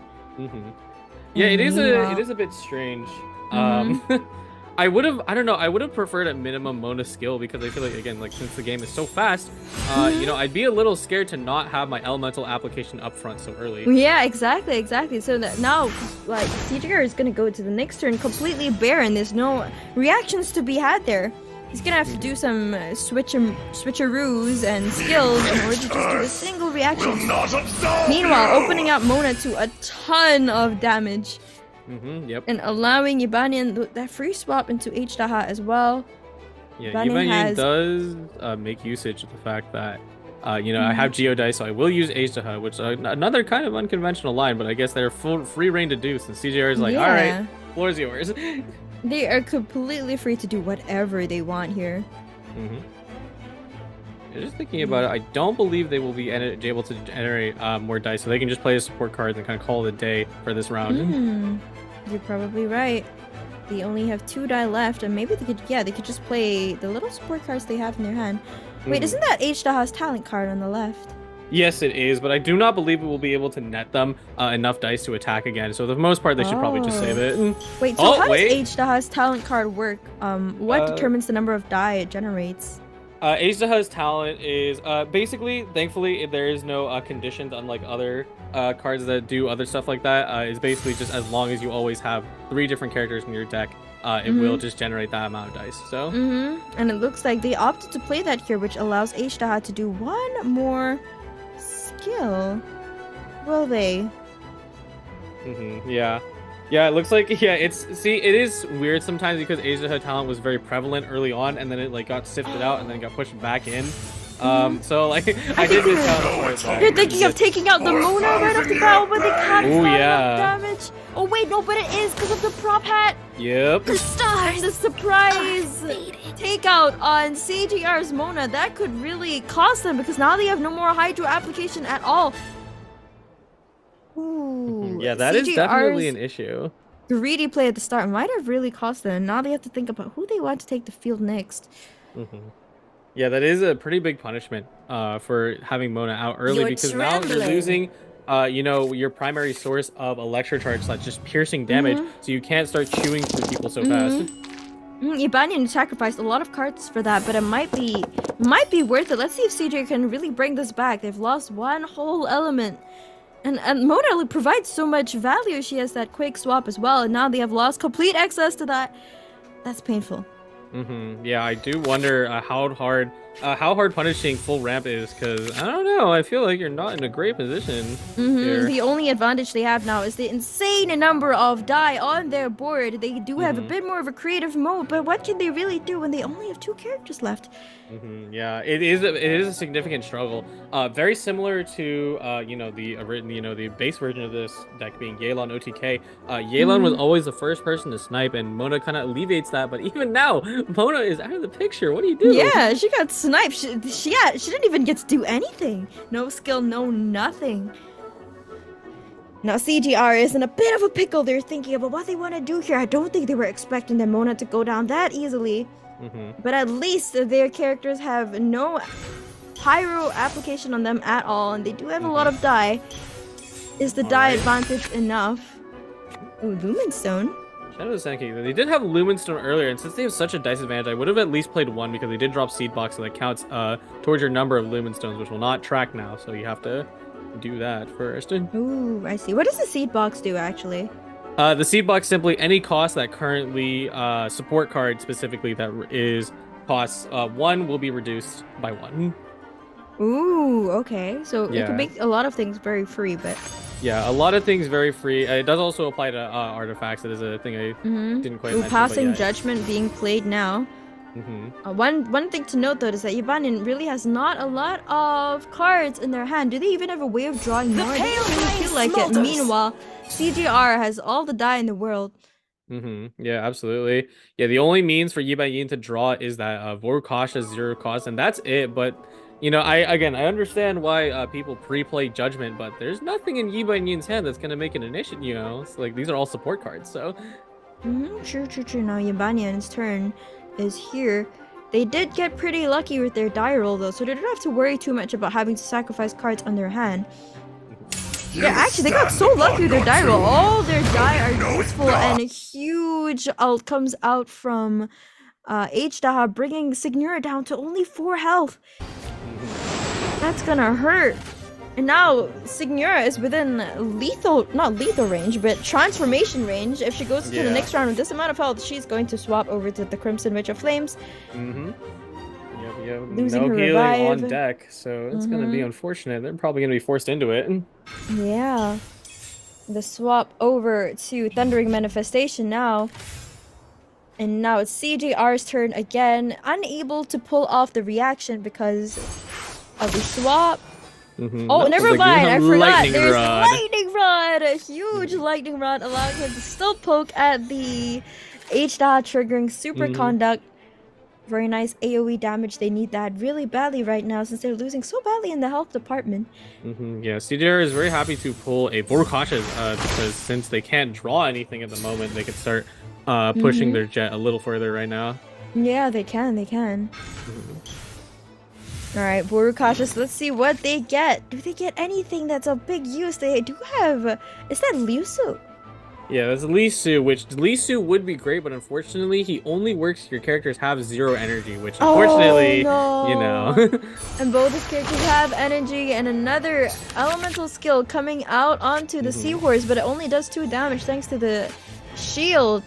[SPEAKER 13] Yeah, it is a bit strange. I would have preferred at minimum Mona skill because I feel like, again, like since the game is so fast, you know, I'd be a little scared to not have my elemental application up front so early.
[SPEAKER 14] Yeah, exactly. So that now, like, CJR is gonna go to the next turn completely barren. There's no reactions to be had there. He's gonna have to do some switcheroos and skills in order to just do a single reaction. Meanwhile, opening up Mona to a ton of damage.
[SPEAKER 13] Yep.
[SPEAKER 14] And allowing Yibanian that free swap into Ejdaha as well.
[SPEAKER 13] Yeah, Yibanian does make usage of the fact that, you know, I have Geodice, so I will use Ejdaha, which is another kind of unconventional line, but I guess they're free reign to do since CJR is like, all right, floor's yours.
[SPEAKER 14] They are completely free to do whatever they want here.
[SPEAKER 13] Just thinking about it, I don't believe they will be able to generate more dice, so they can just play the support cards and kind of call it a day for this round.
[SPEAKER 14] You're probably right. They only have 2 die left, and maybe they could just play the little support cards they have in their hand. Wait, isn't that Ejdaha's talent card on the left?
[SPEAKER 13] Yes, it is, but I do not believe it will be able to net them enough dice to attack again. So for the most part, they should probably just save it.
[SPEAKER 14] Wait, so how does Ejdaha's talent card work? What determines the number of die it generates?
[SPEAKER 13] Ejdaha's talent is basically, thankfully, there is no conditions unlike other cards that do other stuff like that. It's basically just as long as you always have 3 different characters in your deck, it will just generate that amount of dice. So.
[SPEAKER 14] And it looks like they opted to play that here, which allows Ejdaha to do 1 more skill. Will they?
[SPEAKER 13] Yeah, it looks like, it is weird sometimes because Ejdaha talent was very prevalent early on and then it like got sifted out and then got pushed back in. So like I did this talent.
[SPEAKER 14] You're thinking of taking out the Mona right off the bat, but they can't damage. Oh wait, no, but it is because of the prop hat.
[SPEAKER 13] Yep.
[SPEAKER 14] The stars, the surprise takeout on CJR's Mona, that could really cost them because now they have no more Hydro application at all.
[SPEAKER 13] Yeah, that is definitely an issue.
[SPEAKER 14] Greedy play at the start might have really cost them, and now they have to think about who they want to take the field next.
[SPEAKER 13] Yeah, that is a pretty big punishment for having Mona out early because now you're losing you know, your primary source of electrocharge that's just piercing damage, so you can't start chewing through people so fast.
[SPEAKER 14] Yibanian sacrificed a lot of cards for that, but it might be worth it. Let's see if CJ can really bring this back. They've lost 1 whole element. And Mona provides so much value. She has that quick swap as well, and now they have lost complete access to that. That's painful.
[SPEAKER 13] Yeah, I do wonder how hard punishing full ramp is, because I don't know, I feel like you're not in a great position here.
[SPEAKER 14] The only advantage they have now is the insane number of die on their board. They do have a bit more of a creative mode, but what can they really do when they only have 2 characters left?
[SPEAKER 13] Yeah, it is a significant struggle. Very similar to you know, the base version of this deck being Yelan OTK. Yelan was always the first person to snipe, and Mona kind of alleviates that. But even now, Mona is out of the picture. What do you do?
[SPEAKER 14] Yeah, she got sniped. She didn't even get to do anything. No skill, no nothing. Now CGR is in a bit of a pickle. They're thinking about what they want to do here. I don't think they were expecting the Mona to go down that easily. But at least their characters have no pyro application on them at all, and they do have a lot of die. Is the die advantage enough? Ooh, Lumenstone.
[SPEAKER 13] Shadow Senki. They did have Lumenstone earlier, and since they have such a dice advantage, I would have at least played one because they did drop Seed Box, so that counts towards your number of Lumenstones, which will not track now. So you have to do that first.
[SPEAKER 14] Ooh, I see. What does the Seed Box do actually?
[SPEAKER 13] The Seed Box simply any cost that currently support card specifically that is costs 1 will be reduced by 1.
[SPEAKER 14] Ooh, okay. So
[SPEAKER 13] Yeah.
[SPEAKER 14] it could make a lot of things very free, but
[SPEAKER 13] Yeah, a lot of things very free. It does also apply to artifacts. That is a thing I didn't quite
[SPEAKER 14] Ooh,
[SPEAKER 13] mention.
[SPEAKER 14] Passing
[SPEAKER 13] but yeah.
[SPEAKER 14] Judgment being played now. One thing to note though is that Ibanyan really has not a lot of cards in their hand. Do they even have a way of drawing more? It doesn't really feel like it. Meanwhile, CGR has all the die in the world.
[SPEAKER 13] Yeah, absolutely. Yeah, the only means for Yibai Yin to draw is that Vorukasha 0 cost, and that's it. But you know, I understand why people pre-play Judgment, but there's nothing in Yibai Yin's hand that's gonna make an initiate. You know, it's like these are all support cards. So.
[SPEAKER 14] True. Now Ibanyan's turn is here. They did get pretty lucky with their die roll though, so they don't have to worry too much about having to sacrifice cards on their hand. Yeah, actually, they got so lucky with their die roll. All their die are useful, and a huge ult comes out from H-Daha, bringing Signora down to only 4 health. That's gonna hurt. And now Signora is within not lethal range, but transformation range. If she goes to the next round with this amount of health, she's going to swap over to the Crimson Witch of Flames.
[SPEAKER 13] Yep.
[SPEAKER 14] Losing
[SPEAKER 13] No
[SPEAKER 14] her
[SPEAKER 13] healing
[SPEAKER 14] revive.
[SPEAKER 13] on deck, so it's gonna be unfortunate. They're probably gonna be forced into it.
[SPEAKER 14] Yeah. The swap over to Thundering Manifestation now. And now it's CJR's turn again, unable to pull off the reaction because of the swap. Oh, never mind, I forgot.
[SPEAKER 13] Lightning
[SPEAKER 14] There's
[SPEAKER 13] Rod.
[SPEAKER 14] Lightning Rod! A huge Lightning Rod allowing him to still poke at the H-Dot, triggering Super Conduct. Very nice AoE damage. They need that really badly right now since they're losing so badly in the health department.
[SPEAKER 13] Yeah, CJR is very happy to pull a Vorukasha because since they can't draw anything at the moment, they can start pushing their jet a little further right now.
[SPEAKER 14] Yeah, they can. Alright, Vorukashas, let's see what they get. Do they get anything that's a big use? They do have... Is that Liusu?
[SPEAKER 13] Yeah, that's Lisu, which Lisu would be great, but unfortunately, he only works if your characters have 0 energy, which unfortunately, you know.
[SPEAKER 14] And both his characters have energy and another elemental skill coming out onto the Seahorse, but it only does 2 damage thanks to the shield.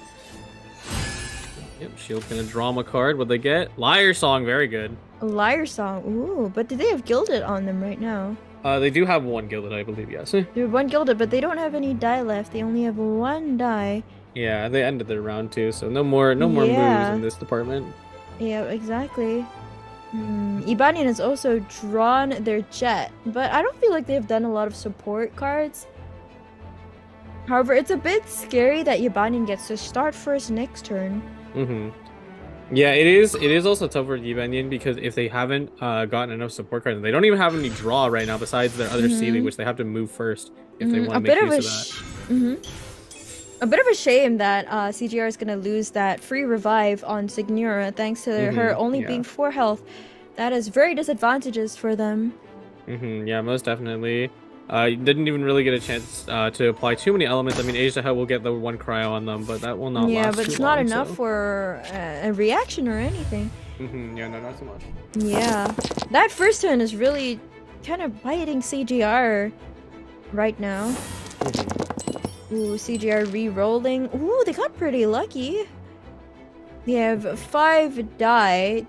[SPEAKER 13] Yep, shield's gonna draw him a card. What they get? Liar Song, very good.
[SPEAKER 14] Liar Song, ooh, but do they have Gilded on them right now?
[SPEAKER 13] They do have 1 gilded, I believe, yes.
[SPEAKER 14] They have 1 Gilded, but they don't have any die left. They only have 1 die.
[SPEAKER 13] Yeah, they ended their round too, so no more moves in this department.
[SPEAKER 14] Yeah, exactly. Ibanyan has also drawn their jet, but I don't feel like they've done a lot of support cards. However, it's a bit scary that Ibanyan gets to start first next turn.
[SPEAKER 13] Yeah, it is also tough for Yibanyan because if they haven't gotten enough support cards, they don't even have any draw right now besides their other Sealy, which they have to move first if they want to make use of that.
[SPEAKER 14] A bit of a shame that CGR is going to lose that free revive on Signora thanks to her only being 4 health. That is very disadvantageous for them.
[SPEAKER 13] Yeah, most definitely. Didn't even really get a chance to apply too many elements. I mean, Asia will get the 1 cryo on them, but that will not last
[SPEAKER 14] Yeah, but it's
[SPEAKER 13] too
[SPEAKER 14] not
[SPEAKER 13] long,
[SPEAKER 14] enough
[SPEAKER 13] so.
[SPEAKER 14] for a reaction or anything.
[SPEAKER 13] Yeah, no, not so much.
[SPEAKER 14] Yeah, that first turn is really kind of biting CGR right now. Ooh, CGR re-rolling. Ooh, they got pretty lucky. They have 5 die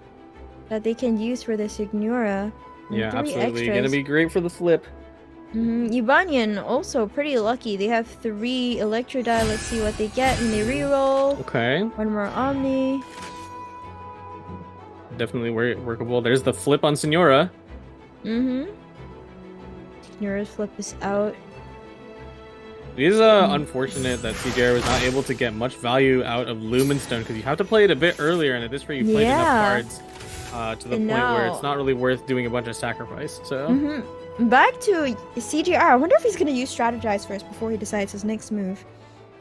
[SPEAKER 14] that they can use for the Signora.
[SPEAKER 13] Yeah,
[SPEAKER 14] 3
[SPEAKER 13] absolutely.
[SPEAKER 14] extras.
[SPEAKER 13] Gonna be great for the flip.
[SPEAKER 14] Ibanyan also pretty lucky. They have 3 Electro die. Let's see what they get when they re-roll.
[SPEAKER 13] Okay.
[SPEAKER 14] 1 more Omni.
[SPEAKER 13] Definitely workable. There's the flip on Signora.
[SPEAKER 14] Signora's flip is out.
[SPEAKER 13] It is unfortunate that CJR was not able to get much value out of Lumenstone because you have to play it a bit earlier, and at this rate you played enough cards to the point where it's not really worth doing a bunch of sacrifice. So.
[SPEAKER 14] Back to CGR. I wonder if he's going to use Strategize first before he decides his next move.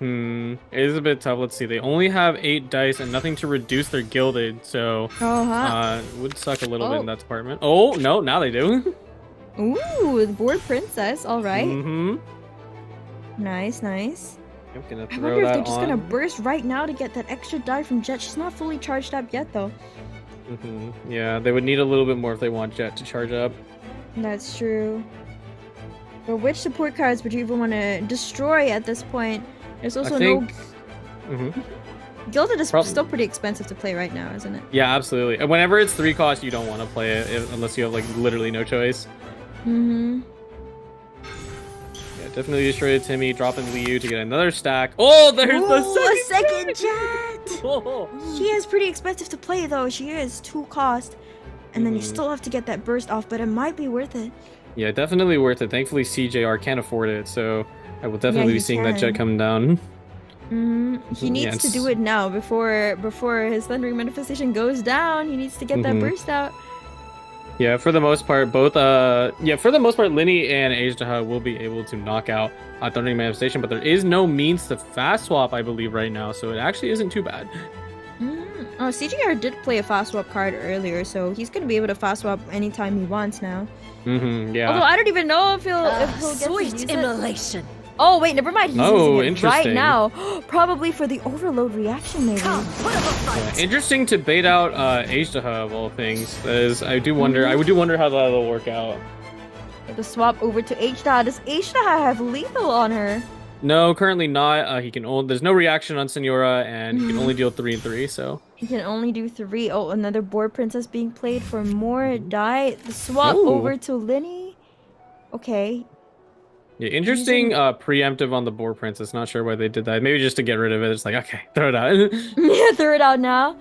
[SPEAKER 13] It is a bit tough. Let's see. They only have 8 dice and nothing to reduce their gilded, so would suck a little bit in that department. Oh, no, now they do.
[SPEAKER 14] Ooh, the board princess. All right. Nice.
[SPEAKER 13] I'm gonna
[SPEAKER 14] I
[SPEAKER 13] throw
[SPEAKER 14] wonder if
[SPEAKER 13] that
[SPEAKER 14] they're just gonna
[SPEAKER 13] on.
[SPEAKER 14] burst right now to get that extra die from Jet. She's not fully charged up yet, though.
[SPEAKER 13] Yeah, they would need a little bit more if they want Jet to charge up.
[SPEAKER 14] That's true. But which support cards would you even want to destroy at this point? There's also Gilded is still pretty expensive to play right now, isn't it?
[SPEAKER 13] Yeah, absolutely. And whenever it's 3 cost, you don't want to play it unless you have like literally no choice. Yeah, definitely destroy Timmy, drop in Liu to get another stack. Oh, there's the
[SPEAKER 14] second Jet! She is pretty expensive to play though. She is 2 cost. And then you still have to get that burst off, but it might be worth it.
[SPEAKER 13] Yeah, definitely worth it. Thankfully, CJR can't afford it, so I will definitely be seeing that Jet come down.
[SPEAKER 14] He needs to do it now before his Thundering Manifestation goes down. He needs to get that burst out.
[SPEAKER 13] Yeah, for the most part, Linny and Ajdaha will be able to knock out Thundering Manifestation, but there is no means to fast swap, I believe, right now, so it actually isn't too bad.
[SPEAKER 14] Oh, CGR did play a fast swap card earlier, so he's gonna be able to fast swap anytime he wants now.
[SPEAKER 13] Yeah.
[SPEAKER 14] Although I don't even know if he'll get
[SPEAKER 15] sweet
[SPEAKER 14] to use
[SPEAKER 15] immolation.
[SPEAKER 14] Oh wait, never mind. He's using it right
[SPEAKER 13] interesting.
[SPEAKER 14] now. Probably for the overload reaction, maybe.
[SPEAKER 13] Yeah, interesting to bait out Ajdaha of all things. I do wonder how that'll work out.
[SPEAKER 14] The swap over to Ajdaha. Does Ajdaha have lethal on her?
[SPEAKER 13] No, currently not. There's no reaction on Senora, and he can only deal 3 and 3. So
[SPEAKER 14] he can only do 3. Oh, another board princess being played for more die. The swap over to Linny. Okay.
[SPEAKER 13] Yeah, interesting. Preemptive on the board princess. Not sure why they did that. Maybe just to get rid of it. It's like, okay, throw it out.
[SPEAKER 14] Yeah, throw it out now.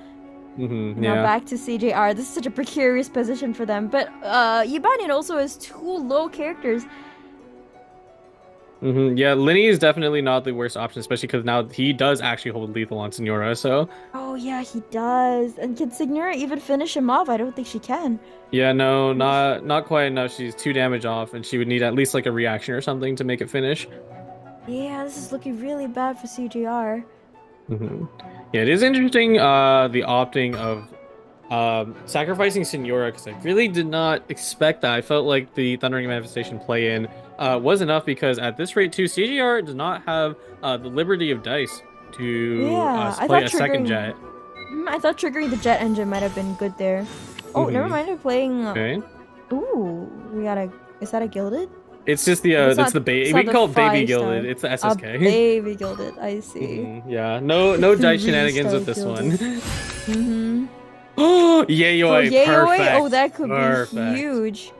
[SPEAKER 13] Now
[SPEAKER 14] back to CJR. This is such a precarious position for them. But Yibanian also has 2 low characters.
[SPEAKER 13] Yeah, Linny is definitely not the worst option, especially because now he does actually hold lethal on Senora, so...
[SPEAKER 14] Oh, yeah, he does. And can Senora even finish him off? I don't think she can.
[SPEAKER 13] Yeah, no, not quite enough. She's 2 damage off, and she would need at least, like, a reaction or something to make it finish.
[SPEAKER 14] Yeah, this is looking really bad for CJR.
[SPEAKER 13] Yeah, it is interesting, the opting of sacrificing Senora, because I really did not expect that. I felt like the Thundering Manifestation play-in was enough, because at this rate too, CGR does not have the liberty of dice to play a second Jet.
[SPEAKER 14] I thought triggering the Jet engine might have been good there. Oh, never mind. We're playing.
[SPEAKER 13] Okay.
[SPEAKER 14] Ooh, we got a. Is that a gilded?
[SPEAKER 13] It's just the that's the baby. We can call it baby gilded. It's the SSK.
[SPEAKER 14] Baby gilded. I see.
[SPEAKER 13] Yeah. No dice shenanigans with this one. Oh, Yayoi, perfect.
[SPEAKER 14] Oh, that could be huge.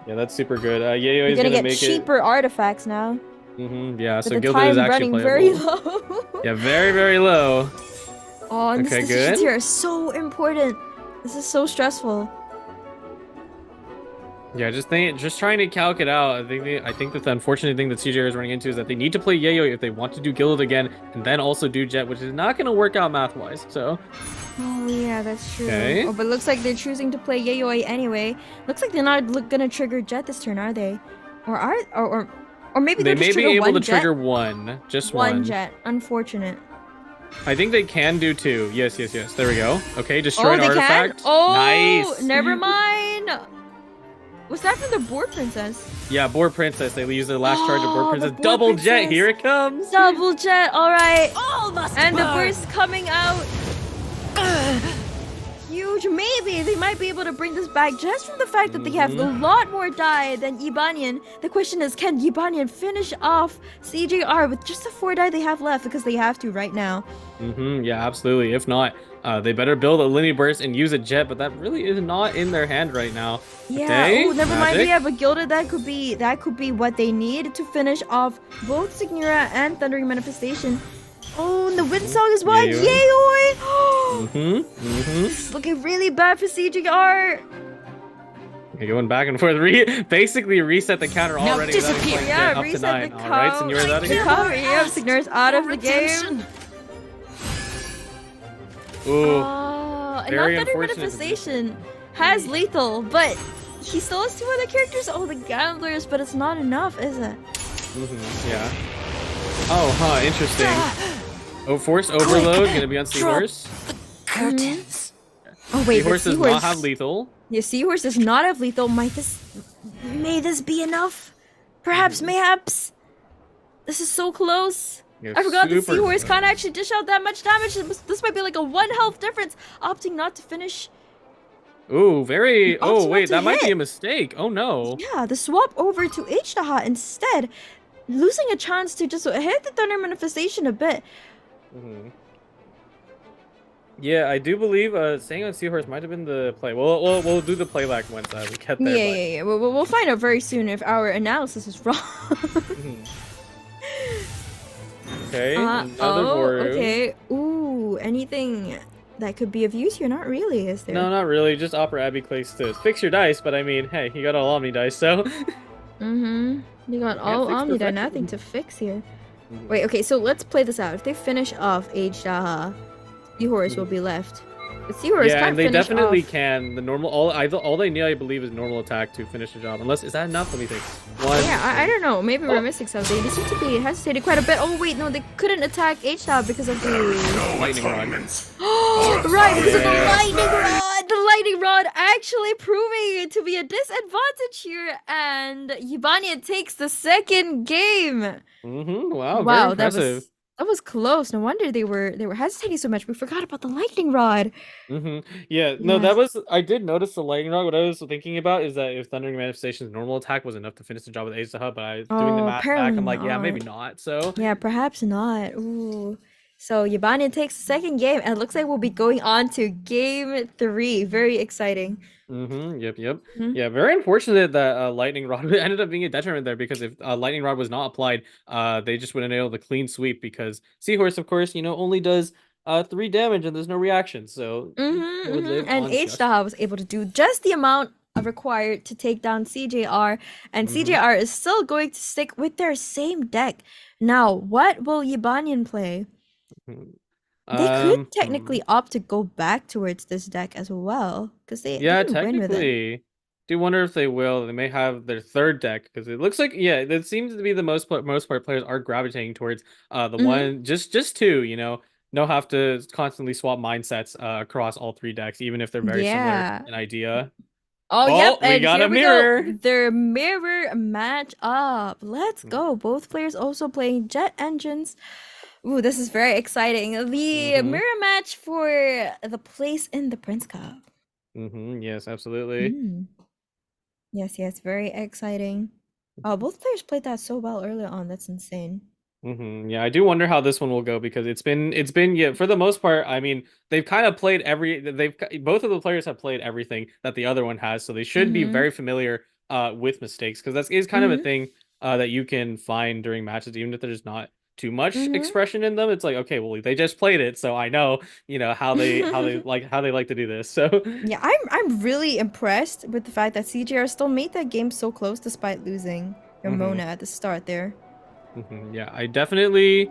[SPEAKER 13] Yeah, that's super good. Yayoi is
[SPEAKER 14] gonna
[SPEAKER 13] make
[SPEAKER 14] get cheaper artifacts now.
[SPEAKER 13] Yeah,
[SPEAKER 14] but
[SPEAKER 13] so
[SPEAKER 14] the
[SPEAKER 13] Gilded
[SPEAKER 14] time
[SPEAKER 13] is actually
[SPEAKER 14] running
[SPEAKER 13] playable.
[SPEAKER 14] very low.
[SPEAKER 13] Yeah, very, very low.
[SPEAKER 14] Oh, and
[SPEAKER 13] okay,
[SPEAKER 14] these
[SPEAKER 13] good.
[SPEAKER 14] decisions here are so important. This is so stressful.
[SPEAKER 13] Yeah, just trying to calc it out. I think that the unfortunate thing that CJR is running into is that they need to play Yayoi if they want to do Gilded again, and then also do Jet, which is not going to work out math-wise. So.
[SPEAKER 14] Oh yeah, that's true.
[SPEAKER 13] Okay.
[SPEAKER 14] Oh, but looks like they're choosing to play Yayoi anyway. Looks like they're not gonna trigger Jet this turn, are they? Or maybe
[SPEAKER 13] they may be able to
[SPEAKER 14] Jet?
[SPEAKER 13] trigger one, just
[SPEAKER 14] one Jet. Unfortunate.
[SPEAKER 13] I think they can do 2. Yes. There we go. Okay, destroy an
[SPEAKER 14] they
[SPEAKER 13] artifact.
[SPEAKER 14] Can? Oh,
[SPEAKER 13] nice.
[SPEAKER 14] Never mind. Was that from the Board Princess?
[SPEAKER 13] Yeah, Board Princess. They use their last charge of Board Princess. Double Jet. Here it comes.
[SPEAKER 14] Double Jet. All right.
[SPEAKER 15] All must
[SPEAKER 14] and
[SPEAKER 15] burn.
[SPEAKER 14] The burst coming out. Huge. Maybe they might be able to bring this back just from the fact that they have a lot more die than Yibanian. The question is, can Yibanian finish off CJR with just the 4 die they have left? Because they have to right now.
[SPEAKER 13] Yeah, absolutely. If not, they better build a Linny Burst and use a Jet, but that really is not in their hand right now.
[SPEAKER 14] Yeah. Oh, never mind. They have a Gilded. That could be what they need to finish off both Signora and Thundering Manifestation. Oh, and the Wind Song is what? Yayoi! This is looking really bad for CJR.
[SPEAKER 13] Okay, going back and forth. Basically reset the counter already.
[SPEAKER 14] Disappear. Yeah, reset the counter.
[SPEAKER 13] Alright, Signora's out of here.
[SPEAKER 14] Yeah, Signora's out of the game.
[SPEAKER 13] Ooh.
[SPEAKER 14] And now Thundering Manifestation has lethal, but he still has 2 other characters. Oh, the Gamblers, but it's not enough, is it?
[SPEAKER 13] Yeah. Oh, interesting. Oh, Force Overload gonna be on Seahorse.
[SPEAKER 15] Curtains.
[SPEAKER 14] Oh wait,
[SPEAKER 13] Seahorse does not have lethal.
[SPEAKER 14] Yeah, Seahorse does not have lethal. May this be enough? Perhaps, mayhaps. This is so close.
[SPEAKER 13] Yeah,
[SPEAKER 14] I forgot the
[SPEAKER 13] super
[SPEAKER 14] Seahorse
[SPEAKER 13] close.
[SPEAKER 14] can't actually dish out that much damage. This might be like a 1 health difference. Opting not to finish.
[SPEAKER 13] Ooh, very. Oh,
[SPEAKER 14] Opting not
[SPEAKER 13] wait,
[SPEAKER 14] to
[SPEAKER 13] that might be
[SPEAKER 14] hit.
[SPEAKER 13] a mistake. Oh, no.
[SPEAKER 14] Yeah, the swap over to H-Daha instead, losing a chance to just hit the Thunder Manifestation a bit.
[SPEAKER 13] Yeah, I do believe staying on Seahorse might have been the play. We'll do the playback once we get there.
[SPEAKER 14] Yeah. We'll find out very soon if our analysis is wrong.
[SPEAKER 13] Okay, another Boru.
[SPEAKER 14] Okay. Ooh, anything that could be of use here? Not really, is there?
[SPEAKER 13] No, not really. Just Opera Abbey Clays to fix your dice, but I mean, hey, you got all Omni dice, so.
[SPEAKER 14] You got all Omni dice, nothing to fix here. Wait, okay, so let's play this out. If they finish off H-Daha, Seahorse will be left. But Seahorse
[SPEAKER 13] Yeah,
[SPEAKER 14] can't
[SPEAKER 13] and they
[SPEAKER 14] finish
[SPEAKER 13] definitely
[SPEAKER 14] off.
[SPEAKER 13] can. The normal, all they need, I believe, is normal attack to finish the job. Unless, is that enough? Let me think. One.
[SPEAKER 14] Yeah, I don't know. Maybe we're missing something. They seem to be hesitating quite a bit. Oh wait, no, they couldn't attack H-Daha because of the
[SPEAKER 13] lightning rod.
[SPEAKER 14] Right, because of the lightning rod. The lightning rod actually proving to be a disadvantage here, and Yibania takes the second game.
[SPEAKER 13] Wow, very
[SPEAKER 14] Wow,
[SPEAKER 13] impressive.
[SPEAKER 14] that was close. No wonder they were hesitating so much. We forgot about the lightning rod.
[SPEAKER 13] Yeah, no, that was. I did notice the lightning rod. What I was thinking about is that if Thundering Manifestation's normal attack was enough to finish the job with H-Daha, but I was doing the math back.
[SPEAKER 14] apparently
[SPEAKER 13] I'm like, yeah, maybe
[SPEAKER 14] not.
[SPEAKER 13] not. So.
[SPEAKER 14] Yeah, perhaps not. Ooh. So Yibania takes the second game, and it looks like we'll be going on to game 3. Very exciting.
[SPEAKER 13] Yep. Yeah, very unfortunate that lightning rod ended up being a detriment there, because if lightning rod was not applied, they just wouldn't able to clean sweep, because Seahorse, of course, only does 3 damage and there's no reaction. So it would live
[SPEAKER 14] And
[SPEAKER 13] on just-
[SPEAKER 14] H-Daha was able to do just the amount required to take down CJR, and CJR is still going to stick with their same deck. Now, what will Yibanian play? They could technically opt to go back towards this deck as well, because they didn't win with it.
[SPEAKER 13] technically. Do wonder if they will. They may have their third deck, because it looks like, yeah, it seems to be the most part players are gravitating towards the one, just 2. No have to constantly swap mindsets across all 3 decks, even if they're very similar in idea.
[SPEAKER 14] Oh, yep,
[SPEAKER 13] we
[SPEAKER 14] and
[SPEAKER 13] got
[SPEAKER 14] here
[SPEAKER 13] a
[SPEAKER 14] we
[SPEAKER 13] mirror.
[SPEAKER 14] go. Their mirror match up. Let's go. Both players also playing jet engines. Ooh, this is very exciting. The mirror match for the place in the Prince Cup.
[SPEAKER 13] Yes, absolutely.
[SPEAKER 14] Yes, very exciting. Oh, both players played that so well earlier on. That's insane.
[SPEAKER 13] Yeah, I do wonder how this one will go, because it's been yeah, for the most part. I mean, they've kind of played both of the players have played everything that the other one has, so they should be very familiar with mistakes, because that is kind of a thing that you can find during matches, even if there's not too much expression in them. It's like, okay, well, they just played it, so I know how they like to do this. So
[SPEAKER 14] yeah, I'm really impressed with the fact that CJR still made that game so close despite losing Ramona at the start there.
[SPEAKER 13] Yeah, I definitely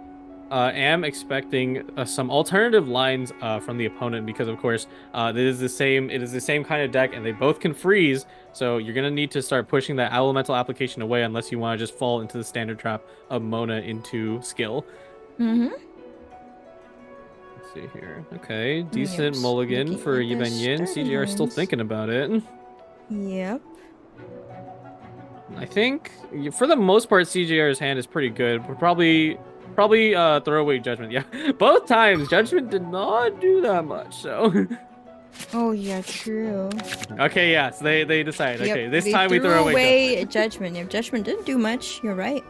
[SPEAKER 13] am expecting some alternative lines from the opponent, because of course it is the same kind of deck, and they both can freeze, so you're gonna need to start pushing that elemental application away, unless you want to just fall into the standard trap of Mona into skill. Let's see here. Okay, decent mulligan for Yibanyin. CGR still thinking about it.
[SPEAKER 14] Yep.
[SPEAKER 13] I think for the most part CJR's hand is pretty good. We're probably throw away Judgment. Yeah, both times Judgment did not do that much, so.
[SPEAKER 14] Oh yeah, true.
[SPEAKER 13] Okay, yeah, so they decide.
[SPEAKER 14] Yep,
[SPEAKER 13] Okay, this
[SPEAKER 14] they
[SPEAKER 13] time we throw away
[SPEAKER 14] Judgment. If Judgment didn't do much, you're right.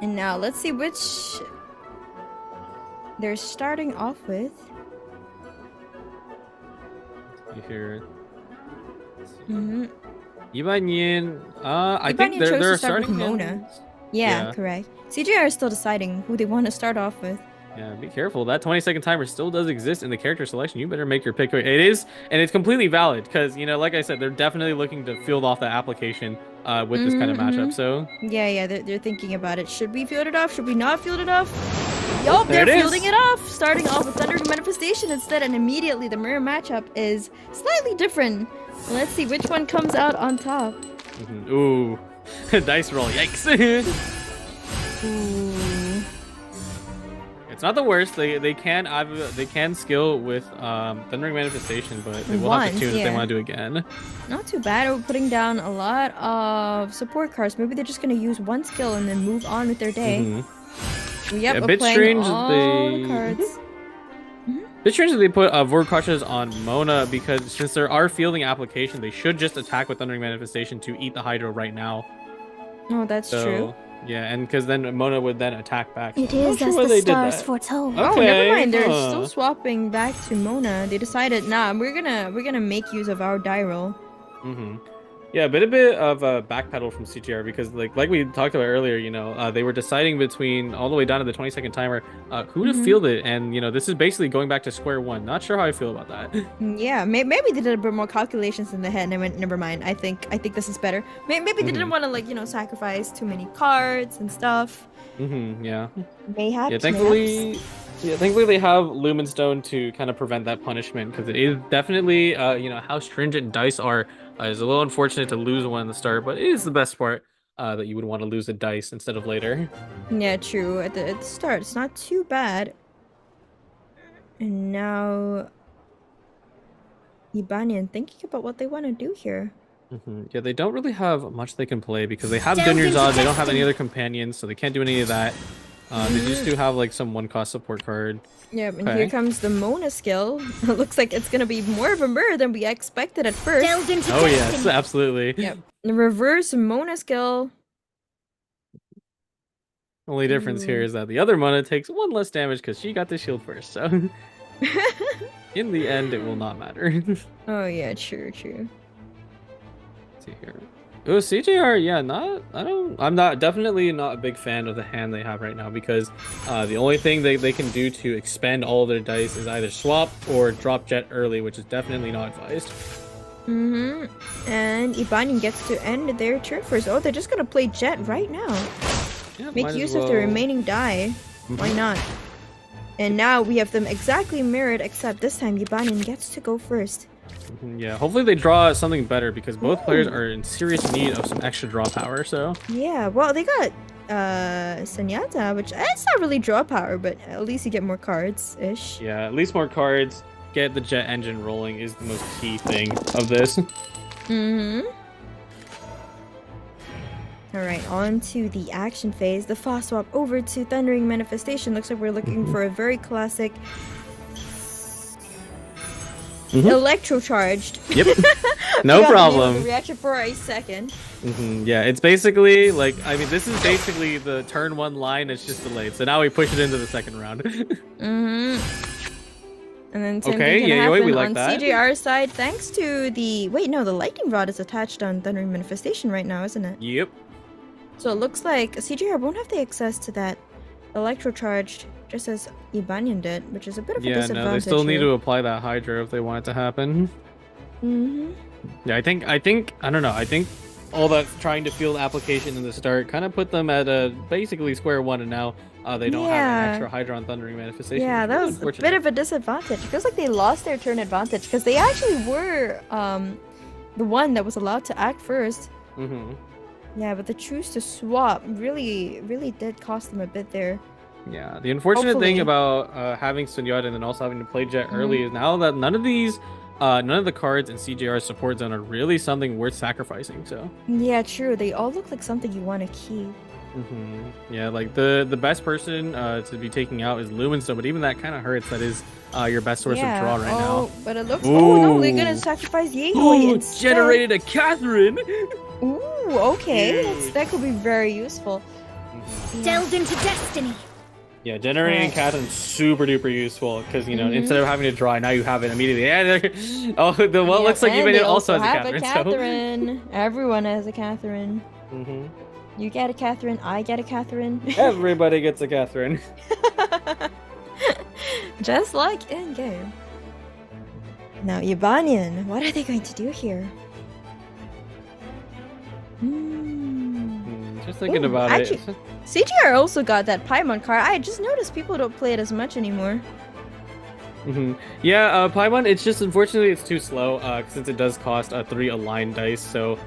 [SPEAKER 14] And now let's see which they're starting off with.
[SPEAKER 13] You hear? Yibanyin, I think
[SPEAKER 14] chose
[SPEAKER 13] they're
[SPEAKER 14] to start with
[SPEAKER 13] starting
[SPEAKER 14] Mona. Yeah, correct. CJR is still deciding who they want to start off with.
[SPEAKER 13] Yeah, be careful. That 20-second timer still does exist in the character selection. You better make your pick. It is, and it's completely valid, because like I said, they're definitely looking to field off that application with this kind of matchup. So
[SPEAKER 14] yeah, they're thinking about it. Should we field it off? Should we not field it off? Yup, they're fielding it off. Starting off with Thunder Manifestation instead, and immediately the mirror matchup is slightly different. Let's see which one comes out on top.
[SPEAKER 13] Ooh, dice roll. Yikes.
[SPEAKER 14] Ooh.
[SPEAKER 13] It's not the worst. They can skill with Thundering Manifestation, but they will have to tune if they want to do again.
[SPEAKER 14] Not too bad. We're putting down a lot of support cards. Maybe they're just gonna use one skill and then move on with their day. Yep,
[SPEAKER 13] Yeah, a
[SPEAKER 14] we're
[SPEAKER 13] bit
[SPEAKER 14] playing
[SPEAKER 13] strange
[SPEAKER 14] all
[SPEAKER 13] that
[SPEAKER 14] the cards.
[SPEAKER 13] Bit strange that they put Vorkaches on Mona, because since there are fielding application, they should just attack with Thundering Manifestation to eat the Hydro right now.
[SPEAKER 14] Oh, that's true.
[SPEAKER 13] Yeah, and because then Mona would then attack back.
[SPEAKER 12] It is as the stars foretold.
[SPEAKER 14] Oh, never mind. They're still swapping back to Mona. They decided, nah, we're gonna make use of our die roll.
[SPEAKER 13] Yeah, a bit of a backpedal from CGR, because like we talked about earlier, you know, they were deciding between all the way down to the 20-second timer who to field it, and you know, this is basically going back to square one. Not sure how I feel about that.
[SPEAKER 14] Yeah, maybe they did a bit more calculations in the head and they went, never mind. I think this is better. Maybe they didn't want to, like, you know, sacrifice too many cards and stuff.
[SPEAKER 13] Yeah.
[SPEAKER 14] Mayhaps.
[SPEAKER 13] Yeah, thankfully they have Lumenstone to kind of prevent that punishment, because it is definitely, you know, how stringent dice are. It's a little unfortunate to lose one in the start, but it is the best part that you would want to lose a dice instead of later.
[SPEAKER 14] Yeah, true. At the start, it's not too bad. And now, Ibanian thinking about what they want to do here.
[SPEAKER 13] Yeah, they don't really have much they can play, because they have Dunyarzad, they don't have any other companions, so they can't do any of that. They just do have like some one-cost support card.
[SPEAKER 14] Yep, and here comes the Mona skill. It looks like it's gonna be more of a mirror than we expected at first.
[SPEAKER 13] Oh yes, absolutely.
[SPEAKER 14] Yep. The reverse Mona skill.
[SPEAKER 13] Only difference here is that the other Mona takes one less damage because she got the shield first, so in the end it will not matter.
[SPEAKER 14] Oh yeah, true.
[SPEAKER 13] Let's see here. Oh, CJR, yeah, I'm definitely not a big fan of the hand they have right now, because the only thing they can do to expend all of their dice is either swap or drop Jet early, which is definitely not advised.
[SPEAKER 14] And Ibanian gets to end their turn first. Oh, they're just gonna play Jet right now.
[SPEAKER 13] Yeah,
[SPEAKER 14] make use of the remaining die. Why not? And now we have them exactly mirrored, except this time Ibanian gets to go first.
[SPEAKER 13] Yeah, hopefully they draw something better, because both players are in serious need of some extra draw power, so...
[SPEAKER 14] Yeah, well, they got Senyata, which it's not really draw power, but at least you get more cards-ish.
[SPEAKER 13] Yeah, at least more cards. Get the Jet engine rolling is the most key thing of this.
[SPEAKER 14] Alright, on to the action phase. The fast swap over to Thundering Manifestation. Looks like we're looking for a very classic... Electrocharged.
[SPEAKER 13] Yep. No problem.
[SPEAKER 14] Reaction for a second.
[SPEAKER 13] Yeah, it's basically like, I mean, this is basically the turn one line. It's just delayed. So now we push it into the second round.
[SPEAKER 14] And then same
[SPEAKER 13] okay,
[SPEAKER 14] thing can
[SPEAKER 13] yeah,
[SPEAKER 14] happen
[SPEAKER 13] we like
[SPEAKER 14] on
[SPEAKER 13] that.
[SPEAKER 14] CJR's side, thanks to the the lightning rod is attached on Thundering Manifestation right now, isn't it?
[SPEAKER 13] Yep.
[SPEAKER 14] So it looks like CJR won't have the access to that electrocharged, just as Ibanian did, which is a bit of a disadvantage.
[SPEAKER 13] Yeah, no, they still need to apply that Hydra if they want it to happen. Yeah, I think I don't know. I think all that trying to field application in the start kind of put them at basically square one, and now they don't have an extra Hydra on Thundering Manifestation.
[SPEAKER 14] Yeah, that was a bit of a disadvantage. It feels like they lost their turn advantage, because they actually were the one that was allowed to act first. Yeah, but the choose to swap really did cost them a bit there.
[SPEAKER 13] Yeah, the unfortunate thing about having Sunyata and then also having to play Jet early is now that none of the cards in CJR's support zone are really something worth sacrificing. So
[SPEAKER 14] yeah, true. They all look like something you want to keep.
[SPEAKER 13] Yeah, like the best person to be taking out is Lumenstone, but even that kind of hurts. That is your best source of draw right now.
[SPEAKER 14] But it looks. Oh no, they're gonna sacrifice Yeoi instead.
[SPEAKER 13] Generated a Catherine.
[SPEAKER 14] Ooh, okay, that could be very useful.
[SPEAKER 12] Delved into destiny.
[SPEAKER 13] Yeah, generating Catherine's super duper useful, because you know instead of having to draw, now you have it immediately. Yeah, oh, the one looks like you also has a Catherine.
[SPEAKER 14] So. Everyone has a Catherine. You get a Catherine, I get a Catherine.
[SPEAKER 13] Everybody gets a Catherine.
[SPEAKER 14] Just like in game. Now, Ibanian, what are they going to do here?
[SPEAKER 13] Just thinking about it.
[SPEAKER 14] CGR also got that Paimon card. I just noticed people don't play it as much anymore.
[SPEAKER 13] Yeah, Paimon, it's just unfortunately it's too slow since it does cost 3 aligned dice, so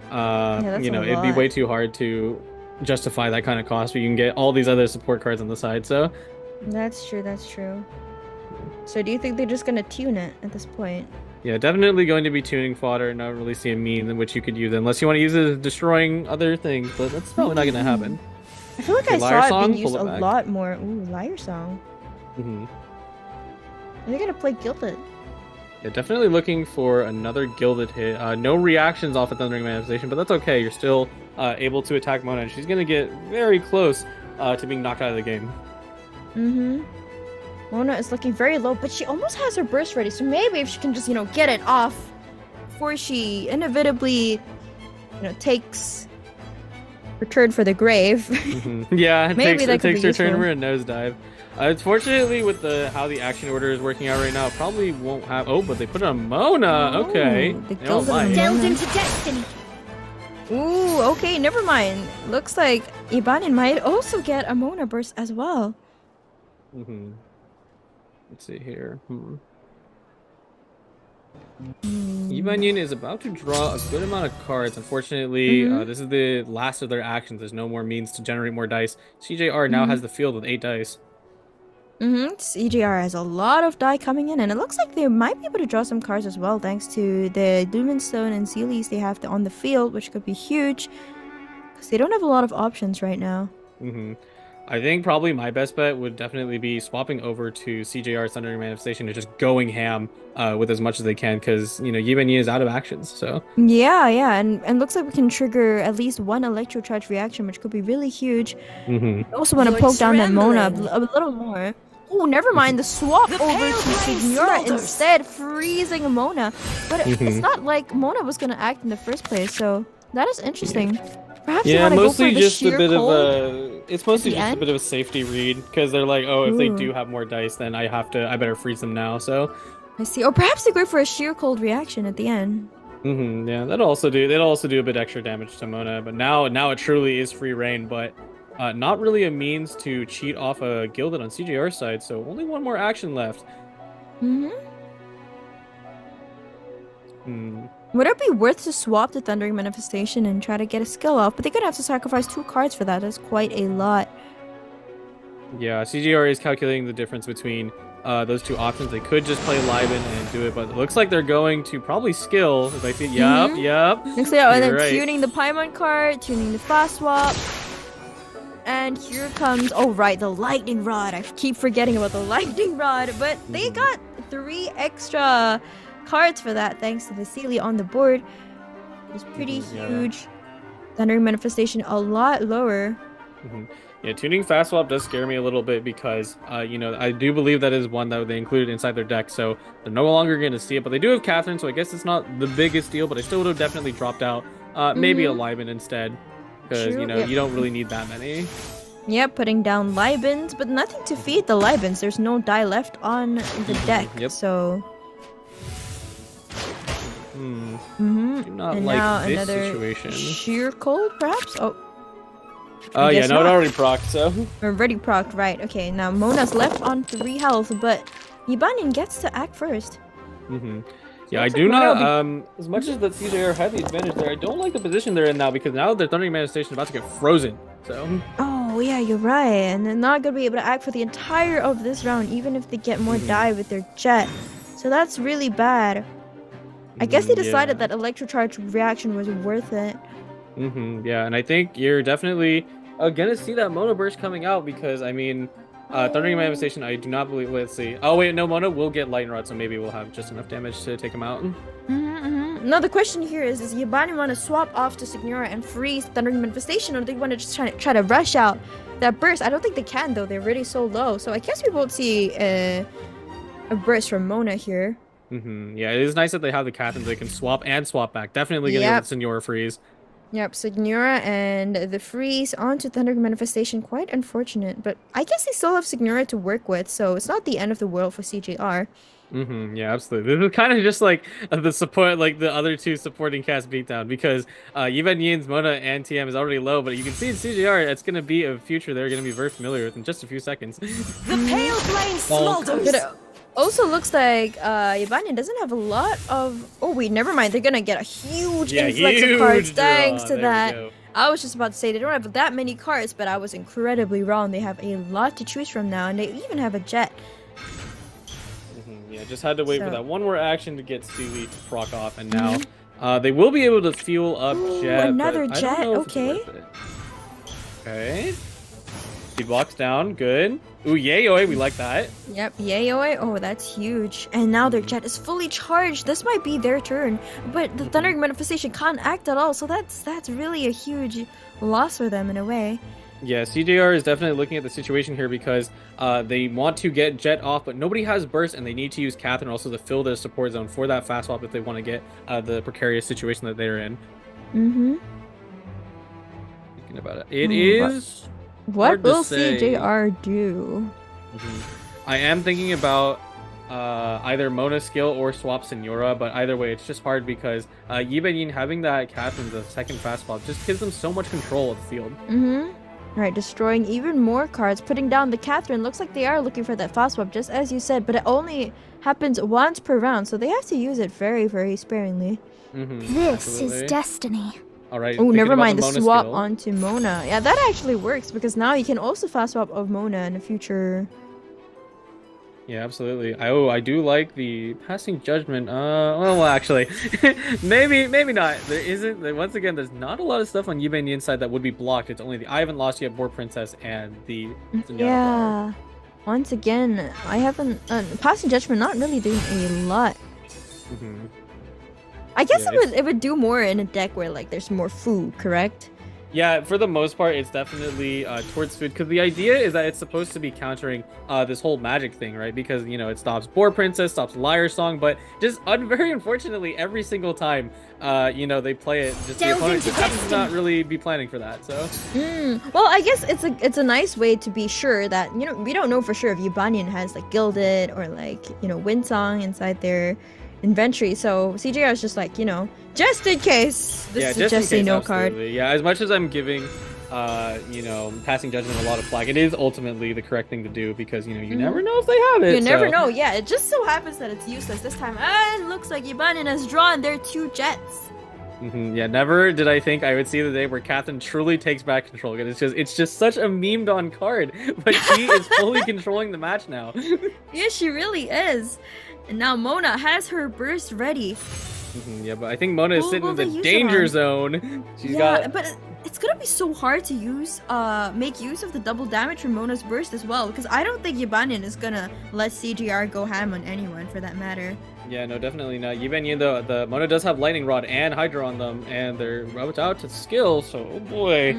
[SPEAKER 13] you know, it'd be way too hard to justify that kind of cost, but you can get all these other support cards on the side, so
[SPEAKER 14] That's true, that's true. So do you think they're just gonna tune it at this point?
[SPEAKER 13] Yeah, definitely going to be tuning fodder, not really see a mean in which you could use it, unless you want to use it as destroying other things, but that's probably not going to happen.
[SPEAKER 14] I feel like
[SPEAKER 13] Okay,
[SPEAKER 14] I
[SPEAKER 13] Liar
[SPEAKER 14] saw it
[SPEAKER 13] Song,
[SPEAKER 14] being used
[SPEAKER 13] pull
[SPEAKER 14] a
[SPEAKER 13] it back.
[SPEAKER 14] lot more. Ooh, Liar Song. Are they gonna play Gilded?
[SPEAKER 13] Yeah, definitely looking for another Gilded hit. No reactions off of Thundering Manifestation, but that's okay. You're still able to attack Mona, and she's going to get very close to being knocked out of the game.
[SPEAKER 14] Mona is looking very low, but she almost has her burst ready, so maybe if she can just, get it off before she inevitably, takes her turn for the grave.
[SPEAKER 13] Yeah,
[SPEAKER 14] Maybe
[SPEAKER 13] it
[SPEAKER 14] that could
[SPEAKER 13] takes
[SPEAKER 14] be
[SPEAKER 13] her turn
[SPEAKER 14] useful.
[SPEAKER 13] for a nosedive. Unfortunately, with how the action order is working out right now, probably won't have... Oh, but they put it on Mona. Okay.
[SPEAKER 14] The
[SPEAKER 13] They don't
[SPEAKER 14] Gilded
[SPEAKER 13] mind.
[SPEAKER 12] Delved into destiny.
[SPEAKER 14] Ooh, okay, never mind. Looks like Ibanin might also get a Mona burst as well.
[SPEAKER 13] Let's see here. Ibanyin is about to draw a good amount of cards. Unfortunately, this is the last of their actions. There's no more means to generate more dice. CJR now has the field with 8 dice.
[SPEAKER 14] CJR has a lot of die coming in, and it looks like they might be able to draw some cards as well, thanks to the Lumenstone and Sealies they have on the field, which could be huge, because they don't have a lot of options right now.
[SPEAKER 13] I think probably my best bet would definitely be swapping over to CJR's Thundering Manifestation and just going ham with as much as they can, because, Yibanyi is out of actions, so...
[SPEAKER 14] Yeah, and looks like we can trigger at least one Electro Charge reaction, which could be really huge. I also want to poke down that Mona a little more. Oh, never mind, the swap over to Signora instead, freezing Mona. But it's not like Mona was going to act in the first place, so that is interesting. Perhaps you want to go for
[SPEAKER 13] mostly
[SPEAKER 14] the
[SPEAKER 13] just
[SPEAKER 14] sheer
[SPEAKER 13] a bit
[SPEAKER 14] cold?
[SPEAKER 13] It's mostly just a bit of a safety read, because they're like, oh, if they do have more dice, then I better freeze them now, so...
[SPEAKER 14] I see. Or perhaps they go for a sheer cold reaction at the end.
[SPEAKER 13] Yeah, that'll also do a bit extra damage to Mona, but now it truly is free reign, but not really a means to cheat off a Gilded on CJR side, so only one more action left.
[SPEAKER 14] Would it be worth to swap the Thundering Manifestation and try to get a skill off? But they're gonna have to sacrifice 2 cards for that. That's quite a lot.
[SPEAKER 13] Yeah, CJR is calculating the difference between those 2 options. They could just play Liben and do it, but it looks like they're going to probably skill. If I see, yep.
[SPEAKER 14] Next, and then
[SPEAKER 13] You're right.
[SPEAKER 14] tuning the Paimon card, tuning the fast swap. And here comes, the Lightning Rod. I keep forgetting about the Lightning Rod, but they got 3 extra cards for that thanks to the Sealy on the board. It's pretty huge. Thundering Manifestation a lot lower.
[SPEAKER 13] Yeah, tuning fast swap does scare me a little bit because, I do believe that is one that they included inside their deck, so they're no longer going to see it. But they do have Catherine, so I guess it's not the biggest deal, but I still would have definitely dropped out. Maybe a Liben instead, because, you don't really need that many.
[SPEAKER 14] Yeah, putting down Libens, but nothing to feed the Libens. There's no die left on the deck, so...
[SPEAKER 13] Do not
[SPEAKER 14] and
[SPEAKER 13] like
[SPEAKER 14] now
[SPEAKER 13] this
[SPEAKER 14] another
[SPEAKER 13] situation.
[SPEAKER 14] sheer cold, perhaps?
[SPEAKER 13] Oh, yeah, no, it already procced, so...
[SPEAKER 14] Already procced, right. Okay, now Mona's left on 3 health, but Ibanin gets to act first.
[SPEAKER 13] Yeah, I do not, as much as the CJR had the advantage there, I don't like the position they're in now, because now their Thundering Manifestation is about to get frozen, so...
[SPEAKER 14] Oh, yeah, you're right, and they're not going to be able to act for the entire of this round, even if they get more die with their jet. So that's really bad. I guess they decided that Electrocharge reaction was worth it.
[SPEAKER 13] Yeah, and I think you're definitely gonna see that Mona burst coming out, because, I mean, Thundering Manifestation, I do not believe... Let's see. Oh, wait, no, Mona will get Lightning Rod, so maybe we'll have just enough damage to take him out.
[SPEAKER 14] No, the question here is Ibanin want to swap off to Signora and freeze Thundering Manifestation, or do they want to just try to rush out that burst? I don't think they can, though. They're already so low. So I guess we won't see a burst from Mona here.
[SPEAKER 13] Yeah, it is nice that they have the Catherine. They can swap and swap back. Definitely getting the Senora freeze.
[SPEAKER 14] Yep, Signora and the freeze onto Thundering Manifestation. Quite unfortunate, but I guess they still have Signora to work with, so it's not the end of the world for CJR.
[SPEAKER 13] Yeah, absolutely. This is kind of just like the support, like the other 2 supporting cast beatdown, because Yivan Yin's Mona and TM is already low, but you can see in CJR it's going to be a future they're going to be very familiar with in just a few seconds.
[SPEAKER 15] The pale flame smolders.
[SPEAKER 14] Also looks like Ibanin doesn't have a lot of... Oh wait, never mind. They're gonna get a huge influx of cards thanks to that I was just about to say they don't have that many cards, but I was incredibly wrong. They have a lot to choose from now, and they even have a jet.
[SPEAKER 13] Yeah, just had to wait for that one more action to get Steely to proc off, and now they will be able to fuel up Jet.
[SPEAKER 14] Another
[SPEAKER 13] but
[SPEAKER 14] Jet, okay.
[SPEAKER 13] Okay. He blocks down, good. Ooh, Yayoi, we like that.
[SPEAKER 14] Yep, Yayoi, oh, that's huge. And now their Jet is fully charged. This might be their turn, but the Thundering Manifestation can't act at all, so that's really a huge loss for them in a way.
[SPEAKER 13] Yeah, CJR is definitely looking at the situation here because they want to get Jet off, but nobody has burst, and they need to use Catherine also to fill their support zone for that fast swap if they want to get the precarious situation that they're in. Thinking about it. It is
[SPEAKER 14] What will
[SPEAKER 13] say.
[SPEAKER 14] CJR do?
[SPEAKER 13] I am thinking about either Mona skill or swap Senora, but either way, it's just hard because Yibanyin having that Catherine, the second fast swap, just gives them so much control of the field.
[SPEAKER 14] Alright, destroying even more cards, putting down the Catherine. Looks like they are looking for that fast swap, just as you said, but it only happens once per round, so they have to use it very, very sparingly.
[SPEAKER 12] This is destiny.
[SPEAKER 13] Alright.
[SPEAKER 14] Oh, never mind, the
[SPEAKER 13] Mona
[SPEAKER 14] swap
[SPEAKER 13] skill.
[SPEAKER 14] onto Mona. Yeah, that actually works, because now you can also fast swap of Mona in the future.
[SPEAKER 13] Yeah, absolutely. I do like the passing judgment. Well, actually, maybe not. There isn't. Once again, there's not a lot of stuff on Yibanyin inside that would be blocked. It's only the I haven't lost yet, Boar Princess, and the
[SPEAKER 14] Yeah. Once again, I haven't passing judgment. Not really doing a lot. I guess it would do more in a deck where like there's more food, correct?
[SPEAKER 13] Yeah, for the most part, it's definitely towards food, because the idea is that it's supposed to be countering this whole magic thing, right? Because, you know, it stops Boar Princess, stops Liar Song, but just very unfortunately, every single time, you know, they play it, just the opponent just happens to not really be planning for that, so.
[SPEAKER 14] Well, I guess it's a nice way to be sure that, you know, we don't know for sure if Yibanyin has like Gilded or like, you know, Windsong inside their inventory, so CJR is just like, you know, just in case. This is just a no card.
[SPEAKER 13] Yeah, as much as I'm giving you know, passing judgment a lot of flack, it is ultimately the correct thing to do, because, you know, you never know if they have it.
[SPEAKER 14] You never know. Yeah, it just so happens that it's useless this time. It looks like Yibanyin has drawn their 2 jets.
[SPEAKER 13] Yeah, never did I think I would see the day where Catherine truly takes back control. It's just such a memed on card, but she is fully controlling the match now.
[SPEAKER 14] Yeah, she really is. And now Mona has her burst ready.
[SPEAKER 13] Yeah, but I think Mona is sitting in the danger zone.
[SPEAKER 14] But it's gonna be so hard to use, make use of the double damage from Mona's burst as well, because I don't think Yibanyin is gonna let CGR go ham on anyone for that matter.
[SPEAKER 13] Yeah, no, definitely not. Yibanyin, though, the Mona does have Lightning Rod and Hydra on them, and they're out to skill, so oh boy.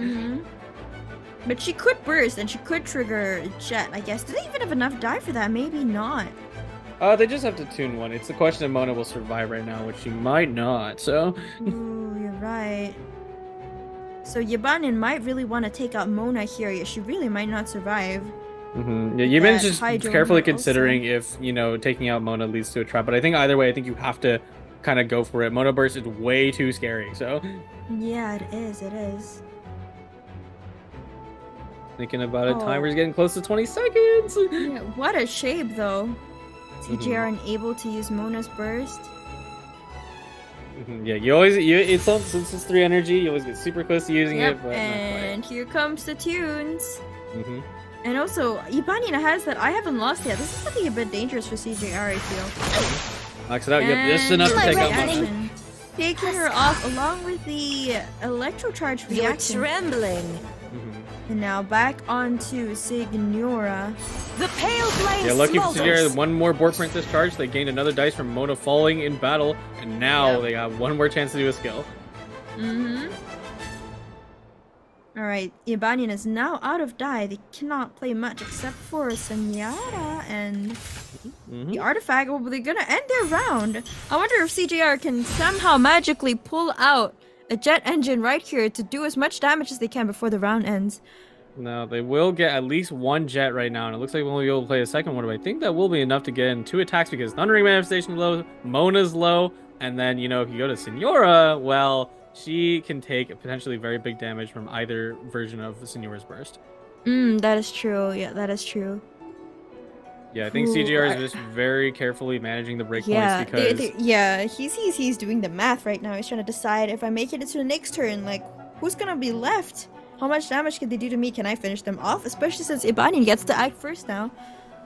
[SPEAKER 14] But she could burst, and she could trigger Jet, I guess. Do they even have enough die for that? Maybe not.
[SPEAKER 13] They just have to tune one. It's the question if Mona will survive right now, which she might not, so.
[SPEAKER 14] Ooh, you're right. So Yibanyin might really want to take out Mona here. Yeah, she really might not survive.
[SPEAKER 13] Yeah, Yiban's just carefully considering if, you know, taking out Mona leads to a trap. But I think either way, I think you have to kind of go for it. Mona Burst is way too scary, so.
[SPEAKER 14] Yeah, it is. It is.
[SPEAKER 13] Thinking about it, timer's getting close to 20 seconds.
[SPEAKER 14] Yeah, what a shape, though. CJR unable to use Mona's burst.
[SPEAKER 13] Yeah, since it's 3 energy, you always get super close to using it, but
[SPEAKER 14] and here comes the tunes. And also, Yibanyin has that I haven't lost yet. This is looking a bit dangerous for CJR, I feel.
[SPEAKER 13] Knocks it out. Yep, just enough to take out Mona.
[SPEAKER 14] Taking her off along with the electro charge reaction.
[SPEAKER 15] You're trembling.
[SPEAKER 14] And now back onto Signora.
[SPEAKER 15] The pale flame.
[SPEAKER 13] Yeah, lucky for Signora, one more Boar Princess charge. They gained another dice from Mona falling in battle, and now they got one more chance to do a skill.
[SPEAKER 14] Alright, Yibanyin is now out of die. They cannot play much except for Senyara and the artifact. Well, they're gonna end their round. I wonder if CJR can somehow magically pull out a jet engine right here to do as much damage as they can before the round ends.
[SPEAKER 13] No, they will get at least 1 jet right now, and it looks like we'll be able to play a second one, but I think that will be enough to get in 2 attacks, because Thundering Manifestation is low, Mona's low, and then, you know, if you go to Senora, well, she can take potentially very big damage from either version of Senora's burst.
[SPEAKER 14] That is true. Yeah, that is true.
[SPEAKER 13] Yeah, I think CGR is just very carefully managing the breakpoints because...
[SPEAKER 14] Yeah, he's doing the math right now. He's trying to decide if I make it into the next turn, like, who's gonna be left? How much damage can they do to me? Can I finish them off? Especially since Ibanyan gets to act first now.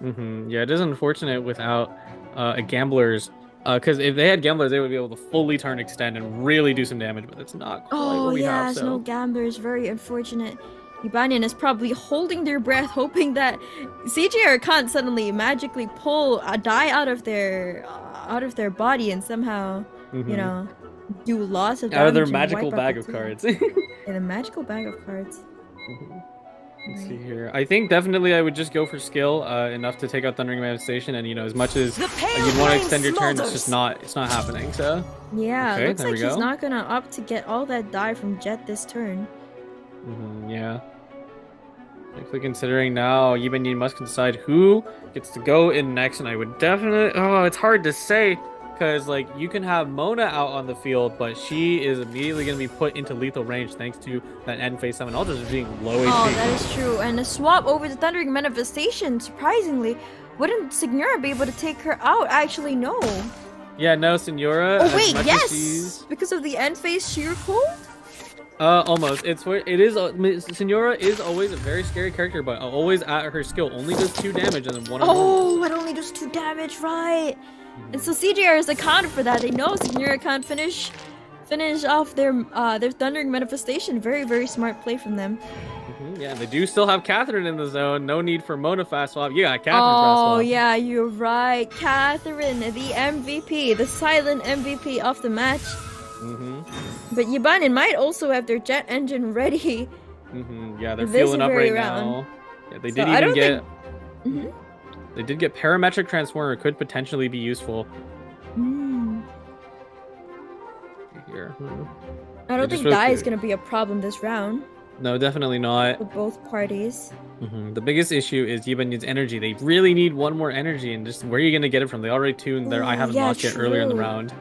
[SPEAKER 13] Yeah, it is unfortunate without a gamblers. Because if they had gamblers, they would be able to fully turn extend and really do some damage, but it's not quite what we have.
[SPEAKER 14] No gamblers. Very unfortunate. Ibanyan is probably holding their breath, hoping that CJR can't suddenly magically pull a die out of their body and somehow, you know, do lots of damage.
[SPEAKER 13] Out of their magical bag of cards.
[SPEAKER 14] In the magical bag of cards.
[SPEAKER 13] Let's see here. I think definitely I would just go for skill enough to take out Thundering Manifestation, and you know, as much as you'd want to extend your turn, it's not happening. So
[SPEAKER 14] yeah,
[SPEAKER 13] okay,
[SPEAKER 14] looks like he's not gonna opt to get all that die from Jet this turn.
[SPEAKER 13] Yeah. Actually, considering now, Yibanyin must decide who gets to go in next, and I would definitely. Oh, it's hard to say. Because, like, you can have Mona out on the field, but she is immediately going to be put into lethal range thanks to that end phase summon. Also just being low HP.
[SPEAKER 14] Oh, that is true. And a swap over the Thundering Manifestation, surprisingly, wouldn't Signora be able to take her out? Actually, no.
[SPEAKER 13] Yeah, no, Signora.
[SPEAKER 14] Oh, wait, yes! Because of the end phase sheer cold?
[SPEAKER 13] Almost. Signora is always a very scary character, but always at her skill. Only does 2 damage and then 1
[SPEAKER 14] Oh, it only does 2 damage, right? And so CJR is accounted for that. They know Signora can't finish off their Thundering Manifestation. Very, very smart play from them.
[SPEAKER 13] Yeah, they do still have Catherine in the zone. No need for Mona fast swap. Yeah, Catherine fast swap.
[SPEAKER 14] Oh, yeah, you're right. Catherine, the MVP, the silent MVP of the match. But Yibanyan might also have their jet engine ready.
[SPEAKER 13] Yeah, they're fueling up right now. Yeah, they did even get... They did get Parametric Transformer. Could potentially be useful. Here.
[SPEAKER 14] I don't think die is going to be a problem this round.
[SPEAKER 13] No, definitely not.
[SPEAKER 14] For both parties.
[SPEAKER 13] The biggest issue is Yibanyan's energy. They really need 1 more energy, and just where are you going to get it from? They already tuned their I haven't lost yet earlier in the round.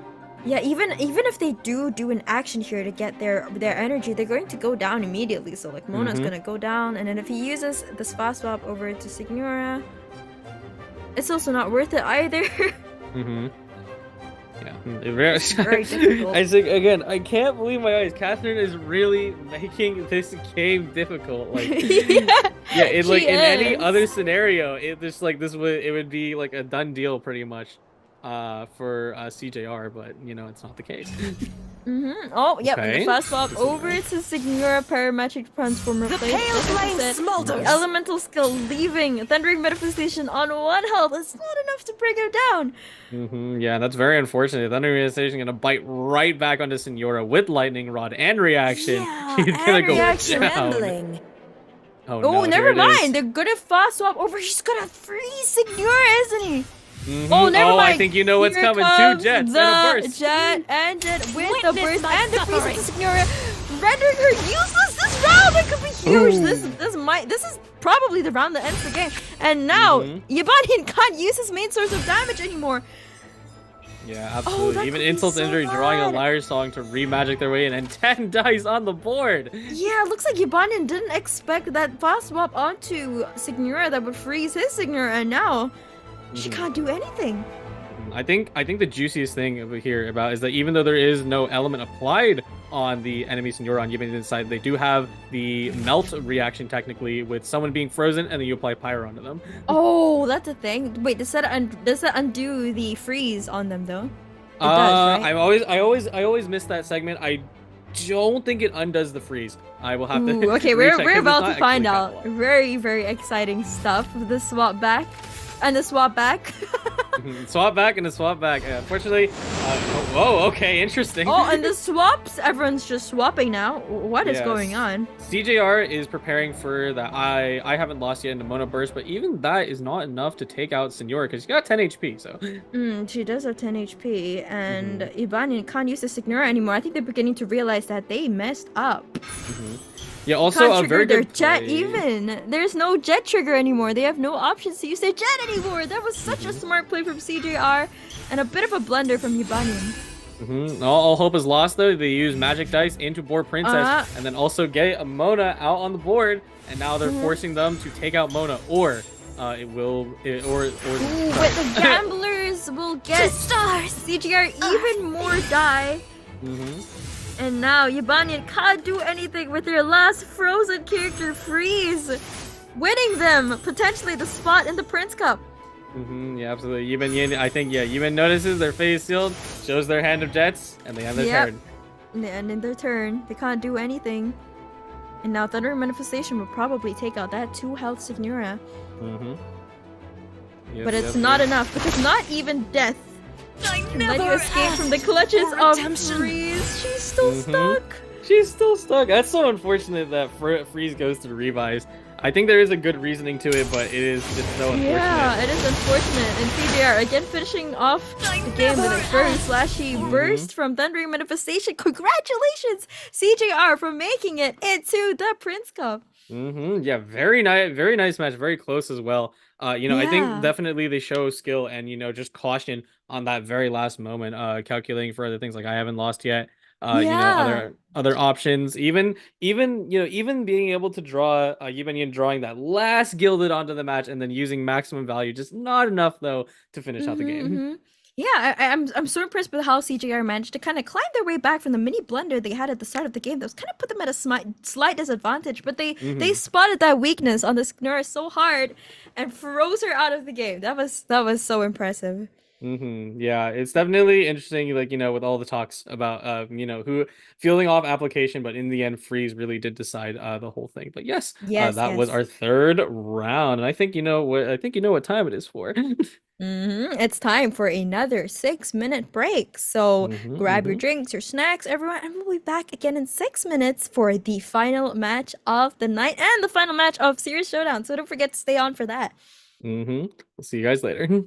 [SPEAKER 14] Yeah, even if they do an action here to get their energy, they're going to go down immediately. So like Mona's going to go down, and then if he uses this fast swap over to Signora, it's also not worth it either.
[SPEAKER 13] Yeah.
[SPEAKER 14] It's very difficult.
[SPEAKER 13] I think again, I can't believe my eyes. Catherine is really making this game difficult. Like, in any other scenario, it would be like a done deal pretty much for CJR, but you know it's not the case.
[SPEAKER 14] Oh, yep. Okay. The fast swap over to Signora Parametric Transformer. The
[SPEAKER 15] pale flame smolders.
[SPEAKER 14] Elemental skill leaving Thundering Manifestation on 1 health. It's not enough to bring her down.
[SPEAKER 13] Yeah, that's very unfortunate. Thundering Manifestation gonna bite right back onto Signora with Lightning Rod and reaction.
[SPEAKER 14] Yeah,
[SPEAKER 13] She's gonna go
[SPEAKER 14] down.
[SPEAKER 13] Oh, no,
[SPEAKER 14] never mind. They're gonna fast swap over. She's gonna freeze Signora, isn't he? Oh, never mind.
[SPEAKER 13] I think you know what's coming. 2 jets and a burst.
[SPEAKER 14] Jet ended with the burst and the freeze to Signora, rendering her useless this round. That could be huge. This is probably the round that ends the game. And now Yibanyan can't use his main source of damage anymore.
[SPEAKER 13] Yeah, absolutely. Even Insult to Injury drawing a Liar Song to re-magic their way in, and 10 dice on the board.
[SPEAKER 14] Yeah, looks like Yibanyan didn't expect that fast swap onto Signora that would freeze his Signora, and now she can't do anything.
[SPEAKER 13] I think the juiciest thing over here about is that even though there is no element applied on the enemy Signora on Yibanyan's side, they do have the melt reaction technically with someone being frozen, and then you apply pyro onto them.
[SPEAKER 14] Oh, that's a thing. Wait, does that undo the freeze on them though? It does, right?
[SPEAKER 13] I always miss that segment. I don't think it undoes the freeze. I will have to.
[SPEAKER 14] Okay, we're about to find out. Very, very exciting stuff. The swap back. And the swap back.
[SPEAKER 13] Swap back and the swap back. Unfortunately, okay, interesting.
[SPEAKER 14] Oh, and the swaps, everyone's just swapping now. What is going on?
[SPEAKER 13] CJR is preparing for the I haven't lost yet into Mona Burst, but even that is not enough to take out Signora because she's got 10 HP, so.
[SPEAKER 14] She does have 10 HP, and Yibanyan can't use the Signora anymore. I think they're beginning to realize that they messed up.
[SPEAKER 13] Yeah, also a very
[SPEAKER 14] their
[SPEAKER 13] good
[SPEAKER 14] jet
[SPEAKER 13] play.
[SPEAKER 14] Even. There's no jet trigger anymore. They have no options to use their jet anymore. That was such a smart play from CJR and a bit of a blunder from Yibanyan.
[SPEAKER 13] All hope is lost though. They use magic dice into board Princess and then also get a Mona out on the board, and now they're forcing them to take out Mona, or with the
[SPEAKER 14] gamblers will get stars. CJR even more die. And now Yabanian can't do anything with their last frozen character, Freeze, winning them potentially the spot in the Prince Cup.
[SPEAKER 13] Yeah, absolutely. Yin, I think, yeah, Yin notices their phase sealed, shows their hand of jets, and they end their turn.
[SPEAKER 14] And in their turn, they can't do anything. And now Thunder Manifestation will probably take out that 2 health Signora.
[SPEAKER 13] Yes,
[SPEAKER 14] but it's not enough, because not even death can let you escape from the clutches of Freeze. She's still stuck.
[SPEAKER 13] She's still stuck. That's so unfortunate that Freeze goes to revives. I think there is a good reasoning to it, but it is just so unfortunate.
[SPEAKER 14] Yeah, it is unfortunate. And CJR again finishing off the game with a very slashy burst from Thundering Manifestation. Congratulations, CJR, for making it into the Prince Cup.
[SPEAKER 13] Yeah, very nice match, very close as well. I think definitely they show skill and just caution on that very last moment, calculating for other things like I haven't lost yet. Other options, even being able to draw drawing that last gilded onto the match and then using maximum value, just not enough though to finish out the game.
[SPEAKER 14] Yeah, I'm so impressed with how CJR managed to kind of climb their way back from the mini blunder they had at the start of the game. That was kind of put them at a slight disadvantage, but they spotted that weakness on the Signora so hard and froze her out of the game. That was so impressive.
[SPEAKER 13] Yeah, it's definitely interesting, with all the talks about who fielding off application, but in the end Freeze really did decide the whole thing. But yes, that was our third round, and I think you know what time it is for.
[SPEAKER 14] It's time for another 6-minute break, so grab your drinks, your snacks, everyone, and we'll be back again in 6 minutes for the final match of the night and the final match of Series Showdown, so don't forget to stay on for that.
[SPEAKER 13] We'll see you guys later.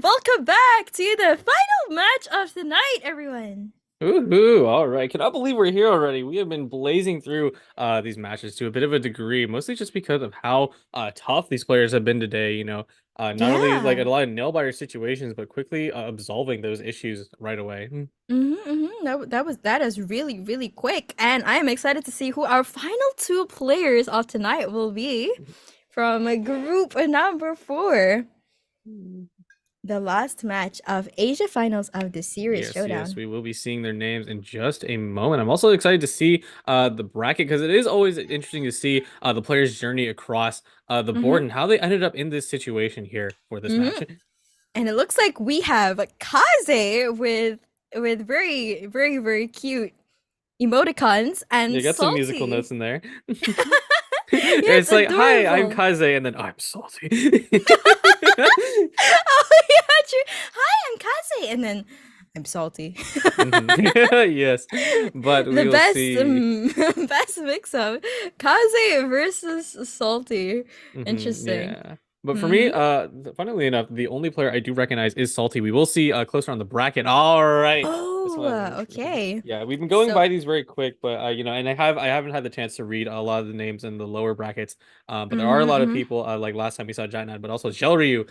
[SPEAKER 14] And welcome back to the final match of the night, everyone.
[SPEAKER 13] Woohoo! All right, cannot believe we're here already. We have been blazing through these matches to a bit of a degree, mostly just because of how tough these players have been today. You know, not only like a lot of nail-biter situations, but quickly absolving those issues right away.
[SPEAKER 14] That is really quick, and I am excited to see who our final two players of tonight will be from group number 4. The last match of Asia Finals of the series Showdown.
[SPEAKER 13] Yes, we will be seeing their names in just a moment. I'm also excited to see the bracket because it is always interesting to see the players' journey across the board and how they ended up in this situation here for this match.
[SPEAKER 14] And it looks like we have Kaze with very cute emoticons and
[SPEAKER 13] you got
[SPEAKER 14] Salty.
[SPEAKER 13] some musical notes in there. It's like, hi, I'm Kaze, and then I'm Salty.
[SPEAKER 14] Oh yeah, true. Hi, I'm Kaze, and then I'm Salty.
[SPEAKER 13] Yes, but we will see
[SPEAKER 14] best mix-up: Kaze versus Salty. Interesting.
[SPEAKER 13] Yeah. But for me, funnily enough, the only player I do recognize is Salty. We will see closer on the bracket. All right.
[SPEAKER 14] Oh, okay.
[SPEAKER 13] Yeah, we've been going by these very quick, but you know, and I haven't had the chance to read a lot of the names in the lower brackets. But there are a lot of people like last time we saw Jatnad, but also Gelryu,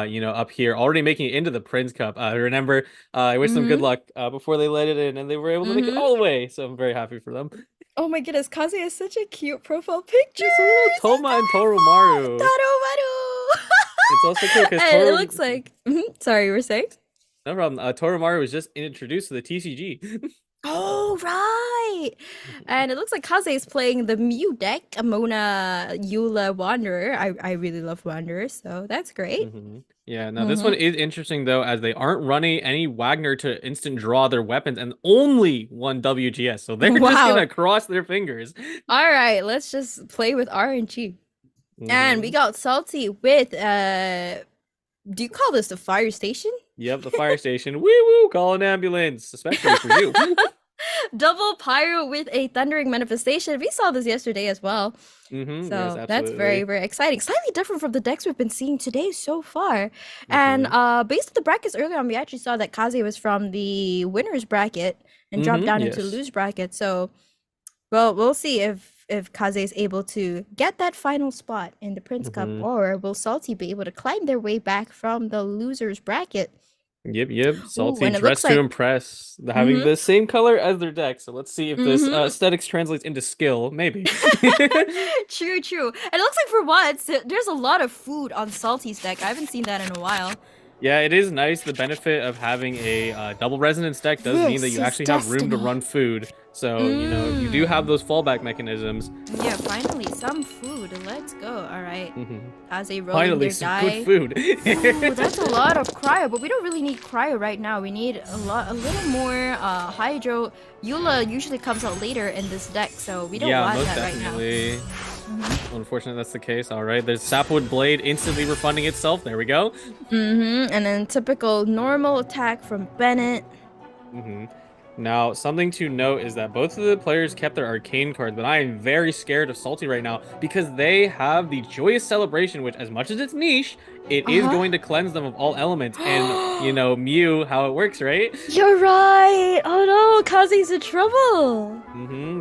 [SPEAKER 13] you know, up here already making it into the Prince Cup. Remember, I wish them good luck before they let it in, and they were able to make it all the way. So I'm very happy for them.
[SPEAKER 14] Oh my goodness, Kaze has such a cute profile picture.
[SPEAKER 13] It's a little Toma and Toromaru. It's also cool because
[SPEAKER 14] it looks like. Sorry, you were saying?
[SPEAKER 13] No problem. Toromaru was just introduced to the TCG.
[SPEAKER 14] Oh, right. And it looks like Kaze is playing the Mew deck, Mona, Eula, Wanderer. I really love Wanderer, so that's great.
[SPEAKER 13] Yeah, now this one is interesting, though, as they aren't running any Wagner to instant draw their weapons and only one WGS, so they're just going to cross their fingers.
[SPEAKER 14] All right, let's just play with RNG. And we got Salty with, do you call this the fire station?
[SPEAKER 13] Yep, the fire station. Woo-woo, call an ambulance, especially for you.
[SPEAKER 14] Double pyro with a thundering manifestation. We saw this yesterday as well. So that's very exciting. Slightly different from the decks we've been seeing today so far. And based on the brackets earlier on, we actually saw that Kaze was from the winner's bracket and dropped down into the loser bracket. So, well, we'll see if Kaze is able to get that final spot in the Prince Cup, or will Salty be able to climb their way back from the loser's bracket?
[SPEAKER 13] Yep. Salty dressed to impress. They're having the same color as their deck, so let's see if this aesthetics translates into skill. Maybe.
[SPEAKER 14] True. And it looks like for once, there's a lot of food on Salty's deck. I haven't seen that in a while.
[SPEAKER 13] Yeah, it is nice. The benefit of having a double resonance deck does mean that you actually have room to run food. So, you know, you do have those fallback mechanisms.
[SPEAKER 14] Yeah, finally, some food. Let's go. All right. Kaze rolling
[SPEAKER 13] finally,
[SPEAKER 14] their
[SPEAKER 13] some
[SPEAKER 14] die.
[SPEAKER 13] good food.
[SPEAKER 14] Ooh, that's a lot of cryo, but we don't really need cryo right now. We need a little more hydro. Eula usually comes out later in this deck, so we don't want that
[SPEAKER 13] definitely.
[SPEAKER 14] right now.
[SPEAKER 13] Unfortunately, that's the case. All right, there's Sapwood Blade instantly refunding itself. There we go.
[SPEAKER 14] And then typical normal attack from Bennett.
[SPEAKER 13] Now, something to note is that both of the players kept their arcane cards, but I am very scared of Salty right now because they have the Joyous Celebration, which, as much as it's niche, it is going to cleanse them of all elements. And, you know, Mew, how it works, right?
[SPEAKER 14] You're right. Oh no, Kaze's in trouble.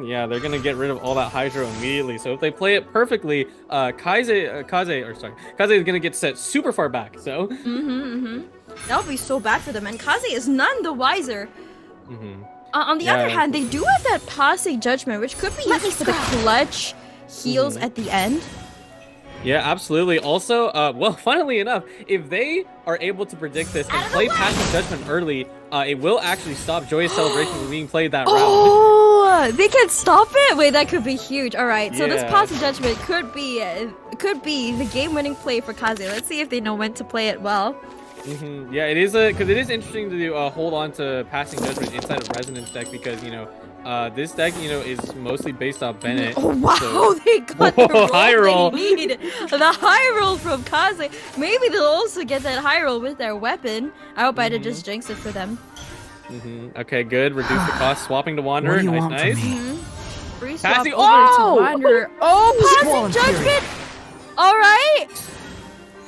[SPEAKER 13] Yeah, they're going to get rid of all that Hydro immediately. So if they play it perfectly, Kaze is going to get set super far back. So
[SPEAKER 14] that would be so bad for them. And Kaze is none the wiser. On the other hand, they do have that passing judgment, which could be used for the clutch heals at the end.
[SPEAKER 13] Yeah, absolutely. Also, well, funnily enough, if they are able to predict this and play passing judgment early, it will actually stop Joyous Celebration from being played that round.
[SPEAKER 14] Oh, they can stop it? Wait, that could be huge. All right, so this passing judgment could be the game-winning play for Kaze. Let's see if they know when to play it well.
[SPEAKER 13] Yeah, it is because it is interesting to hold on to passing judgment inside a resonance deck because you know this deck is mostly based off Bennett.
[SPEAKER 14] Oh wow, so... they got the roll high roll. They need. The high roll from Kaze. Maybe they'll also get that high roll with their weapon. I hope I didn't just jinx it for them.
[SPEAKER 13] Okay, good. Reduce the cost. Swapping to Wanderer. Nice.
[SPEAKER 14] Free swap over to Wanderer. Oh, passing judgment. All right.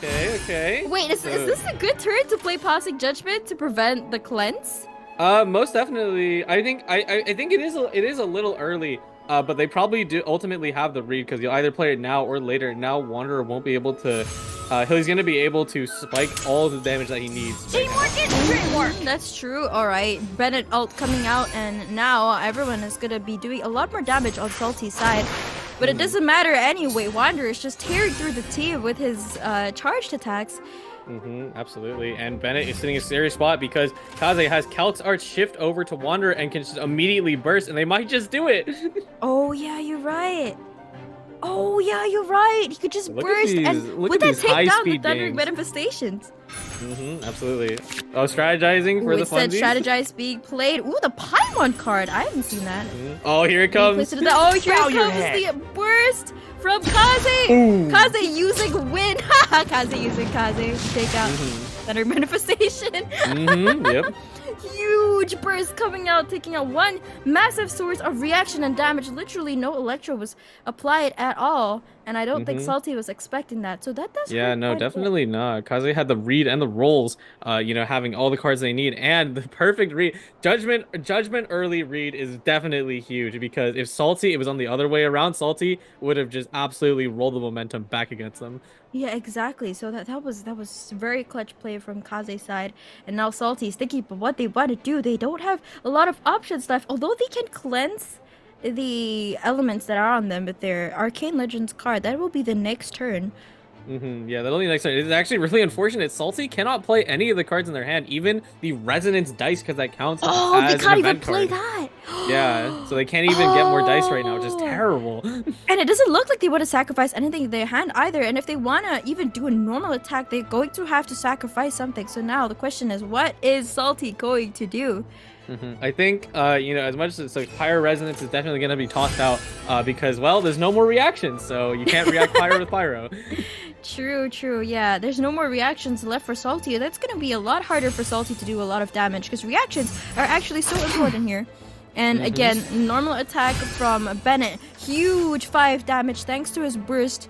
[SPEAKER 13] Okay.
[SPEAKER 14] Wait, is this a good turn to play Passing Judgment to prevent the cleanse?
[SPEAKER 13] Most definitely. I think it is a little early. But they probably do ultimately have the read because you'll either play it now or later. Now Wanderer won't be able to. He's gonna be able to spike all the damage that he needs.
[SPEAKER 14] Teamwork is teamwork. That's true. All right, Bennett ult coming out, and now everyone is gonna be doing a lot more damage on Salty's side. But it doesn't matter anyway. Wanderer is just tearing through the team with his charged attacks.
[SPEAKER 13] Absolutely. And Bennett is sitting in a serious spot because Kaze has Calc's Art shift over to Wanderer and can just immediately burst, and they might just do it.
[SPEAKER 14] Oh yeah, you're right. Oh yeah, you're right. He could just burst and would that take down the Thundering Manifestations?
[SPEAKER 13] Absolutely. Oh, strategizing for the funsies.
[SPEAKER 14] Strategize being played. Ooh, the Paimon card. I haven't seen that.
[SPEAKER 13] Oh, here it comes.
[SPEAKER 14] Oh, here it comes. The burst from Kaze. Kaze using Wind. Kaze using Kaze to take out Thunder Manifestation.
[SPEAKER 13] Yep.
[SPEAKER 14] Huge burst coming out, taking out one massive source of reaction and damage. Literally no Electro was applied at all, and I don't think Salty was expecting that. So that does.
[SPEAKER 13] Yeah, no, definitely not. Kaze had the read and the rolls, having all the cards they need and the perfect read. Judgment early read is definitely huge because if Salty, it was on the other way around, Salty would have just absolutely rolled the momentum back against them.
[SPEAKER 14] Yeah, exactly. So that was very clutch play from Kaze's side, and now Salty's thinking about what they want to do. They don't have a lot of options left, although they can cleanse the elements that are on them with their Arcane Legends card. That will be the next turn.
[SPEAKER 13] Yeah, that'll be next turn. It's actually really unfortunate. Salty cannot play any of the cards in their hand, even the Resonance dice, because that counts as
[SPEAKER 14] they can't even
[SPEAKER 13] card.
[SPEAKER 14] play that.
[SPEAKER 13] Yeah, so they can't even get more dice right now, which is terrible.
[SPEAKER 14] And it doesn't look like they want to sacrifice anything in their hand either. And if they want to even do a normal attack, they're going to have to sacrifice something. So now the question is, what is Salty going to do?
[SPEAKER 13] I think, as much as like Pyro Resonance is definitely going to be tossed out because, well, there's no more reactions, so you can't react Pyro with Pyro.
[SPEAKER 14] True, yeah. There's no more reactions left for Salty. That's going to be a lot harder for Salty to do a lot of damage because reactions are actually so important here. And again, normal attack from Bennett. Huge 5 damage thanks to his burst.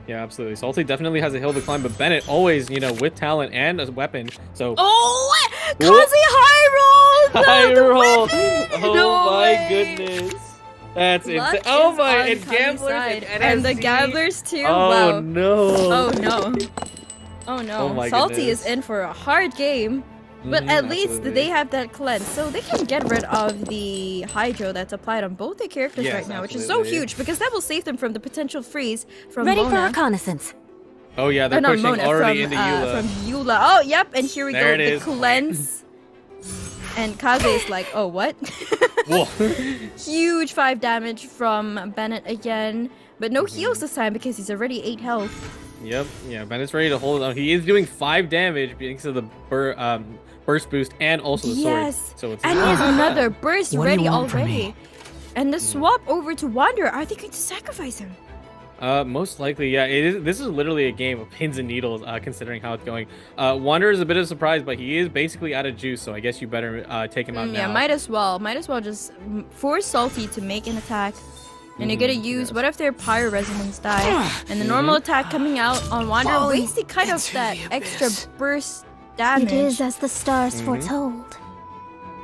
[SPEAKER 13] Yeah, absolutely. Salty definitely has a hill to climb, but Bennett always, with talent and a weapon. So.
[SPEAKER 14] Oh, Kaze high roll!
[SPEAKER 13] High roll! Oh
[SPEAKER 14] No
[SPEAKER 13] my
[SPEAKER 14] way.
[SPEAKER 13] goodness. That's
[SPEAKER 14] Luck
[SPEAKER 13] insane. Oh
[SPEAKER 14] is
[SPEAKER 13] my,
[SPEAKER 14] on
[SPEAKER 13] and
[SPEAKER 14] Kaze's
[SPEAKER 13] Gamblers
[SPEAKER 14] side.
[SPEAKER 13] and
[SPEAKER 14] the
[SPEAKER 13] NSC.
[SPEAKER 14] Gamblers too.
[SPEAKER 13] Oh
[SPEAKER 14] Wow.
[SPEAKER 13] no.
[SPEAKER 14] Oh no. Oh no.
[SPEAKER 13] Oh my
[SPEAKER 14] Salty
[SPEAKER 13] goodness.
[SPEAKER 14] is in for a hard game. But at least they have that cleanse, so they can get rid of the Hydro that's applied on both their characters right now, which is so huge because that will save them from the potential freeze from
[SPEAKER 17] Ready
[SPEAKER 14] Mona.
[SPEAKER 17] for reconnaissance.
[SPEAKER 13] Oh yeah, they're
[SPEAKER 14] not
[SPEAKER 13] pushing
[SPEAKER 14] Mona,
[SPEAKER 13] already
[SPEAKER 14] from,
[SPEAKER 13] into Eula.
[SPEAKER 14] From Eula. Oh, yep, and here we
[SPEAKER 13] There
[SPEAKER 14] go,
[SPEAKER 13] it
[SPEAKER 14] the
[SPEAKER 13] is.
[SPEAKER 14] cleanse. And Kaze is like, oh, what?
[SPEAKER 13] Whoa.
[SPEAKER 14] Huge 5 damage from Bennett again, but no heals this time because he's already 8 health.
[SPEAKER 13] Yep, yeah, Bennett's ready to hold it on. He is doing 5 damage because of the burst boost and also the sword. So it's
[SPEAKER 14] And he has another burst
[SPEAKER 6] What do you
[SPEAKER 14] ready
[SPEAKER 6] want from
[SPEAKER 14] already.
[SPEAKER 6] me?
[SPEAKER 14] And the swap over to Wanderer, are they going to sacrifice him?
[SPEAKER 13] Most likely, yeah. This is literally a game of pins and needles, considering how it's going. Wanderer is a bit of a surprise, but he is basically out of juice, so I guess you better take him out now.
[SPEAKER 14] Yeah, might as well. Might as well just force Salty to make an attack. And you're gonna use, what if their Pyro Resonance die? And the normal attack coming out on Wanderer, wasting kind of that extra burst damage.
[SPEAKER 17] It is as the stars foretold.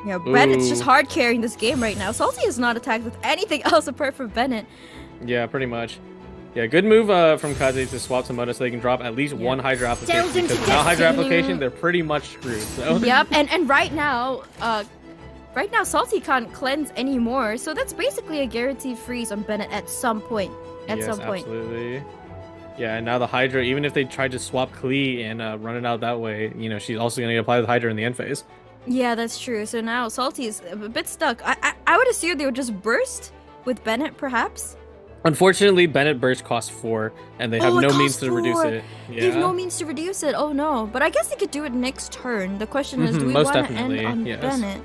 [SPEAKER 14] Yeah, Bennett's just hard carrying this game right now. Salty is not attacked with anything else apart from Bennett.
[SPEAKER 13] Yeah, pretty much. Yeah, good move from Kaze to swap some Mona so they can drop at least one Hydra application. Because without Hydra application, they're pretty much screwed. So.
[SPEAKER 14] Yep, and right now, Salty can't cleanse anymore, so that's basically a guaranteed freeze on Bennett at some point.
[SPEAKER 13] Yes, absolutely. Yeah, and now the Hydra, even if they tried to swap Klee and run it out that way, she's also going to apply the Hydra in the end phase.
[SPEAKER 14] Yeah, that's true. So now Salty is a bit stuck. I would assume they would just burst with Bennett, perhaps.
[SPEAKER 13] Unfortunately, Bennett burst costs 4, and they have no means to reduce it. Yeah.
[SPEAKER 14] They have no means to reduce it. Oh no! But I guess they could do it next turn. The question is, do we
[SPEAKER 13] most
[SPEAKER 14] want to end
[SPEAKER 13] definitely,
[SPEAKER 14] on Bennett?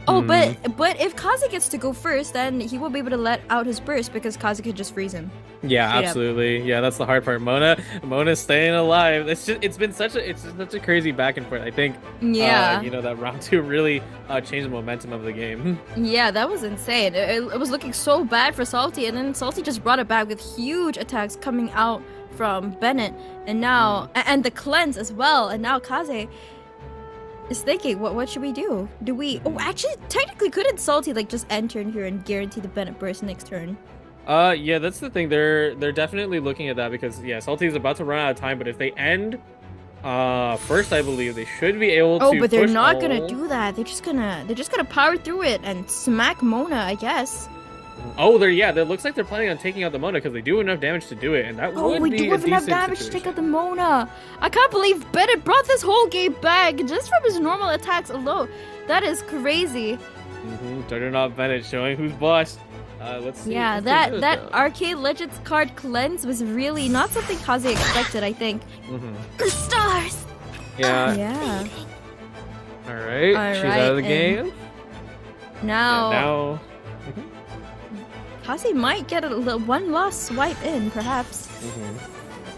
[SPEAKER 14] Oh, but if Kaze gets to go first, then he will be able to let out his burst because Kaze could just freeze him.
[SPEAKER 13] Yeah, absolutely. Yeah, that's the hard part. Mona's staying alive. It's been such a crazy back and forth. I think that round 2 really changed the momentum of the game.
[SPEAKER 14] Yeah, that was insane. It was looking so bad for Salty, and then Salty just brought it back with huge attacks coming out from Bennett, and now and the cleanse as well, and now Kaze is thinking, what should we do? Do we? Oh, actually, technically, couldn't Salty like just enter in here and guarantee the Bennett burst next turn?
[SPEAKER 13] Yeah, that's the thing. They're definitely looking at that because yeah, Salty is about to run out of time. But if they end first, I believe they should be able to.
[SPEAKER 14] Oh, but they're
[SPEAKER 13] push
[SPEAKER 14] not
[SPEAKER 13] all.
[SPEAKER 14] gonna do that. They're just gonna power through it and smack Mona, I guess.
[SPEAKER 13] Oh, that looks like they're planning on taking out the Mona because they do enough damage to do it, and that would
[SPEAKER 14] we
[SPEAKER 13] be
[SPEAKER 14] do
[SPEAKER 13] a
[SPEAKER 14] have enough
[SPEAKER 13] decent
[SPEAKER 14] damage
[SPEAKER 13] situation.
[SPEAKER 14] to take out the Mona. I can't believe Bennett brought this whole game back just from his normal attacks alone. That is crazy.
[SPEAKER 13] Juggernaut Bennett showing who's boss. Let's see.
[SPEAKER 14] Yeah, that Arcade Legends card cleanse was really not something Kaze expected, I think.
[SPEAKER 12] The stars!
[SPEAKER 13] Yeah.
[SPEAKER 14] Yeah.
[SPEAKER 13] Alright, she's out of the game.
[SPEAKER 14] Now... Kaze might get one last swipe in, perhaps.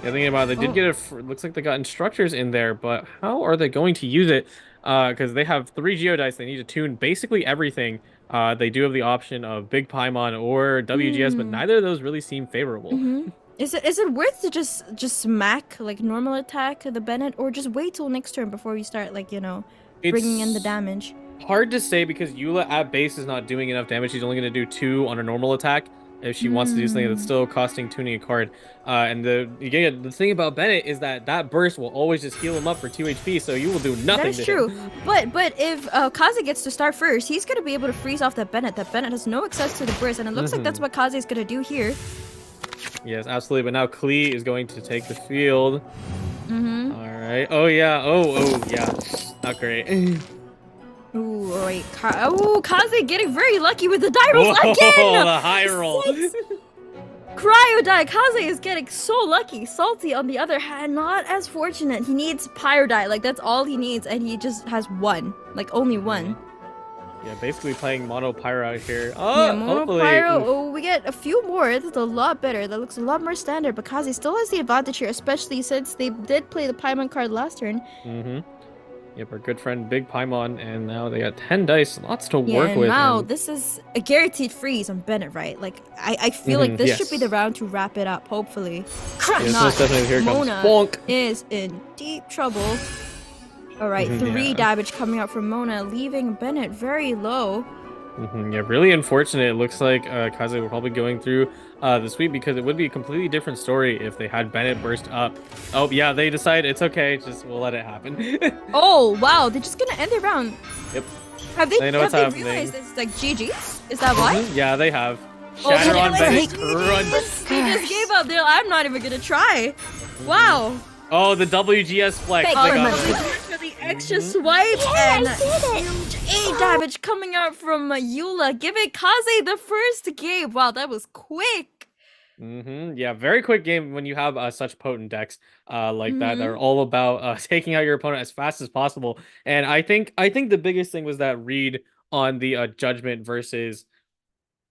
[SPEAKER 13] Yeah, thinking about it, they did get looks like they got instructors in there, but how are they going to use it? Because they have 3 Geodice, they need to tune basically everything. They do have the option of Big Paimon or WGS, but neither of those really seem favorable.
[SPEAKER 14] Is it worth to just smack like normal attack the Bennett, or just wait till next turn before you start bringing in the damage?
[SPEAKER 13] Hard to say because Eula at base is not doing enough damage. She's only going to do 2 on a normal attack if she wants to do something that's still costing tuning a card. And the thing about Bennett is that burst will always just heal him up for 2 HP, so you will do nothing.
[SPEAKER 14] That is true. But if Kaze gets to start first, he's gonna be able to freeze off that Bennett. That Bennett has no access to the burst, and it looks like that's what Kaze is gonna do here.
[SPEAKER 13] Yes, absolutely. But now Klee is going to take the field. All right. Oh yeah. Oh yeah. Not great.
[SPEAKER 14] Ooh, wait. Kaze getting very lucky with the die rolls again!
[SPEAKER 13] The high roll.
[SPEAKER 14] Cryo die. Kaze is getting so lucky. Salty, on the other hand, not as fortunate. He needs Pyro die. Like, that's all he needs, and he just has 1. Like, only 1.
[SPEAKER 13] Yeah, basically playing Mono Pyro out here.
[SPEAKER 14] Yeah, Mono Pyro. Oh, we get a few more. That's a lot better. That looks a lot more standard, but Kaze still has the advantage here, especially since they did play the Paimon card last turn.
[SPEAKER 13] Yep, our good friend Big Paimon, and now they got 10 dice, lots to work with.
[SPEAKER 14] Now this is a guaranteed freeze on Bennett, right? Like, I feel like this should be the round to wrap it up, hopefully. Mona is in deep trouble. Alright, 3 damage coming out from Mona, leaving Bennett very low.
[SPEAKER 13] Yeah, really unfortunate. It looks like Kaze will probably going through the sweep because it would be a completely different story if they had Bennett burst up. Oh, yeah, they decide it's okay. Just we'll let it happen.
[SPEAKER 14] Oh, wow. They're just going to end their round.
[SPEAKER 13] Yep.
[SPEAKER 14] Have they realized it's like GG's? Is that why?
[SPEAKER 13] Yeah, they have. Shatter on Bennett.
[SPEAKER 14] They just gave up. I'm not even going to try. Wow.
[SPEAKER 13] Oh, the WGS flex.
[SPEAKER 14] For the extra swipe and huge 8 damage coming out from Eula, giving Kaze the first game. Wow, that was quick.
[SPEAKER 13] Yeah, very quick game when you have such potent decks like that. They're all about taking out your opponent as fast as possible. And I think the biggest thing was that read on the Judgment versus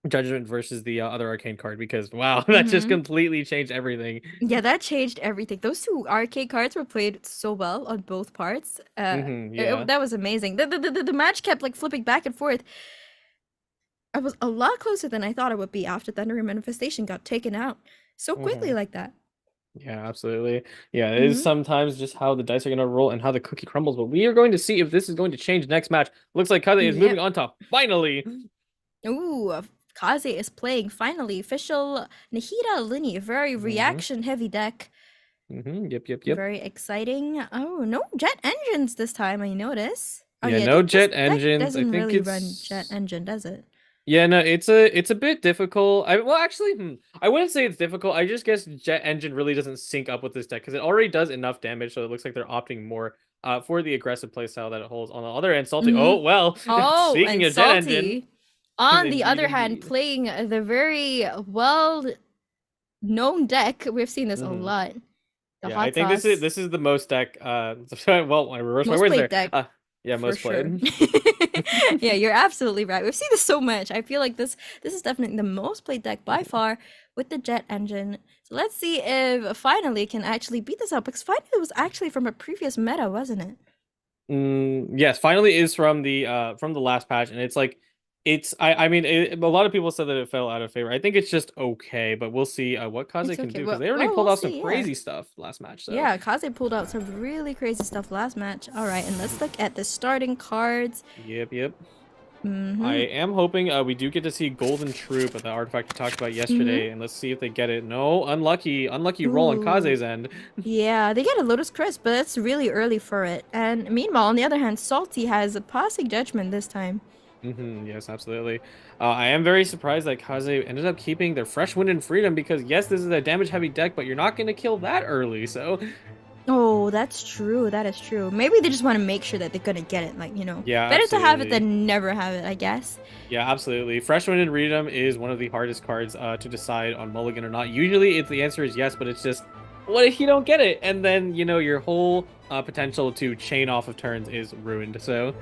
[SPEAKER 13] the other arcane card, because wow, that just completely changed everything.
[SPEAKER 14] Yeah, that changed everything. Those 2 arcade cards were played so well on both parts. That was amazing. The match kept like flipping back and forth. I was a lot closer than I thought it would be after Thundering Manifestation got taken out so quickly like that.
[SPEAKER 13] Yeah, absolutely. Yeah, it is sometimes just how the dice are going to roll and how the cookie crumbles, but we are going to see if this is going to change next match. Looks like Kaze is moving on to finally.
[SPEAKER 14] Ooh, Kaze is playing finally official Nahida Linny, very reaction heavy deck.
[SPEAKER 13] Yep.
[SPEAKER 14] Very exciting. Oh, no jet engines this time, I notice. Oh,
[SPEAKER 13] yeah, no jet engines.
[SPEAKER 14] Doesn't really run jet engine, does it?
[SPEAKER 13] Yeah, no, it's a bit difficult. I wouldn't say it's difficult. I just guess jet engine really doesn't sync up with this deck because it already does enough damage, so it looks like they're opting more for the aggressive playstyle that it holds. On the other end, Salty. Oh well. Speaking of jet engine.
[SPEAKER 14] On the other hand, playing the very well-known deck, we've seen this a lot.
[SPEAKER 13] I think this is the most deck. Well, I reversed my words there. Deck. Most played.
[SPEAKER 14] Yeah, you're absolutely right. We've seen this so much. I feel like this is definitely the most played deck by far with the jet engine. So let's see if finally can actually beat this up, because finally it was actually from a previous meta, wasn't it?
[SPEAKER 13] Yes, finally is from the last patch, and it's like I mean, a lot of people said that it fell out of favor. I think it's just okay, but we'll see what Kaze
[SPEAKER 14] It's
[SPEAKER 13] can
[SPEAKER 14] okay.
[SPEAKER 13] do
[SPEAKER 14] Well,
[SPEAKER 13] because they already
[SPEAKER 14] well,
[SPEAKER 13] pulled
[SPEAKER 14] we'll
[SPEAKER 13] out some
[SPEAKER 14] see, yeah.
[SPEAKER 13] crazy stuff last match. So.
[SPEAKER 14] Yeah, Kaze pulled out some really crazy stuff last match. All right, and let's look at the starting cards.
[SPEAKER 13] Yep.
[SPEAKER 14] Mm-hmm.
[SPEAKER 13] I am hoping we do get to see Golden Troop at the artifact we talked about yesterday, and let's see if they get it. No, unlucky roll on Kaze's end.
[SPEAKER 14] Yeah, they get a Lotus Crisp, but it's really early for it. And meanwhile, on the other hand, Salty has a passing judgment this time.
[SPEAKER 13] Yes, absolutely. I am very surprised that Kaze ended up keeping their Fresh Wind and Freedom because yes, this is a damage-heavy deck, but you're not going to kill that early, so...
[SPEAKER 14] Oh, that's true. That is true. Maybe they just want to make sure that they're going to get it, like, you know.
[SPEAKER 13] Yeah,
[SPEAKER 14] better
[SPEAKER 13] absolutely.
[SPEAKER 14] to have it than never have it, I guess.
[SPEAKER 13] Yeah, absolutely. Fresh Wind and Freedom is one of the hardest cards to decide on Mulligan or not. Usually, the answer is yes, but it's just, what if you don't get it? And then, you know, your whole potential to chain off of turns is ruined, so...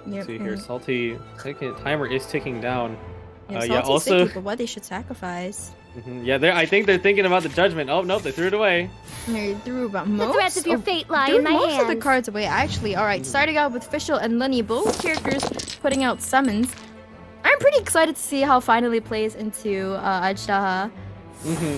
[SPEAKER 14] Yep.
[SPEAKER 13] See here, Salty timer is ticking down.
[SPEAKER 14] Yeah,
[SPEAKER 13] also,
[SPEAKER 14] but what they should sacrifice.
[SPEAKER 13] Yeah, I think they're thinking about the judgment. Oh nope, they threw it away.
[SPEAKER 14] They threw about
[SPEAKER 12] The threads of your fate lie
[SPEAKER 14] threw
[SPEAKER 12] in my
[SPEAKER 14] most
[SPEAKER 12] hands.
[SPEAKER 14] of the cards away, actually. All right, starting out with Fischl and Lenny, both characters putting out summons. I'm pretty excited to see how finally plays into Ajdaha.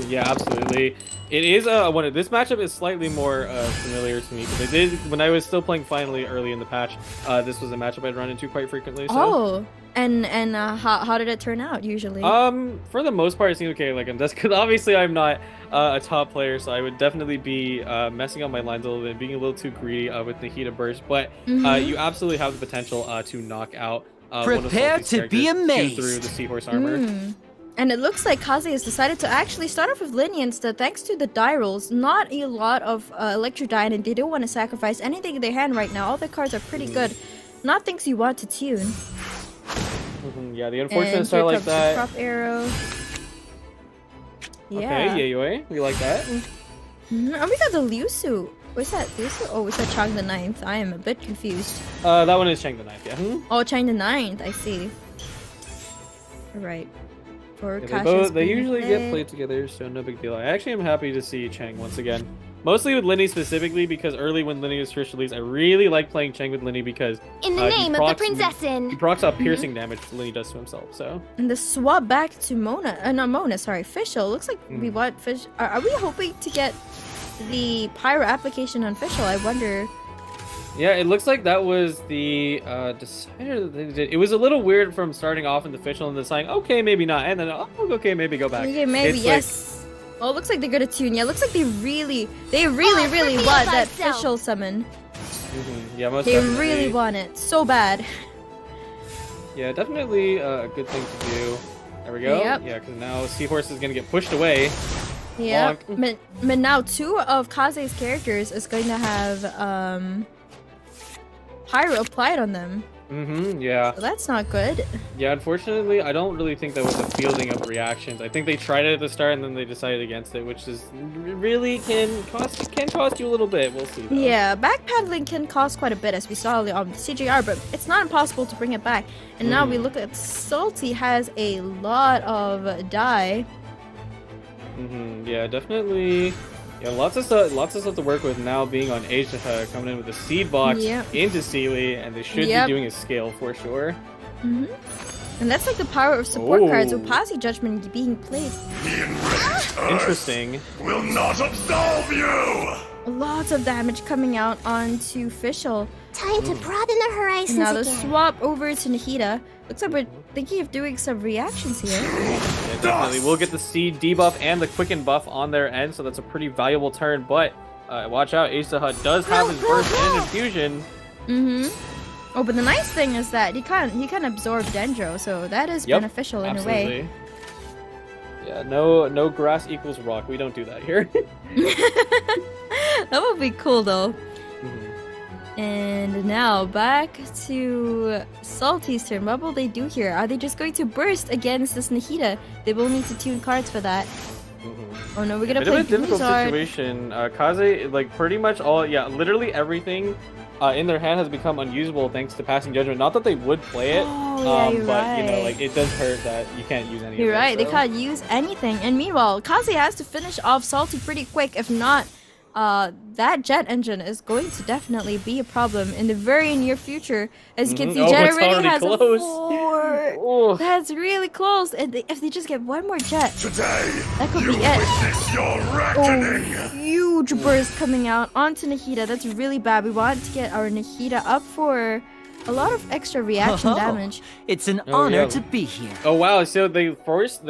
[SPEAKER 13] Yeah, absolutely. It is this matchup is slightly more familiar to me because I did when I was still playing finally early in the patch. This was a matchup I'd run into quite frequently. So.
[SPEAKER 14] Oh, and how did it turn out usually?
[SPEAKER 13] For the most part, it seemed okay. Like, because obviously I'm not a top player, so I would definitely be messing up my lines a little bit, being a little too greedy with Nahida Burst. But you absolutely have the potential to knock out.
[SPEAKER 7] Prepare to be amazed
[SPEAKER 13] through the Seahorse armor.
[SPEAKER 14] And it looks like Kaze has decided to actually start off with Lenny instead, thanks to the die rolls. Not a lot of Electrodine, and they don't want to sacrifice anything in their hand right now. All their cards are pretty good. Not things you want to tune.
[SPEAKER 13] Yeah, the unfortunate start like that.
[SPEAKER 14] Crop arrow. Yeah.
[SPEAKER 13] Okay, Yayoi, we like that.
[SPEAKER 14] And we got the Liu suit. What's that? Liu-Su? Oh, is that Chang the Ninth? I am a bit confused.
[SPEAKER 13] That one is Chang the Ninth, yeah.
[SPEAKER 14] Oh, Chang the Ninth, I see. Alright.
[SPEAKER 13] Yeah, they usually get played together, so no big deal. I actually am happy to see Chang once again. Mostly with Linny specifically, because early when Linny was first released, I really like playing Chang with Linny because...
[SPEAKER 12] In the name of the Prinzessin!
[SPEAKER 13] He procs out piercing damage Linny does to himself, so...
[SPEAKER 14] And the swap back to Fischl. Looks like we want Fish... Are we hoping to get the Pyro application on Fischl? I wonder...
[SPEAKER 13] Yeah, it looks like that was the decider that they did. It was a little weird from starting off in the Fischl and then saying, okay, maybe not, and then, oh, okay, maybe go back.
[SPEAKER 14] Okay, maybe,
[SPEAKER 13] it's
[SPEAKER 14] yes. Oh, it looks like they're gonna tune. Yeah, it looks like they really want that Fischl summon.
[SPEAKER 13] Yeah, most
[SPEAKER 14] They
[SPEAKER 13] definitely.
[SPEAKER 14] really want it so bad.
[SPEAKER 13] Yeah, definitely a good thing to do. There we go.
[SPEAKER 14] Yep.
[SPEAKER 13] Yeah, because now Seahorse is gonna get pushed away.
[SPEAKER 14] Yeah, but now two of Kaze's characters is going to have Pyro applied on them.
[SPEAKER 13] Yeah.
[SPEAKER 14] So that's not good.
[SPEAKER 13] Yeah, unfortunately, I don't really think that was a fielding of reactions. I think they tried it at the start and then they decided against it, which is really can cost you a little bit. We'll see. Though.
[SPEAKER 14] Yeah, backpedaling can cost quite a bit, as we saw on the CJR, but it's not impossible to bring it back. And now we look at Salty has a lot of die.
[SPEAKER 13] Yeah, definitely. Yeah, lots of stuff to work with now. Being on Asia, coming in with a seed box into Sealy, and they should be doing a scale for sure.
[SPEAKER 14] And that's like the power of support cards with Posse Judgment being played.
[SPEAKER 13] Interesting.
[SPEAKER 3] Will not absolve you.
[SPEAKER 14] Lots of damage coming out onto Fischl.
[SPEAKER 12] Time to broaden the horizons
[SPEAKER 14] Now the
[SPEAKER 12] again.
[SPEAKER 14] swap over to Nahida. Looks like we're thinking of doing some reactions here.
[SPEAKER 13] Yeah, definitely. We'll get the seed debuff and the quicken buff on their end, so that's a pretty valuable turn. But watch out, Asaha does have his burst and infusion.
[SPEAKER 14] Oh, but the nice thing is that he can absorb Dendro, so that is beneficial in a way.
[SPEAKER 13] Yeah, no grass equals rock. We don't do that here.
[SPEAKER 14] That would be cool though. And now back to Salty's turn. What will they do here? Are they just going to burst against this Nahida? They will need to tune cards for that. Oh no, we're gonna play
[SPEAKER 13] a difficult
[SPEAKER 14] Blizzard.
[SPEAKER 13] situation. Kaze, like pretty much literally everything in their hand has become unusable thanks to passing judgment. Not that they would play it,
[SPEAKER 14] yeah, you're
[SPEAKER 13] but you know,
[SPEAKER 14] right.
[SPEAKER 13] like it does hurt that you can't use any.
[SPEAKER 14] You're
[SPEAKER 13] of it,
[SPEAKER 14] right.
[SPEAKER 13] so.
[SPEAKER 14] They can't use anything. And meanwhile, Kaze has to finish off Salty pretty quick. If not, that jet engine is going to definitely be a problem in the very near future. As you can see,
[SPEAKER 13] Oh,
[SPEAKER 14] Jet
[SPEAKER 13] it's
[SPEAKER 14] already
[SPEAKER 13] already
[SPEAKER 14] has
[SPEAKER 13] close.
[SPEAKER 14] a 4. That's really close. And if they just get one more jet, that could be it. Oh, huge burst coming out onto Nahida. That's really bad. We want to get our Nahida up for a lot of extra reaction damage.
[SPEAKER 7] It's an honor to be here.
[SPEAKER 13] Oh wow! So they forced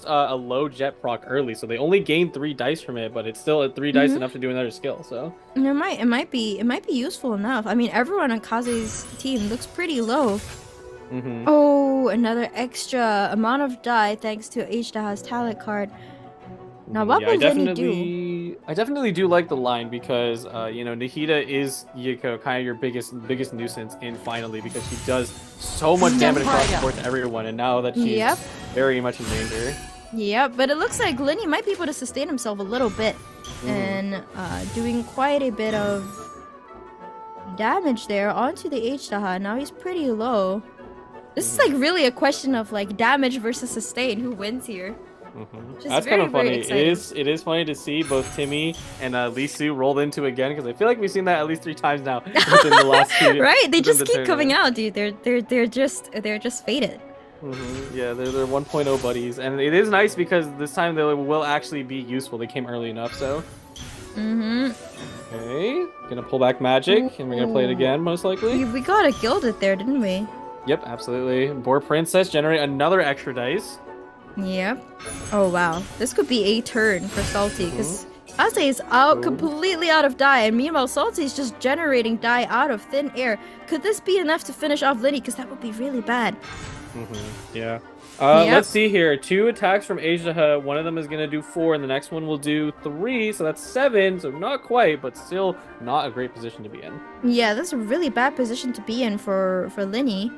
[SPEAKER 13] a low jet proc early, so they only gained 3 dice from it, but it's still at 3 dice enough to do another skill. So
[SPEAKER 14] it might be useful enough. I mean, everyone on Kaze's team looks pretty low. Oh, another extra amount of die thanks to H-Daha's talent card. Now, what will Lenny do?
[SPEAKER 13] I definitely do like the line because you know, Nahida is kind of your biggest nuisance in Finally, because she does so much damage across the board to everyone, and now that she's very much in danger.
[SPEAKER 14] Yep, but it looks like Lenny might be able to sustain himself a little bit and doing quite a bit of damage there onto the H-Daha. Now he's pretty low. This is like really a question of like damage versus sustain. Who wins here?
[SPEAKER 13] That's kind of funny. It is funny to see both Timmy and Lisu rolled into again, because I feel like we've seen that at least 3 times now within the last 2.
[SPEAKER 14] Right? They just keep coming out, dude. They're just fated.
[SPEAKER 13] Yeah, they're 1.0 buddies, and it is nice because this time they will actually be useful. They came early enough, so. Okay, gonna pull back magic, and we're gonna play it again most likely.
[SPEAKER 14] We got a gilded there, didn't we?
[SPEAKER 13] Yep, absolutely. Boar Princess generate another extra dice.
[SPEAKER 14] Yep. Oh wow, this could be a turn for Salty, because Kaze is out completely out of die, and meanwhile Salty is just generating die out of thin air. Could this be enough to finish off Liddy? Because that would be really bad.
[SPEAKER 13] Yeah. Let's see here. 2 attacks from H-Daha. One of them is gonna do 4, and the next one will do 3. So that's 7. So not quite, but still not a great position to be in.
[SPEAKER 14] Yeah, that's a really bad position to be in for Linny.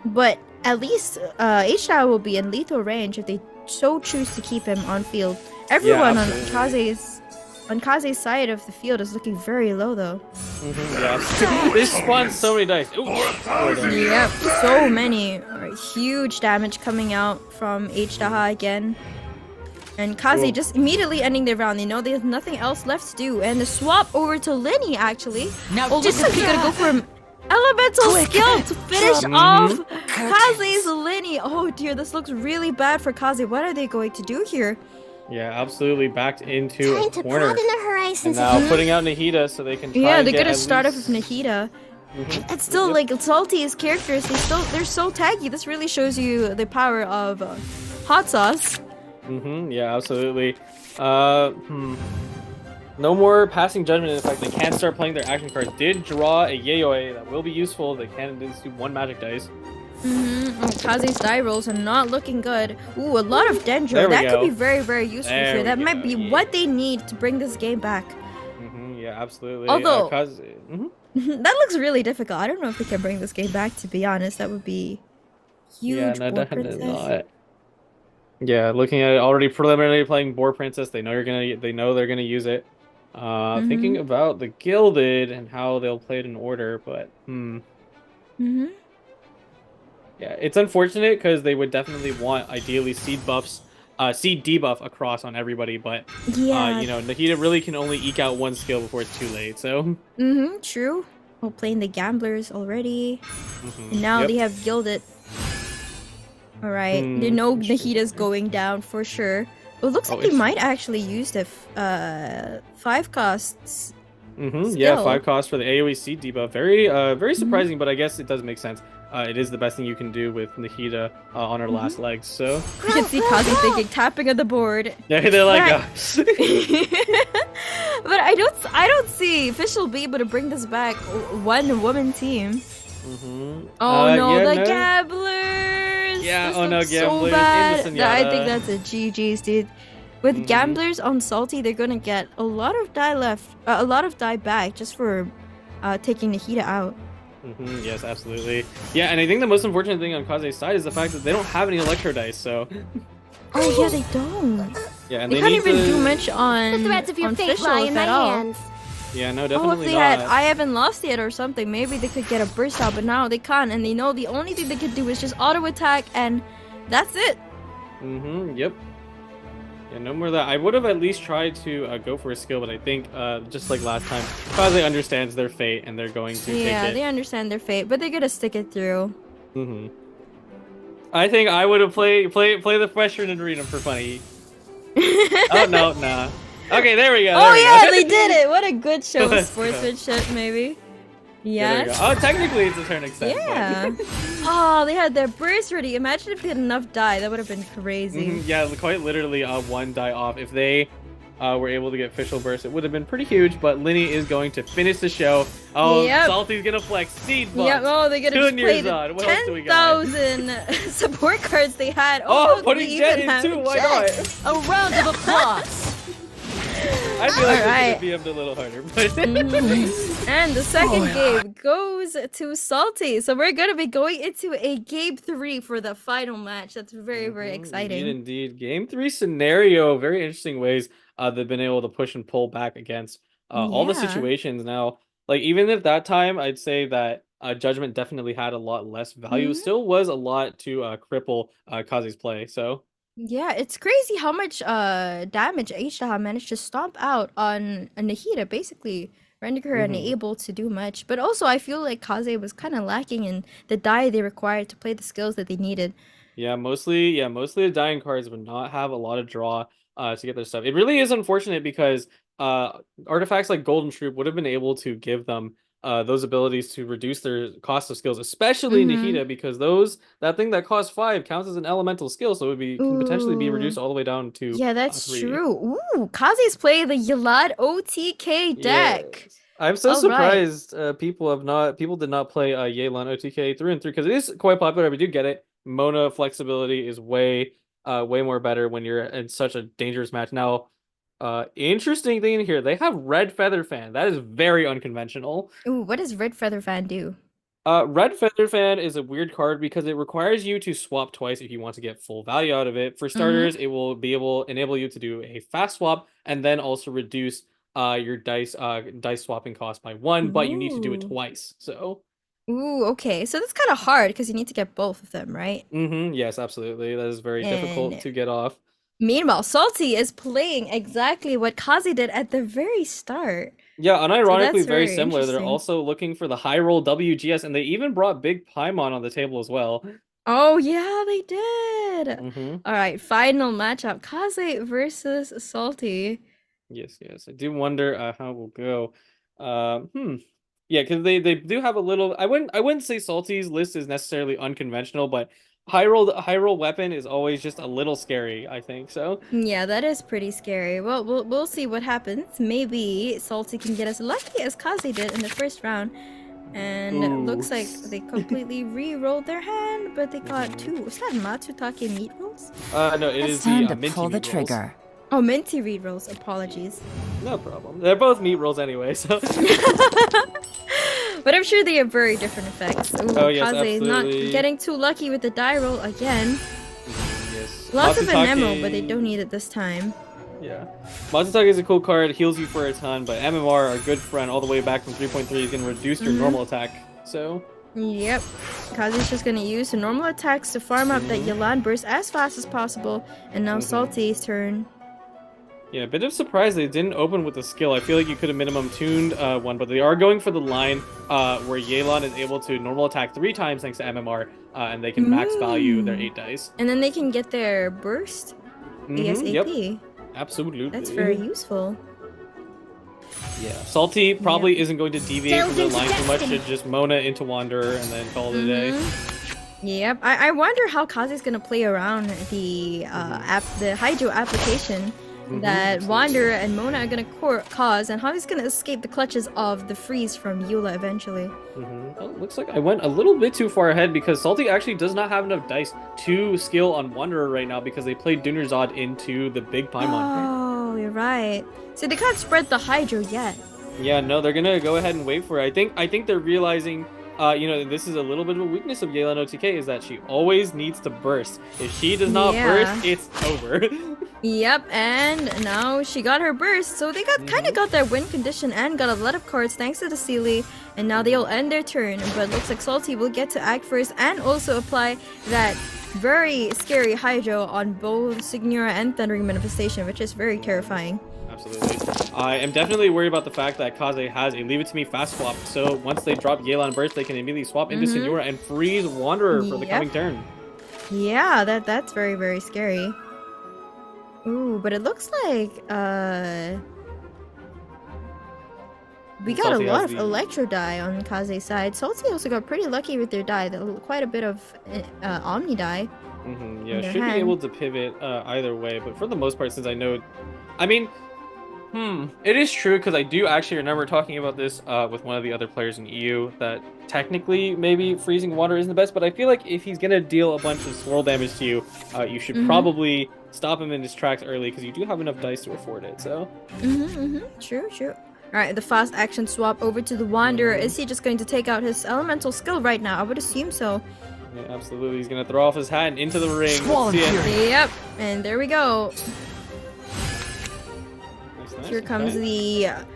[SPEAKER 14] But at least H-Daha will be in lethal range if they so choose to keep him on field. Everyone on Kaze's side of the field is looking very low though.
[SPEAKER 13] Yeah. They spawned so many dice.
[SPEAKER 14] Yep, so many. Alright, huge damage coming out from H-Daha again. And Kaze just immediately ending their round. They know there's nothing else left to do. And the swap over to Lenny actually.
[SPEAKER 7] Now
[SPEAKER 14] looks like he's gonna go for elemental skill to finish off Kaze's Lenny. Oh dear, this looks really bad for Kaze. What are they going to do here?
[SPEAKER 13] Yeah, absolutely backed into a
[SPEAKER 12] to
[SPEAKER 13] corner.
[SPEAKER 12] broaden the horizons.
[SPEAKER 13] And now putting out Nahida so they can try
[SPEAKER 14] Yeah,
[SPEAKER 13] and
[SPEAKER 14] they're
[SPEAKER 13] get
[SPEAKER 14] gonna
[SPEAKER 13] at
[SPEAKER 14] start off
[SPEAKER 13] least...
[SPEAKER 14] with Nahida. And still, like, Salty's characters, they're so taggy. This really shows you the power of hot sauce.
[SPEAKER 13] Yeah, absolutely. No more passing judgment. In fact, they can start playing their action cards. Did draw a Yayoi that will be useful. They can just do 1 magic dice.
[SPEAKER 14] Kaze's die rolls are not looking good. Ooh, a lot of Dendro. That could be very, very useful here. That might be what they need to bring this game back.
[SPEAKER 13] Yeah, absolutely.
[SPEAKER 14] Although, that looks really difficult. I don't know if they can bring this game back, to be honest. That would be huge.
[SPEAKER 13] Yeah, no, definitely not. Yeah, looking at it, already preliminarily playing Boar Princess, they know they're gonna use it. Thinking about the Gilded and how they'll play it in order, but yeah, it's unfortunate because they would definitely want ideally seed debuff across on everybody, but you know, Nahida really can only eke out 1 skill before it's too late. So
[SPEAKER 14] true. We're playing the Gamblers already, and now they have Gilded. All right, they know Nahida's going down for sure. Well, it looks like they might actually use the 5 costs.
[SPEAKER 13] Yeah, 5 costs for the AoE seed debuff. Very surprising, but I guess it does make sense. It is the best thing you can do with Nahida on her last legs. So
[SPEAKER 14] you can see Kaze thinking, tapping on the board.
[SPEAKER 13] Yeah, they're like.
[SPEAKER 14] But I don't see Fish will be able to bring this back. 1 woman team. Oh no, the Gamblers!
[SPEAKER 13] Yeah,
[SPEAKER 14] this
[SPEAKER 13] Gamblers.
[SPEAKER 14] So bad. I think that's a GG's, dude. With Gamblers on Salty, they're gonna get a lot of die left, a lot of die back just for taking Nahida out.
[SPEAKER 13] Yes, absolutely. Yeah, and I think the most unfortunate thing on Kaze's side is the fact that they don't have any Electro dice, so...
[SPEAKER 14] Oh yeah, they don't.
[SPEAKER 13] Yeah, and
[SPEAKER 14] they can't even do much on
[SPEAKER 12] the threads of your fate
[SPEAKER 14] Fischl
[SPEAKER 12] lie in my
[SPEAKER 14] at all.
[SPEAKER 12] hands.
[SPEAKER 13] Yeah, no, definitely
[SPEAKER 14] if they
[SPEAKER 13] not.
[SPEAKER 14] had I haven't lost yet or something, maybe they could get a burst out, but now they can't, and they know the only thing they could do is just auto attack, and that's it.
[SPEAKER 13] Yep. Yeah, no more of that. I would have at least tried to go for a skill, but I think just like last time, Kaze understands their fate and they're going to take it.
[SPEAKER 14] Yeah, they understand their fate, but they're gonna stick it through.
[SPEAKER 13] I think I would have play the freshman and read them for funny. Oh no, nah. Okay, there we go.
[SPEAKER 14] Oh yeah, they did it. What a good show of sportsmanship, maybe. Yes.
[SPEAKER 13] Oh, technically it's a turn extend.
[SPEAKER 14] Yeah. Oh, they had their burst ready. Imagine if they had enough die. That would have been crazy.
[SPEAKER 13] Yeah, quite literally one die off. If they were able to get official burst, it would have been pretty huge. But Linny is going to finish the show. Oh,
[SPEAKER 14] yep.
[SPEAKER 13] Salty's gonna flex seed box.
[SPEAKER 14] Yep. Oh, they're gonna just play the 10,000 support cards they had.
[SPEAKER 13] Oh, putting Jet in too. Why not?
[SPEAKER 15] A round of applause.
[SPEAKER 13] I feel like they could have BM'd a little harder, but
[SPEAKER 14] and the second game goes to Salty. So we're gonna be going into a game 3 for the final match. That's very, very exciting.
[SPEAKER 13] Indeed. Game 3 scenario. Very interesting ways they've been able to push and pull back against all the situations now. Like, even if that time I'd say that Judgment definitely had a lot less value, still was a lot to cripple Kaze's play. So
[SPEAKER 14] yeah, it's crazy how much damage Aisha managed to stomp out on Nahida, basically rendering her unable to do much. But also, I feel like Kaze was kind of lacking in the die they required to play the skills that they needed.
[SPEAKER 13] Yeah, mostly the dying cards would not have a lot of draw to get their stuff. It really is unfortunate because artifacts like Golden Troop would have been able to give them those abilities to reduce their cost of skills, especially Nahida, because that thing that costs 5 counts as an elemental skill, so it would can potentially be reduced all the way down to
[SPEAKER 14] that's
[SPEAKER 13] 3.
[SPEAKER 14] true. Ooh, Kaze's playing the Yalad OTK deck.
[SPEAKER 13] Yes. I'm so surprised people did not play Yelan OTK 3 and 3 because it is quite popular. We do get it. Mona flexibility is way more better when you're in such a dangerous match. Now, interesting thing here, they have Red Feather Fan. That is very unconventional.
[SPEAKER 14] Ooh, what does Red Feather Fan do?
[SPEAKER 13] Red Feather Fan is a weird card because it requires you to swap twice if you want to get full value out of it. For starters, it will enable you to do a fast swap and then also reduce your dice swapping cost by 1, but you need to do it twice. So
[SPEAKER 14] ooh, okay. So that's kind of hard because you need to get both of them, right?
[SPEAKER 13] Yes, absolutely. That is very difficult to get off.
[SPEAKER 14] Meanwhile, Salty is playing exactly what Kaze did at the very start.
[SPEAKER 13] Yeah, unironically
[SPEAKER 14] so
[SPEAKER 13] very similar. They're also looking for the high roll WGS, and they even brought Big Paimon on the table as well.
[SPEAKER 14] Oh yeah, they did. All right, final matchup: Kaze versus Salty.
[SPEAKER 13] Yes. I do wonder how it will go. Yeah, because they do have a little. I wouldn't say Salty's list is necessarily unconventional, but high roll weapon is always just a little scary, I think. So
[SPEAKER 14] yeah, that is pretty scary. Well, we'll see what happens. Maybe Salty can get as lucky as Kaze did in the first round. And it looks like they completely re-rolled their hand, but they got 2. Is that Matsutake meat rolls?
[SPEAKER 13] No, it is the minty
[SPEAKER 15] pull the
[SPEAKER 13] meat rolls.
[SPEAKER 15] trigger.
[SPEAKER 14] Oh, minty read rolls. Apologies.
[SPEAKER 13] No problem. They're both meat rolls anyway, so.
[SPEAKER 14] But I'm sure they have very different effects. Ooh,
[SPEAKER 13] oh yes,
[SPEAKER 14] Kaze not
[SPEAKER 13] absolutely.
[SPEAKER 14] getting too lucky with the die roll again.
[SPEAKER 13] Yes.
[SPEAKER 14] Lots of
[SPEAKER 13] Matsutake-
[SPEAKER 14] ammo, but they don't need it this time.
[SPEAKER 13] Yeah. Matsutake is a cool card, heals you for a ton, but MMR, our good friend, all the way back from 3.3 is going to reduce your normal attack. So.
[SPEAKER 14] Yep. Kaze's just going to use the normal attacks to farm up that Yelan burst as fast as possible. And now Salty's turn.
[SPEAKER 13] Yeah, a bit of surprise they didn't open with a skill. I feel like you could have minimum tuned one, but they are going for the line where Yelan is able to normal attack 3 times thanks to MMR, and they can max value their 8 dice.
[SPEAKER 14] And then they can get their burst ASAP.
[SPEAKER 13] Yep. Absolutely.
[SPEAKER 14] That's very useful.
[SPEAKER 13] Yeah, Salty probably isn't going to deviate from the line too much. Should just Mona into Wanderer and then call it a day.
[SPEAKER 14] Yep. I wonder how Kaze's going to play around the the Hydro application that Wanderer and Mona are going to cause, and how he's going to escape the clutches of the freeze from Eula eventually.
[SPEAKER 13] Well, looks like I went a little bit too far ahead because Salty actually does not have enough dice to skill on Wanderer right now because they played Dunerzod into the Big Paimon.
[SPEAKER 14] Oh, you're right. So they can't spread the Hydro yet.
[SPEAKER 13] Yeah, no, they're going to go ahead and wait for it. I think they're realizing this is a little bit of a weakness of Yelan OTK is that she always needs to burst. If she does not burst, it's over.
[SPEAKER 14] Yep, and now she got her burst, so they kind of got their win condition and got a lot of cards thanks to the Sealy, and now they'll end their turn. But looks like Salty will get to act first and also apply that very scary Hydro on both Signora and Thundering Manifestation, which is very terrifying.
[SPEAKER 13] Absolutely. I am definitely worried about the fact that Kaze has a Leave It To Me fast swap, so once they drop Yelan Burst, they can immediately swap into Signora and freeze Wanderer for the coming turn.
[SPEAKER 14] Yeah, that's very, very scary. Ooh, but it looks like we got
[SPEAKER 13] Salty
[SPEAKER 14] a lot
[SPEAKER 13] has
[SPEAKER 14] of
[SPEAKER 13] the-
[SPEAKER 14] Electro die on Kaze's side. Salty also got pretty lucky with their die. Quite a bit of Omni die.
[SPEAKER 13] Yeah,
[SPEAKER 14] in their
[SPEAKER 13] should be
[SPEAKER 14] hand.
[SPEAKER 13] able to pivot either way, but for the most part, since I know, I mean, it is true because I do actually remember talking about this with one of the other players in EU that technically maybe freezing water isn't the best, but I feel like if he's gonna deal a bunch of swirl damage to you, you should probably stop him in his tracks early because you do have enough dice to afford it. So.
[SPEAKER 14] True. All right, the fast action swap over to the Wanderer. Is he just going to take out his elemental skill right now? I would assume so.
[SPEAKER 13] Yeah, absolutely. He's gonna throw off his hat and into the ring.
[SPEAKER 14] Swollen
[SPEAKER 13] Let's see it.
[SPEAKER 14] Yep, and there we go.
[SPEAKER 13] Nice,
[SPEAKER 14] Here comes
[SPEAKER 13] okay.
[SPEAKER 14] the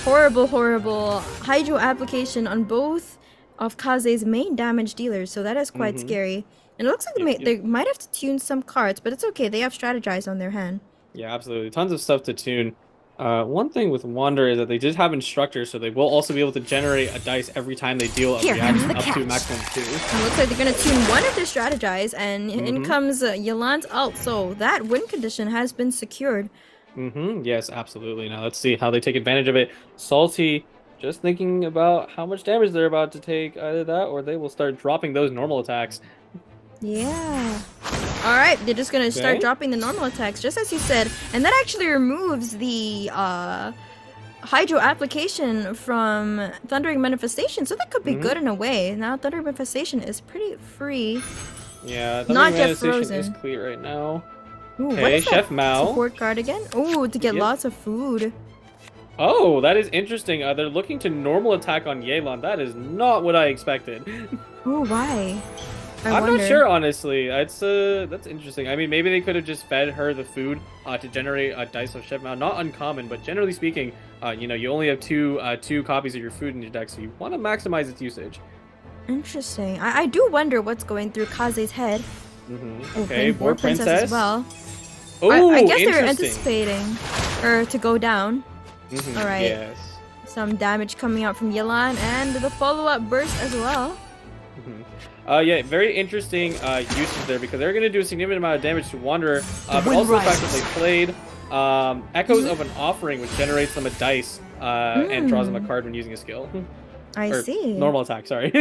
[SPEAKER 14] horrible Hydro application on both of Kaze's main damage dealers, so that is quite scary. And it looks like they might have to tune some cards, but it's okay. They have strategize on their hand.
[SPEAKER 13] Yeah, absolutely. Tons of stuff to tune. One thing with Wander is that they did have Instructor, so they will also be able to generate a dice every time they deal a
[SPEAKER 14] Here
[SPEAKER 13] reaction
[SPEAKER 14] comes the
[SPEAKER 13] up to
[SPEAKER 14] catch.
[SPEAKER 13] maximum 2.
[SPEAKER 14] It looks like they're gonna tune one of their strategize, and in comes Yelan's ult. So that win condition has been secured.
[SPEAKER 13] Yes, absolutely. Now let's see how they take advantage of it. Salty, just thinking about how much damage they're about to take. Either that, or they will start dropping those normal attacks.
[SPEAKER 14] Yeah. All right, they're just gonna start
[SPEAKER 13] Okay.
[SPEAKER 14] dropping the normal attacks, just as you said, and that actually removes the Hydro application from Thundering Manifestation, so that could be good in a way. Now Thundering Manifestation is pretty free.
[SPEAKER 13] Yeah,
[SPEAKER 14] Not
[SPEAKER 13] Thundering
[SPEAKER 14] yet
[SPEAKER 13] Manifestation is
[SPEAKER 14] frozen.
[SPEAKER 13] clear right now.
[SPEAKER 14] Ooh, what
[SPEAKER 13] Okay,
[SPEAKER 14] is that
[SPEAKER 13] Chef Mao.
[SPEAKER 14] support card again? Ooh, to get
[SPEAKER 13] Yep.
[SPEAKER 14] lots of food.
[SPEAKER 13] Oh, that is interesting. They're looking to normal attack on Yelan. That is not what I expected.
[SPEAKER 14] Ooh, why? I
[SPEAKER 13] I'm
[SPEAKER 14] wonder.
[SPEAKER 13] not sure, honestly. That's interesting. I mean, maybe they could have just fed her the food to generate a dice of Chef Mao. Not uncommon, but generally speaking, you only have two copies of your food in your deck, so you want to maximize its usage.
[SPEAKER 14] Interesting. I do wonder what's going through Kaze's head.
[SPEAKER 13] Okay,
[SPEAKER 14] and
[SPEAKER 13] War
[SPEAKER 14] Princess
[SPEAKER 13] Princess
[SPEAKER 14] as well.
[SPEAKER 13] Oh,
[SPEAKER 14] I guess they're
[SPEAKER 13] interesting.
[SPEAKER 14] anticipating her to go down. All right.
[SPEAKER 13] Yes.
[SPEAKER 14] Some damage coming out from Yelan and the follow-up burst as well.
[SPEAKER 13] Yeah, very interesting usage there because they're going to do a significant amount of damage to Wanderer, but also the fact that they played Echoes of an Offering, which generates them a dice and draws them a card when using a skill.
[SPEAKER 14] I
[SPEAKER 13] Or
[SPEAKER 14] see.
[SPEAKER 13] Normal attack, sorry.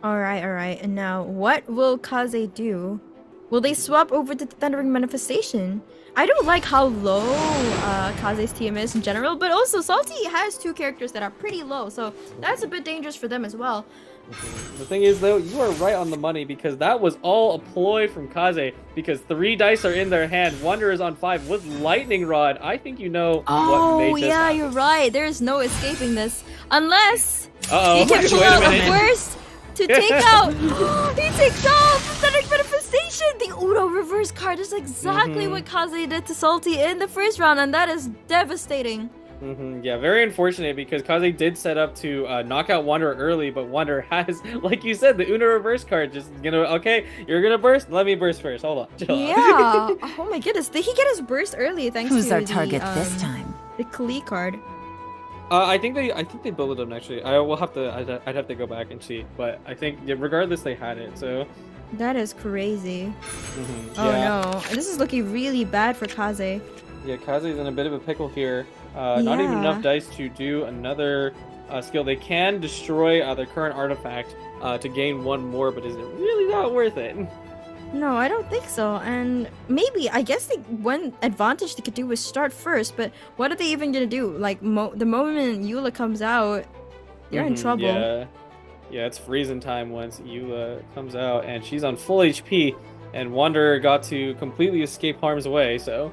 [SPEAKER 14] All right. And now, what will Kaze do? Will they swap over to the Thundering Manifestation? I don't like how low Kaze's team is in general, but also Salty has two characters that are pretty low, so that's a bit dangerous for them as well.
[SPEAKER 13] The thing is, though, you are right on the money because that was all a ploy from Kaze because 3 dice are in their hand. Wanderer is on 5 with Lightning Rod. I think you know what made this
[SPEAKER 14] yeah,
[SPEAKER 13] happen.
[SPEAKER 14] you're right. There's no escaping this unless
[SPEAKER 13] Uh-oh.
[SPEAKER 14] he can
[SPEAKER 13] Wait
[SPEAKER 14] pull
[SPEAKER 13] a
[SPEAKER 14] out a
[SPEAKER 13] minute.
[SPEAKER 14] burst to take out. He takes out the Thundering Manifestation. The Uno reverse card is exactly what Kaze did to Salty in the first round, and that is devastating.
[SPEAKER 13] Yeah, very unfortunate because Kaze did set up to knock out Wanderer early, but Wanderer has, like you said, the Uno reverse card. Just okay, you're gonna burst. Let me burst first. Hold on. Chill out.
[SPEAKER 14] Yeah. Oh my goodness. Did he get his burst early? Thanks
[SPEAKER 20] Who's
[SPEAKER 14] to
[SPEAKER 20] our target this time?
[SPEAKER 14] The Klee card.
[SPEAKER 13] I think they built it up actually. I'd have to go back and see, but I think regardless they had it. So.
[SPEAKER 14] That is crazy. Oh
[SPEAKER 13] Yeah.
[SPEAKER 14] no. This is looking really bad for Kaze.
[SPEAKER 13] Yeah, Kaze's in a bit of a pickle here. Not even enough dice to do another skill. They can destroy their current artifact to gain 1 more, but is it really not worth it?
[SPEAKER 14] No, I don't think so. And maybe, I guess one advantage they could do is start first, but what are they even gonna do? Like, the moment Eula comes out, they're in trouble.
[SPEAKER 13] Yeah, it's freezing time once Eula comes out, and she's on full HP, and Wanderer got to completely escape harm's way, so...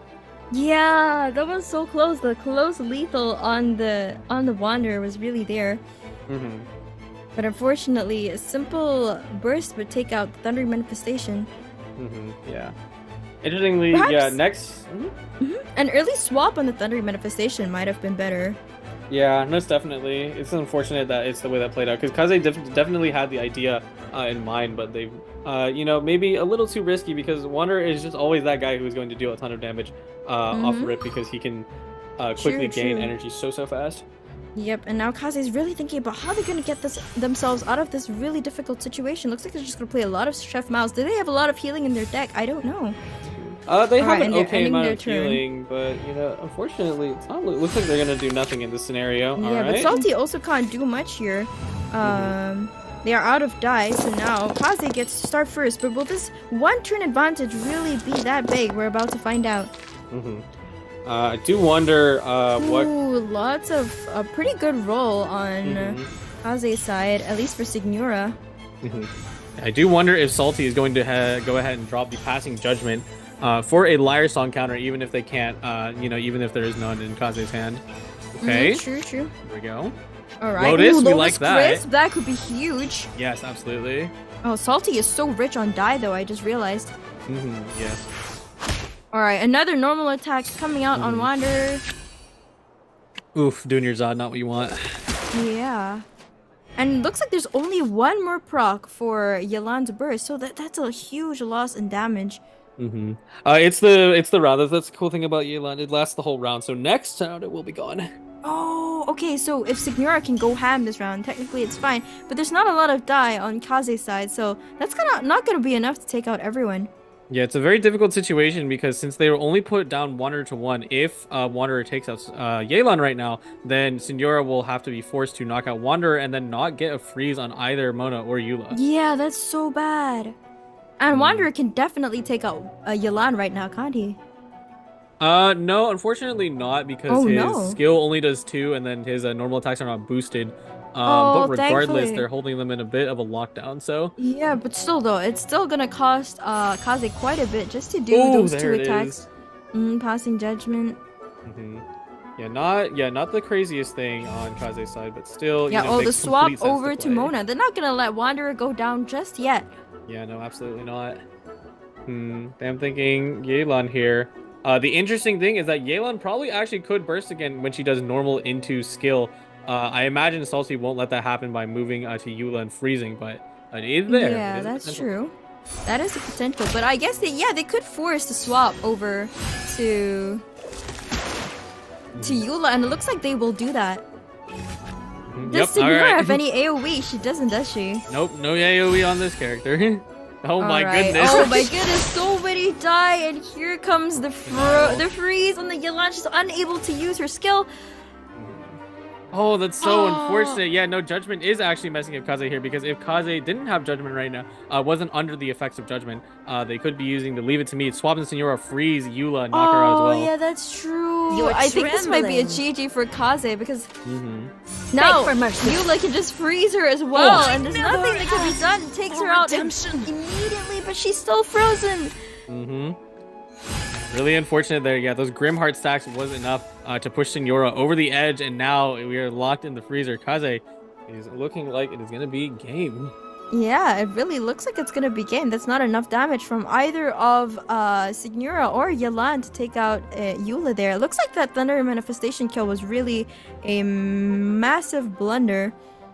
[SPEAKER 14] Yeah, that was so close. The close lethal on the Wanderer was really there. But unfortunately, a simple burst would take out the Thundering Manifestation.
[SPEAKER 13] Yeah. Interestingly,
[SPEAKER 14] Perhaps-
[SPEAKER 13] yeah, next...
[SPEAKER 14] An early swap on the Thundering Manifestation might have been better.
[SPEAKER 13] Yeah, most definitely. It's unfortunate that it's the way that played out, because Kaze definitely had the idea in mind, but they you know, maybe a little too risky because Wanderer is just always that guy who's going to deal a ton of damage off rip because he can quickly gain energy so fast.
[SPEAKER 14] Yep, and now Kaze's really thinking about how they're going to get themselves out of this really difficult situation. Looks like they're just going to play a lot of Chef Mouse. Do they have a lot of healing in their deck? I don't know.
[SPEAKER 13] They have an okay amount of healing, but you know, unfortunately, it's not. Looks like they're gonna do nothing in this scenario.
[SPEAKER 14] Yeah, but Salty also can't do much here. They are out of dice, so now Kaze gets to start first. But will this one turn advantage really be that big? We're about to find out.
[SPEAKER 13] I do wonder what.
[SPEAKER 14] Ooh, lots of a pretty good roll on Kaze's side, at least for Signora.
[SPEAKER 13] I do wonder if Salty is going to go ahead and drop the Passing Judgment. For a Liar Song counter, even if they can't, you know, even if there is none in Kaze's hand. Okay.
[SPEAKER 14] True.
[SPEAKER 13] Here we go.
[SPEAKER 14] All right.
[SPEAKER 13] Lotus, we
[SPEAKER 14] Lotus
[SPEAKER 13] like that.
[SPEAKER 14] Crisp, that could be huge.
[SPEAKER 13] Yes, absolutely.
[SPEAKER 14] Oh, Salty is so rich on die, though. I just realized.
[SPEAKER 13] Yes.
[SPEAKER 14] All right, another normal attack coming out on Wanderer.
[SPEAKER 13] Oof, doing your Zod, not what you want.
[SPEAKER 14] Yeah. And it looks like there's only one more proc for Yelan's burst, so that's a huge loss in damage.
[SPEAKER 13] It's the round. That's the cool thing about Yelan. It lasts the whole round. So next round it will be gone.
[SPEAKER 14] Oh, okay. So if Signora can go ham this round, technically it's fine. But there's not a lot of die on Kaze's side, so that's not gonna be enough to take out everyone.
[SPEAKER 13] Yeah, it's a very difficult situation because since they were only put down Wanderer to 1, if Wanderer takes out Yelan right now, then Signora will have to be forced to knock out Wanderer and then not get a freeze on either Mona or Eula.
[SPEAKER 14] Yeah, that's so bad. And Wanderer can definitely take out Yelan right now, can't he?
[SPEAKER 13] No, unfortunately not, because his skill only does 2, and then his normal attacks are not boosted. But regardless,
[SPEAKER 14] thankfully.
[SPEAKER 13] They're holding them in a bit of a lockdown, so...
[SPEAKER 14] Yeah, but still though, it's still gonna cost Kaze quite a bit just to do those 2 attacks. Passing Judgment.
[SPEAKER 13] Yeah, not the craziest thing on Kaze's side, but still,
[SPEAKER 14] Yeah,
[SPEAKER 13] you know,
[SPEAKER 14] the
[SPEAKER 13] makes
[SPEAKER 14] swap
[SPEAKER 13] complete sense
[SPEAKER 14] over to Mona. They're not gonna let Wanderer go down just yet.
[SPEAKER 13] Yeah, no, absolutely not. I'm thinking Yelan here. The interesting thing is that Yelan probably actually could burst again when she does normal into skill. I imagine Salty won't let that happen by moving to Eula and freezing, but it is there.
[SPEAKER 14] Yeah, that's true. That is a potential, but I guess they could force the swap over to Eula, and it looks like they will do that. Does Signora have any AoE? She doesn't, does she?
[SPEAKER 13] Nope, no AoE on this character. Oh my goodness.
[SPEAKER 14] Oh my goodness, so many die, and here comes the freeze on the Yelan. She's unable to use her skill.
[SPEAKER 13] Oh, that's so unfortunate. Yeah, no, Judgment is actually messing up Kaze here, because if Kaze didn't have Judgment right now, wasn't under the effects of Judgment, they could be using the Leave It to Me, swap in Signora, freeze Eula, and knock her out as well.
[SPEAKER 14] Oh, yeah, that's true. I think this might be a GG for Kaze, because now Eula can just freeze her as well, and there's nothing that can be done. It takes her out immediately, but she's still frozen.
[SPEAKER 13] Really unfortunate there. Yeah, those Grimheart stacks was enough to push Signora over the edge, and now we are locked in the freezer. Kaze is looking like it is going to be game.
[SPEAKER 14] Yeah, it really looks like it's going to be game. That's not enough damage from either of Signora or Yelan to take out Eula there. It looks like that Thunder Manifestation kill was really a massive blunder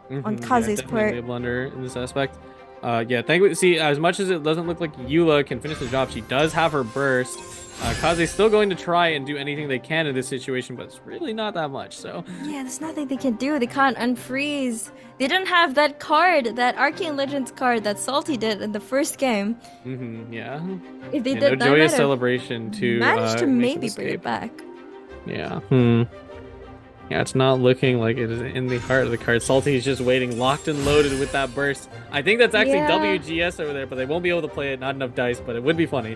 [SPEAKER 14] on Kaze's part.
[SPEAKER 13] A blunder in this aspect. Yeah, thankfully, see, as much as it doesn't look like Eula can finish the job, she does have her burst. Kaze's still going to try and do anything they can in this situation, but it's really not that much, so...
[SPEAKER 14] Yeah, there's nothing they can do. They can't unfreeze. They didn't have that card, that Arcane Legends card that Salty did in the first game.
[SPEAKER 13] Yeah.
[SPEAKER 14] If they did
[SPEAKER 13] no
[SPEAKER 14] that,
[SPEAKER 13] joyous celebration to
[SPEAKER 14] managed to maybe
[SPEAKER 13] escape.
[SPEAKER 14] bring it back.
[SPEAKER 13] Yeah. Yeah, it's not looking like it is in the heart of the card. Salty is just waiting, locked and loaded with that burst. I think that's actually WGS over there, but they won't be able to play it. Not enough dice, but it would be funny.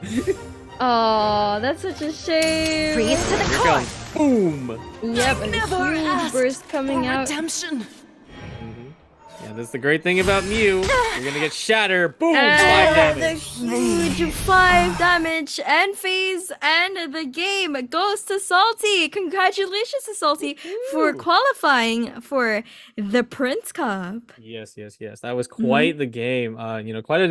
[SPEAKER 14] Oh, that's such a shame.
[SPEAKER 12] Freeze to the core.
[SPEAKER 13] Boom.
[SPEAKER 14] Yep, and a huge burst coming out.
[SPEAKER 12] Redemption.
[SPEAKER 13] Yeah, that's the great thing about Mew. You're gonna get shatter. Boom! 5
[SPEAKER 14] And
[SPEAKER 13] damage.
[SPEAKER 14] the huge 5 damage and phase, and the game goes to Salty. Congratulations to Salty for qualifying for the Prince Cup.
[SPEAKER 13] Yes. That was quite the game. You know, quite a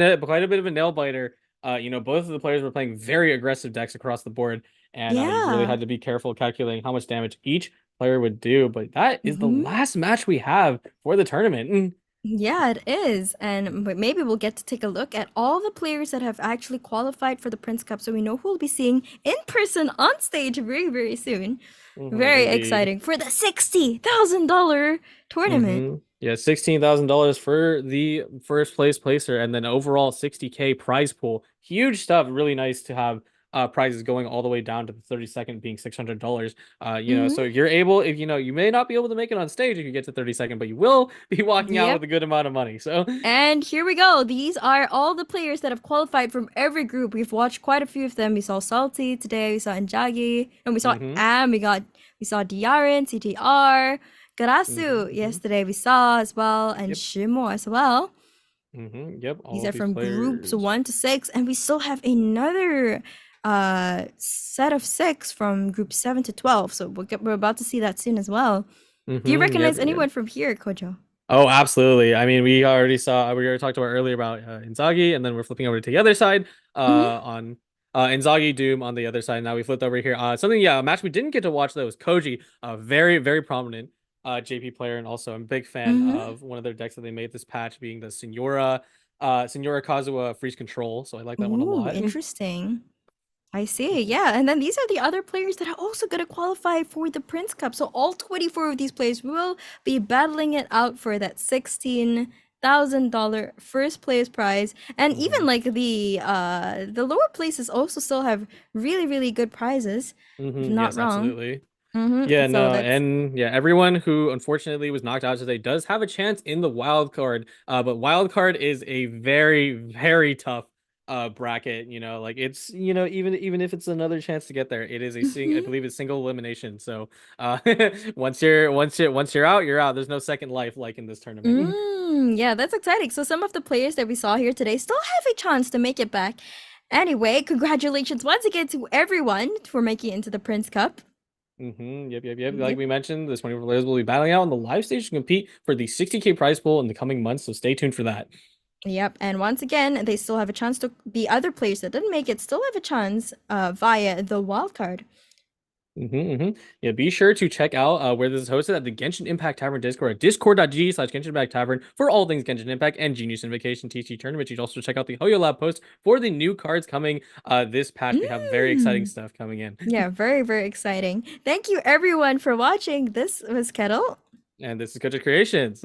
[SPEAKER 13] bit of a nail biter. You know, both of the players were playing very aggressive decks across the board, and you really had to be careful calculating how much damage each player would do. But that is the last match we have for the tournament.
[SPEAKER 14] Yeah, it is. And maybe we'll get to take a look at all the players that have actually qualified for the Prince Cup, so we know who we'll be seeing in person on stage very, very soon. Very
[SPEAKER 13] Indeed.
[SPEAKER 14] exciting for the $60,000 tournament.
[SPEAKER 13] Yeah, $16,000 for the first place placer, and then overall 60K prize pool. Huge stuff. Really nice to have prizes going all the way down to the 32nd being $600. You know, so if you're able, if you know, you may not be able to make it on stage if you get to 32nd, but you will be walking out with a good amount of money. So
[SPEAKER 14] and here we go. These are all the players that have qualified from every group. We've watched quite a few of them. We saw Salty today, we saw Injagi, and we saw Am, we saw Diaren, CTR, Garasu yesterday we saw as well, and Shimo as well.
[SPEAKER 13] Yep.
[SPEAKER 14] These are from groups 1 to 6, and we still have another set of 6 from group 7 to 12. So we're about to see that soon as well. Do you recognize anyone from here, Kojo?
[SPEAKER 13] Oh, absolutely. I mean, we already talked about earlier about Inzaghi, and then we're flipping over to the other side on Inzaghi Doom on the other side. Now we flipped over here. A match we didn't get to watch though was Koji, a very, very prominent JP player, and also I'm a big fan of one of their decks that they made this patch, being the Senora Kazuha Freeze Control. So I like that one a lot.
[SPEAKER 14] Interesting. I see, yeah. And then these are the other players that are also going to qualify for the Prince Cup. So all 24 of these players will be battling it out for that $16,000 first place prize. And even like the lower places also still have really, really good prizes. If not
[SPEAKER 13] Yes,
[SPEAKER 14] wrong.
[SPEAKER 13] absolutely.
[SPEAKER 14] Yeah,
[SPEAKER 13] no, and yeah, everyone who unfortunately was knocked out today does have a chance in the wild card. But wild card is a very, very tough bracket. You know, like it's, you know, even if it's another chance to get there, it is a I believe it's single elimination. So once you're out, you're out. There's no second life like in this tournament.
[SPEAKER 14] Yeah, that's exciting. So some of the players that we saw here today still have a chance to make it back. Anyway, congratulations once again to everyone for making it into the Prince Cup.
[SPEAKER 13] Yep. Like we mentioned, the 24 players will be battling out on the live stage to compete for the 60K prize pool in the coming months. So stay tuned for that.
[SPEAKER 14] Yep, and once again, they still have a chance to be other players that didn't make it, still have a chance via the wildcard.
[SPEAKER 13] Yeah, be sure to check out where this is hosted at the Genshin Impact Tavern Discord at discord.gg/Genshin Impact Tavern for all things Genshin Impact and Genius Invocation TCG tournament. You should also check out the Hoyo Lab post for the new cards coming this patch. We have very exciting stuff coming in.
[SPEAKER 14] Yeah, very, very exciting. Thank you everyone for watching. This was Kettle.
[SPEAKER 13] And this is Kojo Creations.